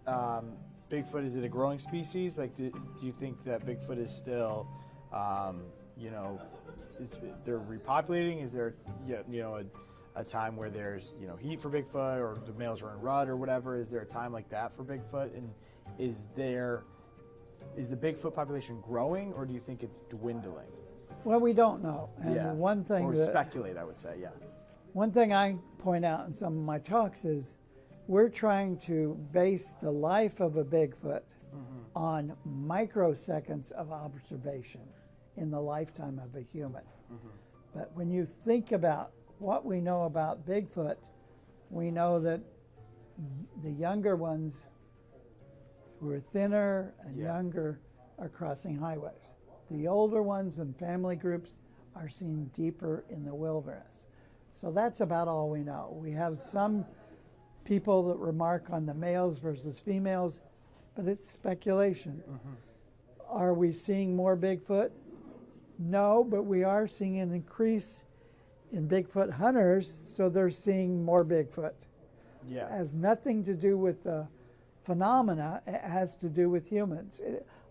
Bigfoot, is it a growing species? Like, do you think that Bigfoot is still you know, they're repopulating? Is there, you know, a time where there's, you know, heat for Bigfoot, or the males are in rut or whatever? Is there a time like that for Bigfoot? And is the Bigfoot population growing, or do you think it's dwindling? Well, we don't know. And one thing or speculate, I would say, yeah. One thing I point out in some of my talks is we're trying to base the life of a Bigfoot on microseconds of observation in the lifetime of a human. But when you think about what we know about Bigfoot, we know that the younger ones who are thinner and younger are crossing highways. The older ones and family groups are seen deeper in the wilderness. So that's about all we know. We have some people that remark on the males versus females, but it's speculation. Are we seeing more Bigfoot? No, but we are seeing an increase in Bigfoot hunters, so they're seeing more Bigfoot. It has nothing to do with the phenomena, it has to do with humans.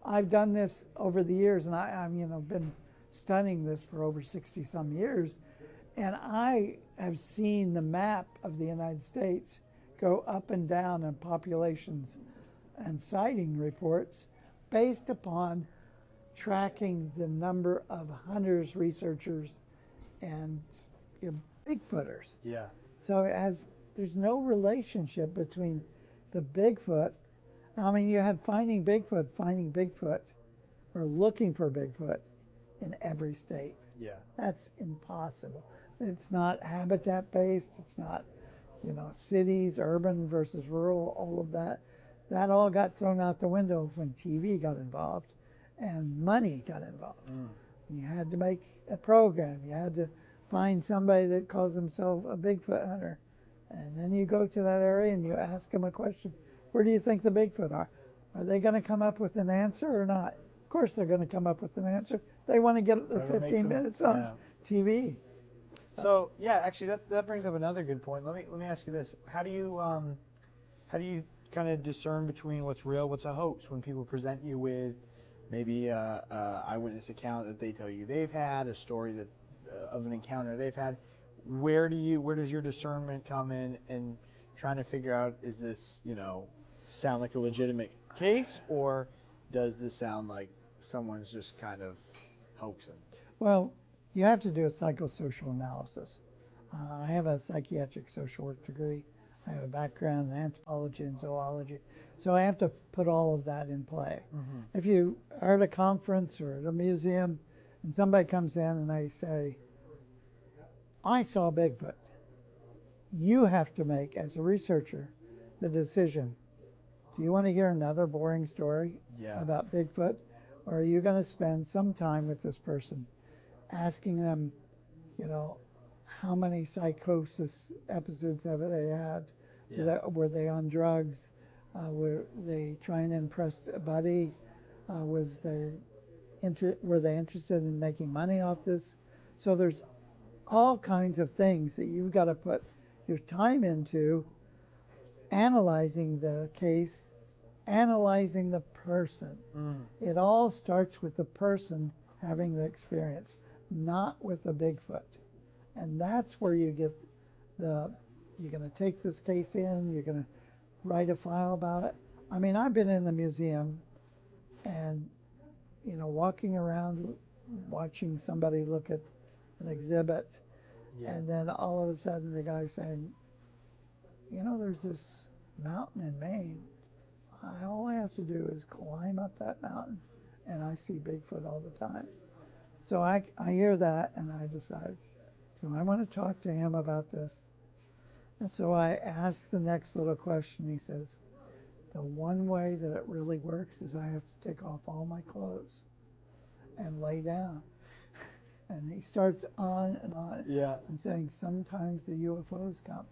I've done this over the years, and I'm been studying this for over 60 some years, and I have seen the map of the United States go up and down in populations and sighting reports based upon tracking the number of hunters, researchers, and Bigfooters. Yeah. So there's no relationship between the Bigfoot. I mean, you have finding Bigfoot, or looking for Bigfoot in every state. Yeah. That's impossible. It's not habitat based. It's not, cities, urban versus rural, all of that. That all got thrown out the window when TV got involved and money got involved. You had to make a program. You had to find somebody that calls himself a Bigfoot hunter. And then you go to that area and you ask them a question. Where do you think the Bigfoot are? Are they going to come up with an answer or not? Of course they're going to come up with an answer. They want to get their 15 minutes on TV. So yeah, actually that brings up another good point. Let me ask you this: How do you kind of discern between what's real, what's a hoax, when people present you with maybe a eyewitness account that they tell you they've had, a story that of an encounter they've had? Where does your discernment come in and trying to figure out, is this sound like a legitimate case, or does this sound like someone's just kind of hoaxing? Well, you have to do a psychosocial analysis. I have a psychiatric social work degree. I have a background in anthropology and zoology. So I have to put all of that in play. If you are at a conference or at a museum and somebody comes in and they say, I saw Bigfoot, you have to make, as a researcher, the decision. Do you want to hear another boring story about Bigfoot? Or are you going to spend some time with this person asking them, how many psychosis episodes have they had? Were they on drugs? Were they trying to impress a buddy? Were they interested in making money off this? So there's all kinds of things that you've got to put your time into analyzing the case, analyzing the person. It all starts with the person having the experience, not with the Bigfoot. And that's where you get you're going to take this case in, you're going to write a file about it. I mean, I've been in the museum and, walking around, watching somebody look at an exhibit, and then all of a sudden the guy's saying, there's this mountain in Maine. All I have to do is climb up that mountain, and I see Bigfoot all the time. So I hear that, and I decide, do I want to talk to him about this? And so I ask the next little question. He says, the one way that it really works is I have to take off all my clothes and lay down. And he starts on and saying, sometimes the UFOs come.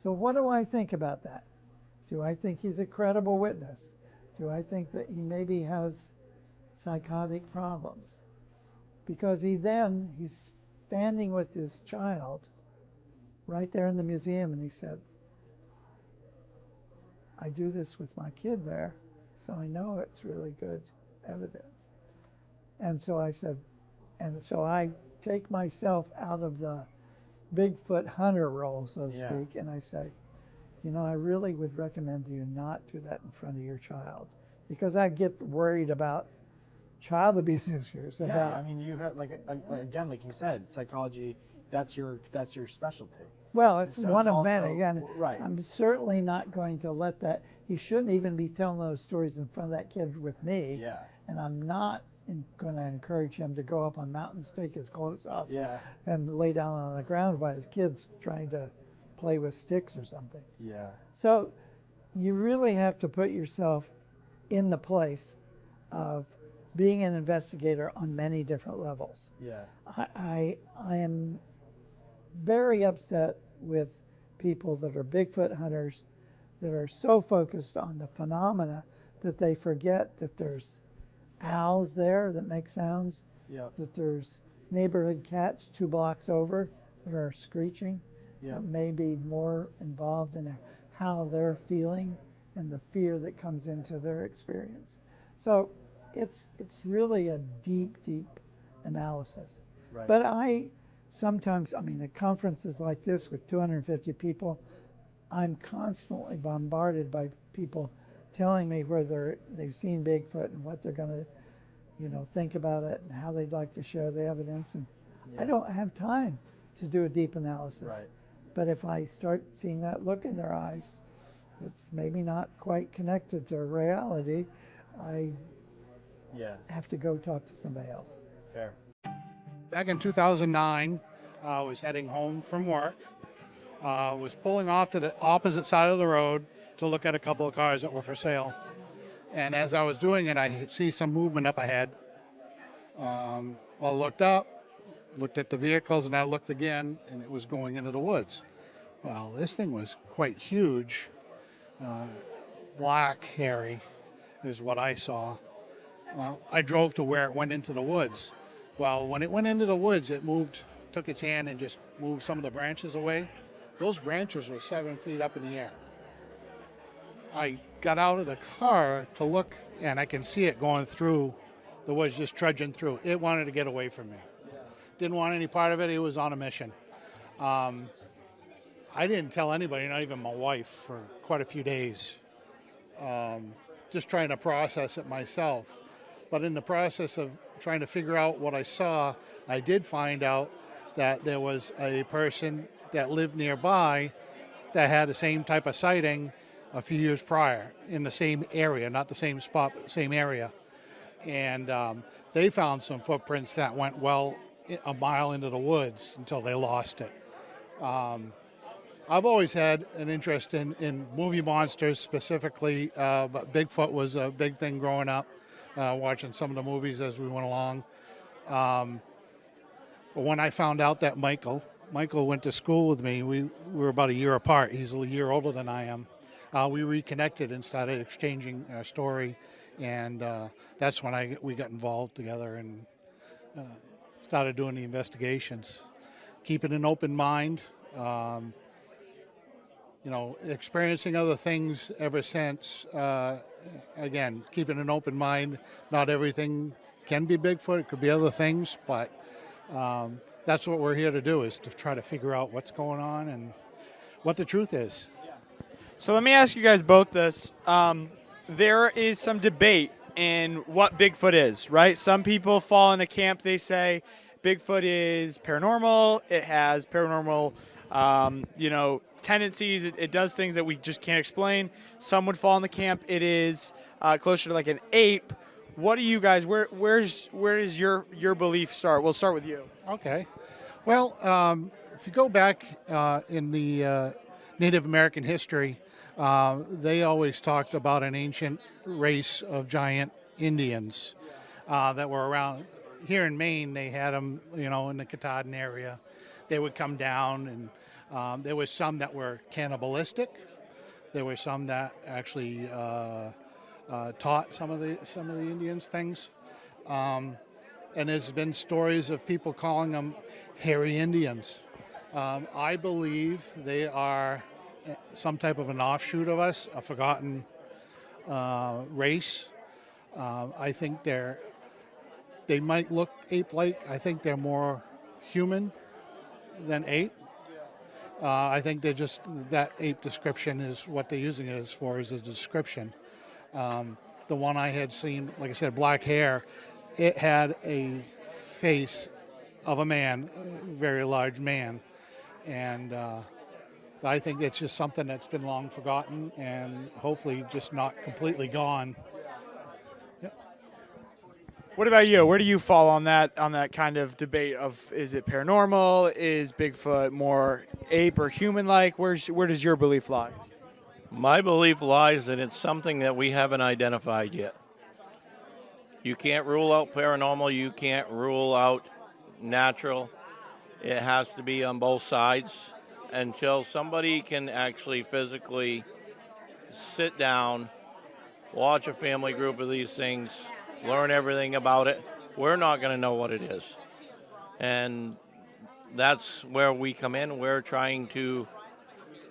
So what do I think about that? Do I think he's a credible witness? Do I think that he maybe has psychotic problems? Because he's standing with his child right there in the museum, and he said, I do this with my kid there, so I know it's really good evidence. And so I said, and so I take myself out of the Bigfoot hunter role, so to speak, and I say, you know, I really would recommend you not do that in front of your child, because I get worried about child abuse issues. Yeah, About, I mean, you have again, like you said, psychology. That's your specialty. well, it's So one it's of many. also- Again, right. I'm certainly not going to let that. He shouldn't even be telling those stories in front of that kid with me. Yeah. And I'm not going to encourage him to go up on mountains, take his clothes off, and lay down on the ground while his kid's trying to play with sticks or something. Yeah. So you really have to put yourself in the place of being an investigator on many different levels. Yeah. I am very upset with people that are Bigfoot hunters that are so focused on the phenomena that they forget that there's owls there that make sounds, that there's neighborhood cats 2 blocks over that are screeching, that may be more involved in how they're feeling and the fear that comes into their experience. So it's really a deep analysis. Right. But I sometimes, I mean, at conferences like this with 250 people, I'm constantly bombarded by people telling me where they've seen Bigfoot and what they're going to, you know, think about it and how they'd like to share the evidence. And I don't have time to do a deep analysis. Right. But if I start seeing that look in their eyes, it's maybe not quite connected to reality, I have to go talk to somebody else. Fair. Back in 2009, I was heading home from work. Was pulling off to the opposite side of the road to look at a couple of cars that were for sale. And as I was doing it, I see some movement up ahead. I looked up, looked at the vehicles, and I looked again, and it was going into the woods. Well, this thing was quite huge. Black, hairy is what I saw. I drove to where it went into the woods. Well, when it went into the woods, it moved, took its hand and just moved some of the branches away. Those branches were 7 feet up in the air. I got out of the car to look, and I can see it going through the woods, just trudging through. It wanted to get away from me. Didn't want any part of it. It was on a mission. I didn't tell anybody, not even my wife, for quite a few days. Just trying to process it myself. But in the process of trying to figure out what I saw, I did find out that there was a person that lived nearby that had the same type of sighting a few years prior in the same area, not the same spot, but the same area. And they found some footprints that went well a mile into the woods until they lost it. I've always had an interest in movie monsters specifically, but Bigfoot was a big thing growing up, watching some of the movies as we went along. But when I found out that Michael went to school with me, we were about a year apart. He's a year older than I am. We reconnected and started exchanging our story, and that's when we got involved together and started doing the investigations. Keeping an open mind, experiencing other things ever since. Again, keeping an open mind. Not everything can be Bigfoot. It could be other things, but that's what we're here to do, is to try to figure out what's going on and what the truth is. So let me ask you guys both this. There is some debate in what Bigfoot is, right? Some people fall in the camp, they say Bigfoot is paranormal. It has paranormal, tendencies. It does things that we just can't explain. Some would fall in the camp, it is closer to like an ape. What do you guys, where does your belief start? We'll start with you. Okay. Well, if you go back in the Native American history, they always talked about an ancient race of giant Indians that were around. Here in Maine, they had them, in the Katahdin area. They would come down, and there was some that were cannibalistic. There were some that actually taught some of the Indians things. And there's been stories of people calling them hairy Indians. I believe they are some type of an offshoot of us, a forgotten race. I think they're they might look ape-like. I think they're more human than ape. I think they're just, that ape description is what they're using it as for, as a description. The one I had seen, like I said, black hair, it had a face of a man, a very large man. And I think it's just something that's been long forgotten and hopefully just not completely gone. What about you? Where do you fall on that kind of debate of, is it paranormal? Is Bigfoot more ape or human-like? Where does your belief lie? My belief lies that it's something that we haven't identified yet. You can't rule out paranormal. You can't rule out natural. It has to be on both sides until somebody can actually physically sit down, watch a family group of these things, learn everything about it. We're not going to know what it is. And that's where we come in. We're trying to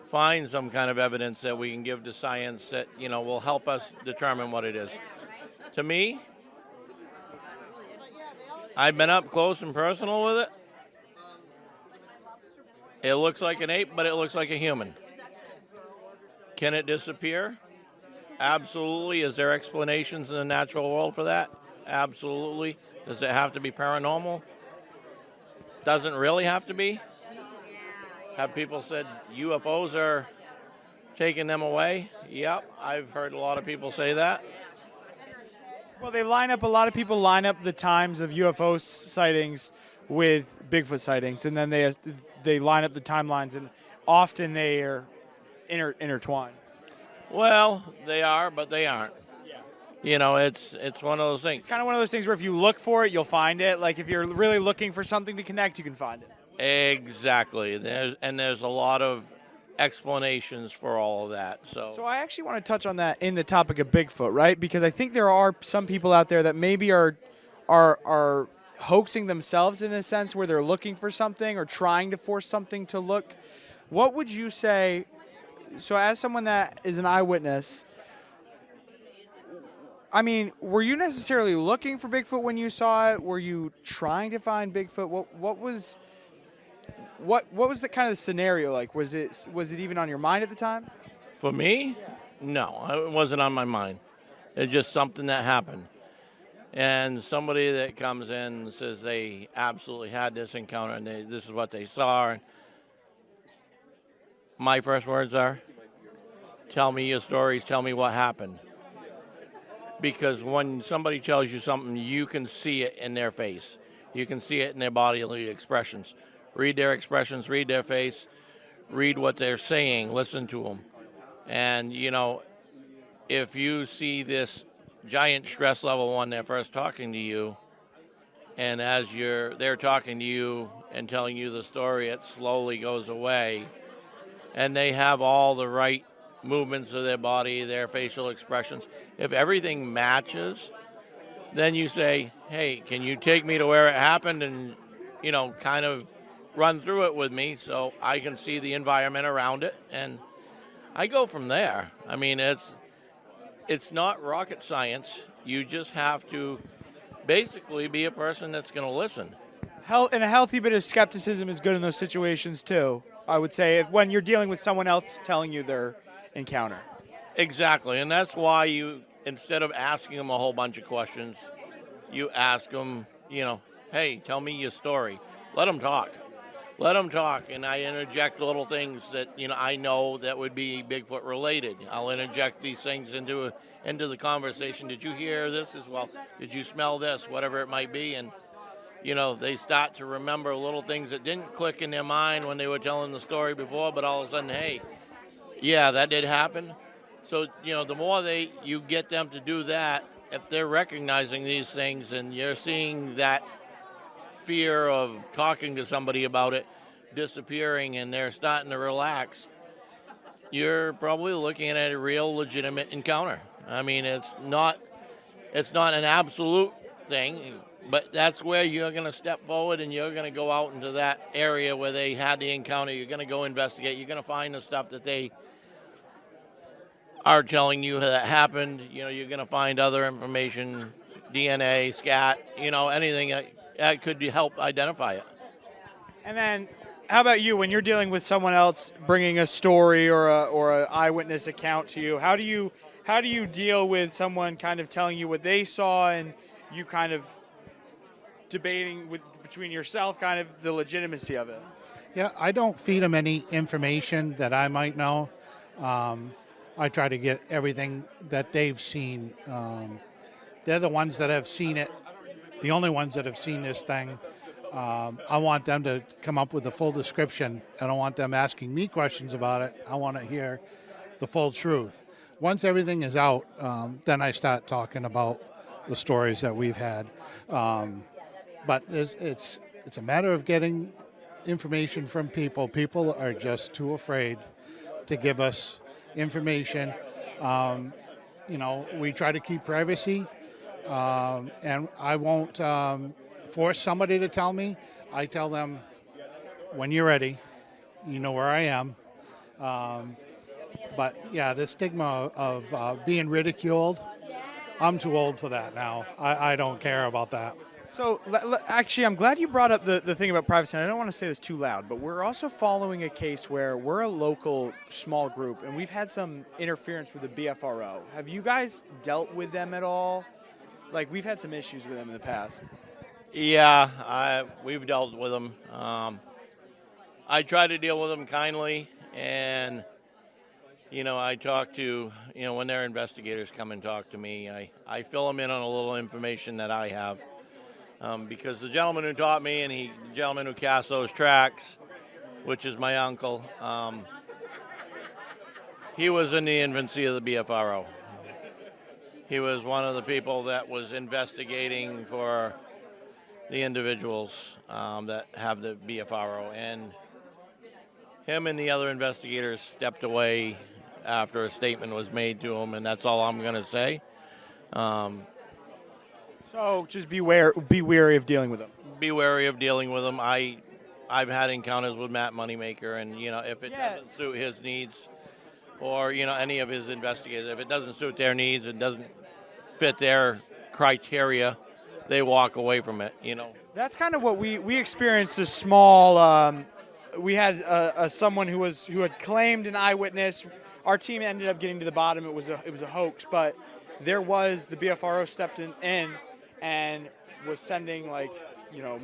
find some kind of evidence that we can give to science that, will help us determine what it is. To me, I've been up close and personal with it. It looks like an ape, but it looks like a human. Can it disappear? Absolutely. Is there explanations in the natural world for that? Absolutely. Does it have to be paranormal? Doesn't really have to be. Have people said UFOs are taking them away? Yep, I've heard a lot of people say that. Well, a lot of people line up the times of UFO sightings with Bigfoot sightings, and then they line up the timelines, and often they are intertwined. Well, they are, but they aren't. It's one of those things. It's kind of one of those things where if you look for it, you'll find it. Like if you're really looking for something to connect, you can find it. Exactly. There's a lot of explanations for all of that. So I actually want to touch on that in the topic of Bigfoot, right? Because I think there are some people out there that maybe are hoaxing themselves in a sense where they're looking for something or trying to force something to look. What would you say? So as someone that is an eyewitness, I mean, were you necessarily looking for Bigfoot when you saw it? Were you trying to find Bigfoot? What was the kind of scenario like? Was it even on your mind at the time? For me? No, it wasn't on my mind. It's just something that happened. And somebody that comes in and says they absolutely had this encounter and this is what they saw. And my first words are, tell me your stories, tell me what happened. Because when somebody tells you something, you can see it in their face. You can see it in their bodily expressions. Read their expressions, read their face, read what they're saying, listen to them. And, if you see this giant stress level when they're first talking to you, and as they're talking to you and telling you the story, it slowly goes away, and they have all the right movements of their body, their facial expressions. If everything matches, then you say, hey, can you take me to where it happened and, kind of run through it with me so I can see the environment around it, and I go from there. I mean, it's not rocket science. You just have to basically be a person that's going to listen. And a healthy bit of skepticism is good in those situations too, I would say, when you're dealing with someone else telling you their encounter. Exactly, and that's why you, instead of asking them a whole bunch of questions, you ask them, hey, tell me your story. Let them talk. Let them talk, and I interject little things that I know that would be Bigfoot related. I'll interject these things into the conversation. Did you hear this as well? Did you smell this? Whatever it might be, and they start to remember little things that didn't click in their mind when they were telling the story before, but all of a sudden, hey, yeah, that did happen. So the more you get them to do that, if they're recognizing these things and you're seeing that fear of talking to somebody about it disappearing and they're starting to relax, you're probably looking at a real legitimate encounter. I mean, it's not an absolute thing, but that's where you're going to step forward and you're going to go out into that area where they had the encounter. You're going to go investigate. You're going to find the stuff that they are telling you that happened. You're going to find other information DNA, scat, anything that could help identify it. And then, how about you when you're dealing with someone else bringing a story or a eyewitness account to you? How do you deal with someone kind of telling you what they saw and you kind of debating between yourself kind of the legitimacy of it? Yeah, I don't feed them any information that I might know. I try to get everything that they've seen. They're the ones that have seen it, the only ones that have seen this thing. I want them to come up with the full description. I don't want them asking me questions about it. I want to hear the full truth. Once everything is out, then I start talking about the stories that we've had. But it's a matter of getting information from people. People are just too afraid to give us information. We try to keep privacy, and I won't force somebody to tell me. I tell them, when you're ready, you know where I am. But yeah, the stigma of being ridiculed, I'm too old for that now. I don't care about that. So, actually, I'm glad you brought up the thing about privacy. And I don't want to say this too loud, but we're also following a case where we're a local small group, and we've had some interference with the BFRO. Have you guys dealt with them at all? Like, we've had some issues with them in the past. Yeah, we've dealt with them. I try to deal with them kindly, and I talk to, when their investigators come and talk to me, I fill them in on a little information that I have. Because the gentleman who taught me and the gentleman who cast those tracks, which is my uncle, he was in the infancy of the BFRO. He was one of the people that was investigating for the individuals that have the BFRO. And him and the other investigators stepped away after a statement was made to him, and that's all I'm going to say. So just be wary of dealing with them. Be wary of dealing with them. I've had encounters with Matt Moneymaker, and if it doesn't suit his needs, or any of his investigators, if it doesn't suit their needs and doesn't fit their criteria, they walk away from it. That's kind of what we experienced. A small. We had someone who had claimed an eyewitness. Our team ended up getting to the bottom. It was a hoax, but there was the BFRO stepped in and was sending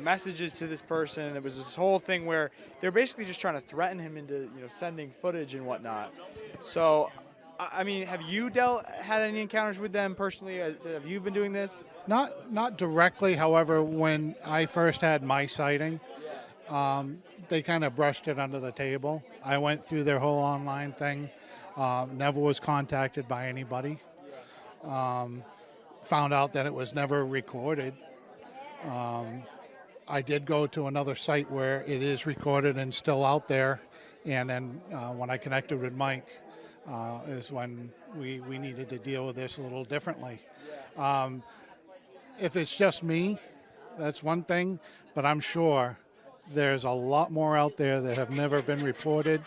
messages to this person. There was this whole thing where they're basically just trying to threaten him into sending footage and whatnot. So, I mean, have you had any encounters with them personally? Have you been doing this? Not directly. However, when I first had my sighting, they kind of brushed it under the table. I went through their whole online thing. Never was contacted by anybody. Found out that it was never recorded. I did go to another site where it is recorded and still out there. And then when I connected with Mike is when we needed to deal with this a little differently. If it's just me, that's one thing, but I'm sure there's a lot more out there that have never been reported.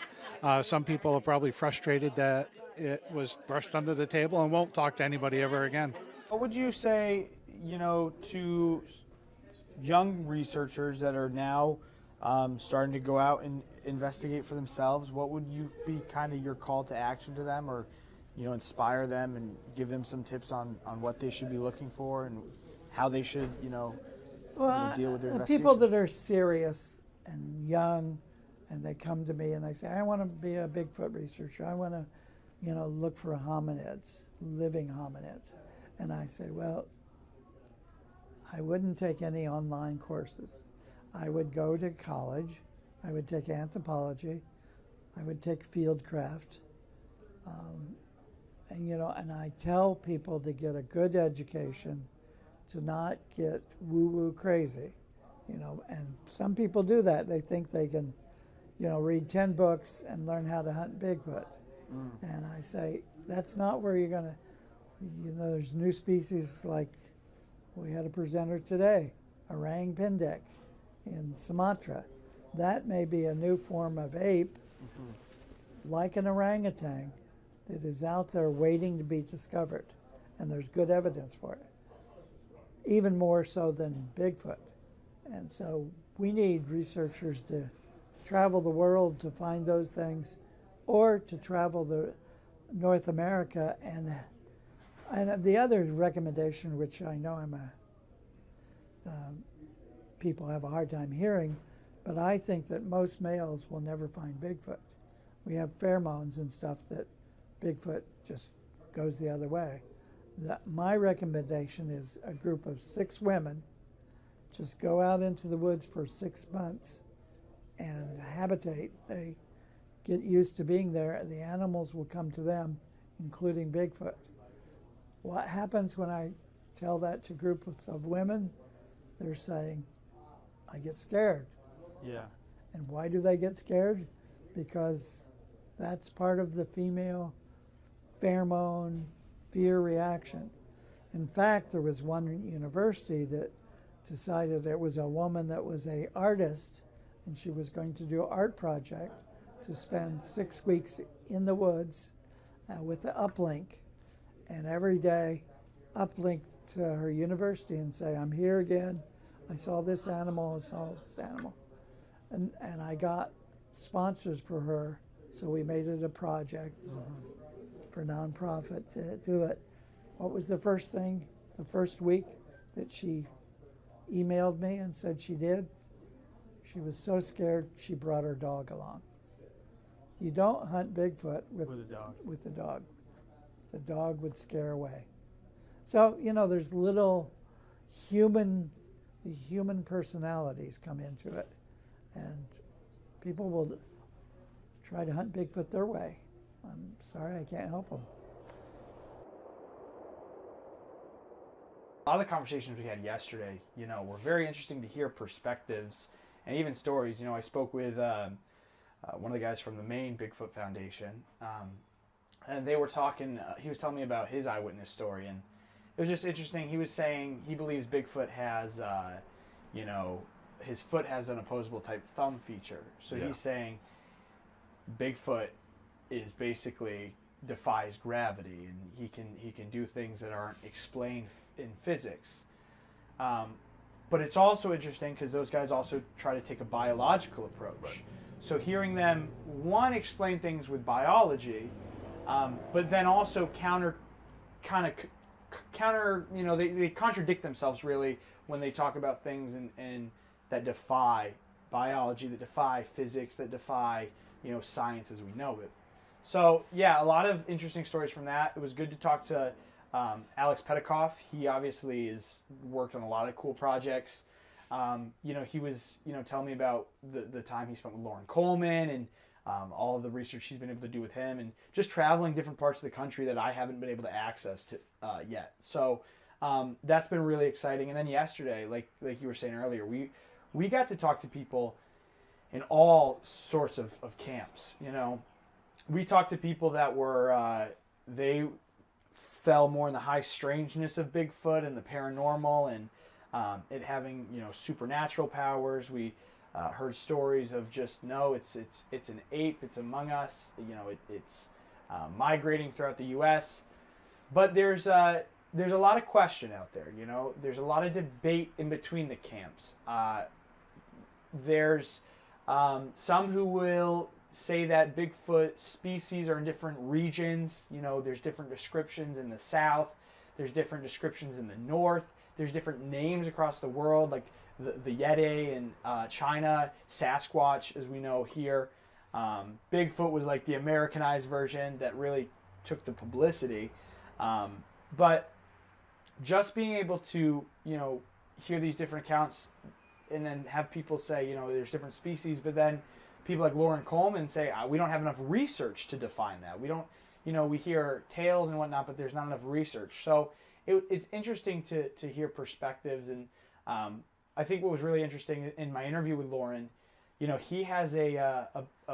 Some people are probably frustrated that it was brushed under the table and won't talk to anybody ever again. What would you say, to young researchers that are now starting to go out and investigate for themselves? What would you be kind of your call to action to them, or inspire them and give them some tips on what they should be looking for and how they should deal with their investigations? People that are serious and young, and they come to me and they say, I want to be a Bigfoot researcher. I want to look for hominids, living hominids. And I said, well, I wouldn't take any online courses. I would go to college. I would take anthropology. I would take fieldcraft. And I tell people to get a good education, to not get woo-woo crazy, and some people do that. They think they can, read 10 books and learn how to hunt Bigfoot. And I say, that's not where you're going to, there's new species like we had a presenter today, orang pendek in Sumatra. That may be a new form of ape, like an orangutan, that is out there waiting to be discovered, and there's good evidence for it. even more so than Bigfoot. And so we need researchers to travel the world to find those things, or to travel to North America. And the other recommendation, which I know people have a hard time hearing, but I think that most males will never find Bigfoot. We have pheromones and stuff that Bigfoot just goes the other way. My recommendation is a group of 6 women just go out into the woods for 6 months and habitate. They get used to being there. The animals will come to them, including Bigfoot. What happens when I tell that to groups of women? They're saying, I get scared. Yeah. And why do they get scared? Because that's part of the female pheromone fear reaction. In fact, there was one university that decided there was a woman that was an artist, and she was going to do an art project to spend 6 weeks in the woods with the uplink, and every day uplink to her university and say, I'm here again, I saw this animal, I saw this animal. And I got sponsors for her, so we made it a project for nonprofit to do it. What was the first thing, the first week that she emailed me and said she did? She was so scared she brought her dog along. You don't hunt Bigfoot with a dog. With the dog. The dog would scare away. So, you know, there's little human personalities come into it, and people will try to hunt Bigfoot their way. I'm sorry, I can't help them. A lot of the conversations we had yesterday, you know, were very interesting to hear perspectives and even stories. You know, I spoke with one of the guys from the Maine Bigfoot Foundation, and they were talking, he was telling me about his eyewitness story, and it was just interesting. He was saying he believes Bigfoot has, you know, his foot has an opposable type thumb feature. So he's saying Bigfoot is basically defies gravity, and he can do things that aren't explained in physics. But it's also interesting because those guys also try to take a biological approach. Right. So hearing them, one, explain things with biology, but then also counter, you know, they contradict themselves really when they talk about things and that defy biology, that defy physics, that defy, you know, science as we know it. So yeah, a lot of interesting stories from that. It was good to talk to Alex Petikoff. He obviously has worked on a lot of cool projects. You know, he was, you know, telling me about the time he spent with Lauren Coleman and all of the research he's been able to do with him, and just traveling different parts of the country that I haven't been able to access to yet. So that's been really exciting. And then yesterday, like you were saying earlier, we got to talk to people in all sorts of camps. You know, we talked to people that were they fell more in the high strangeness of Bigfoot and the paranormal and it having, you know, supernatural powers. We heard stories of just, no, it's an ape, it's among us, you know, it's migrating throughout the U.S. But there's a lot of question out there, you know. There's a lot of debate in between the camps. There's some who will say that Bigfoot species are in different regions. You know, there's different descriptions in the south, there's different descriptions in the north, there's different names across the world, like the Yeti in China, Sasquatch, as we know here. Bigfoot was like the Americanized version that really took the publicity. But just being able to, you know, hear these different accounts and then have people say, you know, there's different species, but then people like Lauren Coleman say, we don't have enough research to define that. We don't, you know, we hear tales and whatnot, but there's not enough research. So it's interesting to hear perspectives. And I think what was really interesting in my interview with Lauren, you know, he has a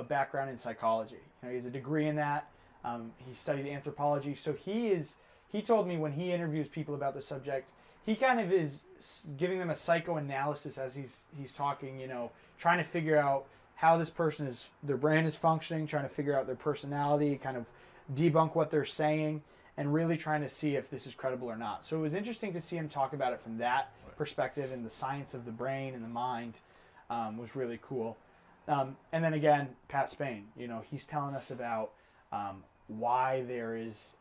background in psychology. You know, he has a degree in that. He studied anthropology. So he told me when he interviews people about the subject, he kind of is giving them a psychoanalysis as he's talking, you know, trying to figure out how this person their brain is functioning, trying to figure out their personality, kind of debunk what they're saying. and really trying to see if this is credible or not. So it was interesting to see him talk about it from that perspective, and the science of the brain and the mind was really cool. And then again, Pat Spain, you know, he's telling us about why there is,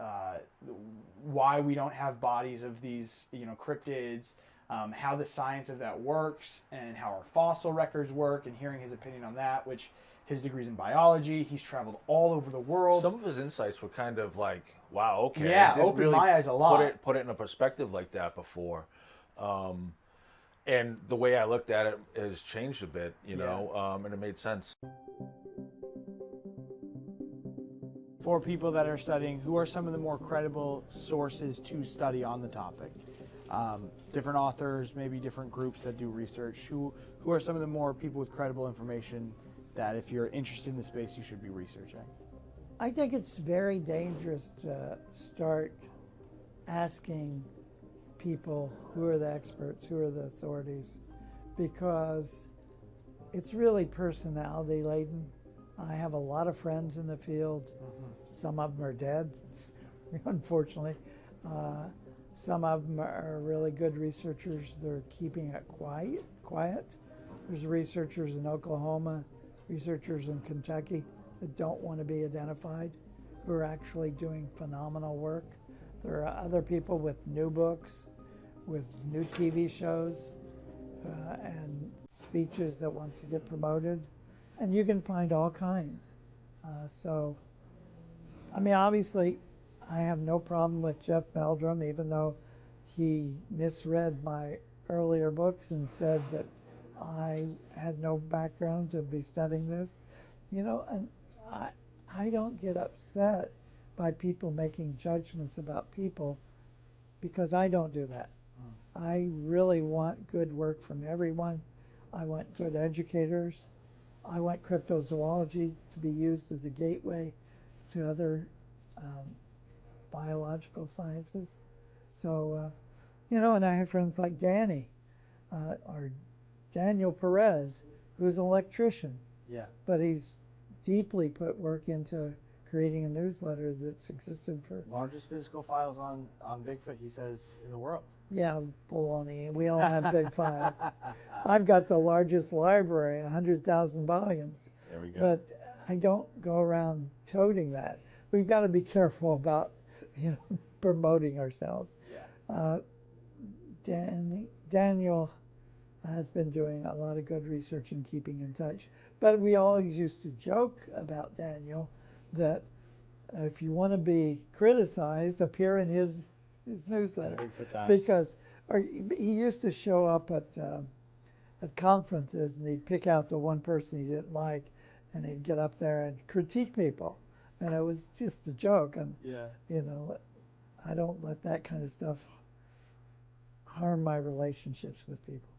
why we don't have bodies of these, you know, cryptids, how the science of that works, and how our fossil records work, and hearing his opinion on that, which his degree's in biology. He's traveled all over the world. Some of his insights were kind of like, wow, okay. Yeah, I didn't opened my eyes a lot. Put it in a perspective like that before. And the way I looked at it has changed a bit, you know, and it made sense. For people that are studying, who are some of the more credible sources to study on the topic? Different authors, maybe different groups that do research. Who are some of the more people with credible information that if you're interested in the space, you should be researching? I think it's very dangerous to start asking people who are the experts, who are the authorities, because it's really personality laden. I have a lot of friends in the field. Some of them are dead, unfortunately. Some of them are really good researchers. They're keeping it quiet. There's researchers in Oklahoma, researchers in Kentucky that don't want to be identified, who are actually doing phenomenal work. There are other people with new books, with new TV shows, and speeches that want to get promoted. And you can find all kinds. So, I mean, obviously, I have no problem with Jeff Meldrum, even though he misread my earlier books and said that I had no background to be studying this. You know, and I don't get upset by people making judgments about people, because I don't do that. I really want good work from everyone. I want good educators. I want cryptozoology to be used as a gateway to other biological sciences. So, you know, and I have friends like Danny, or Daniel Perez, who's an electrician. Yeah. But he's deeply put work into creating a newsletter that's existed for... Largest physical files on Bigfoot, he says, in the world. Yeah, baloney. We all have big files. I've got the largest library, 100,000 volumes. There we go. But I don't go around toting that. We've got to be careful about, you know, promoting ourselves. Yeah. Daniel has been doing a lot of good research and keeping in touch. But we always used to joke about Daniel that if you want to be criticized, appear in his newsletter. Because he used to show up at conferences, and he'd pick out the one person he didn't like, and he'd get up there and critique people. And it was just a joke. And, you know, I don't let that kind of stuff harm my relationships with people.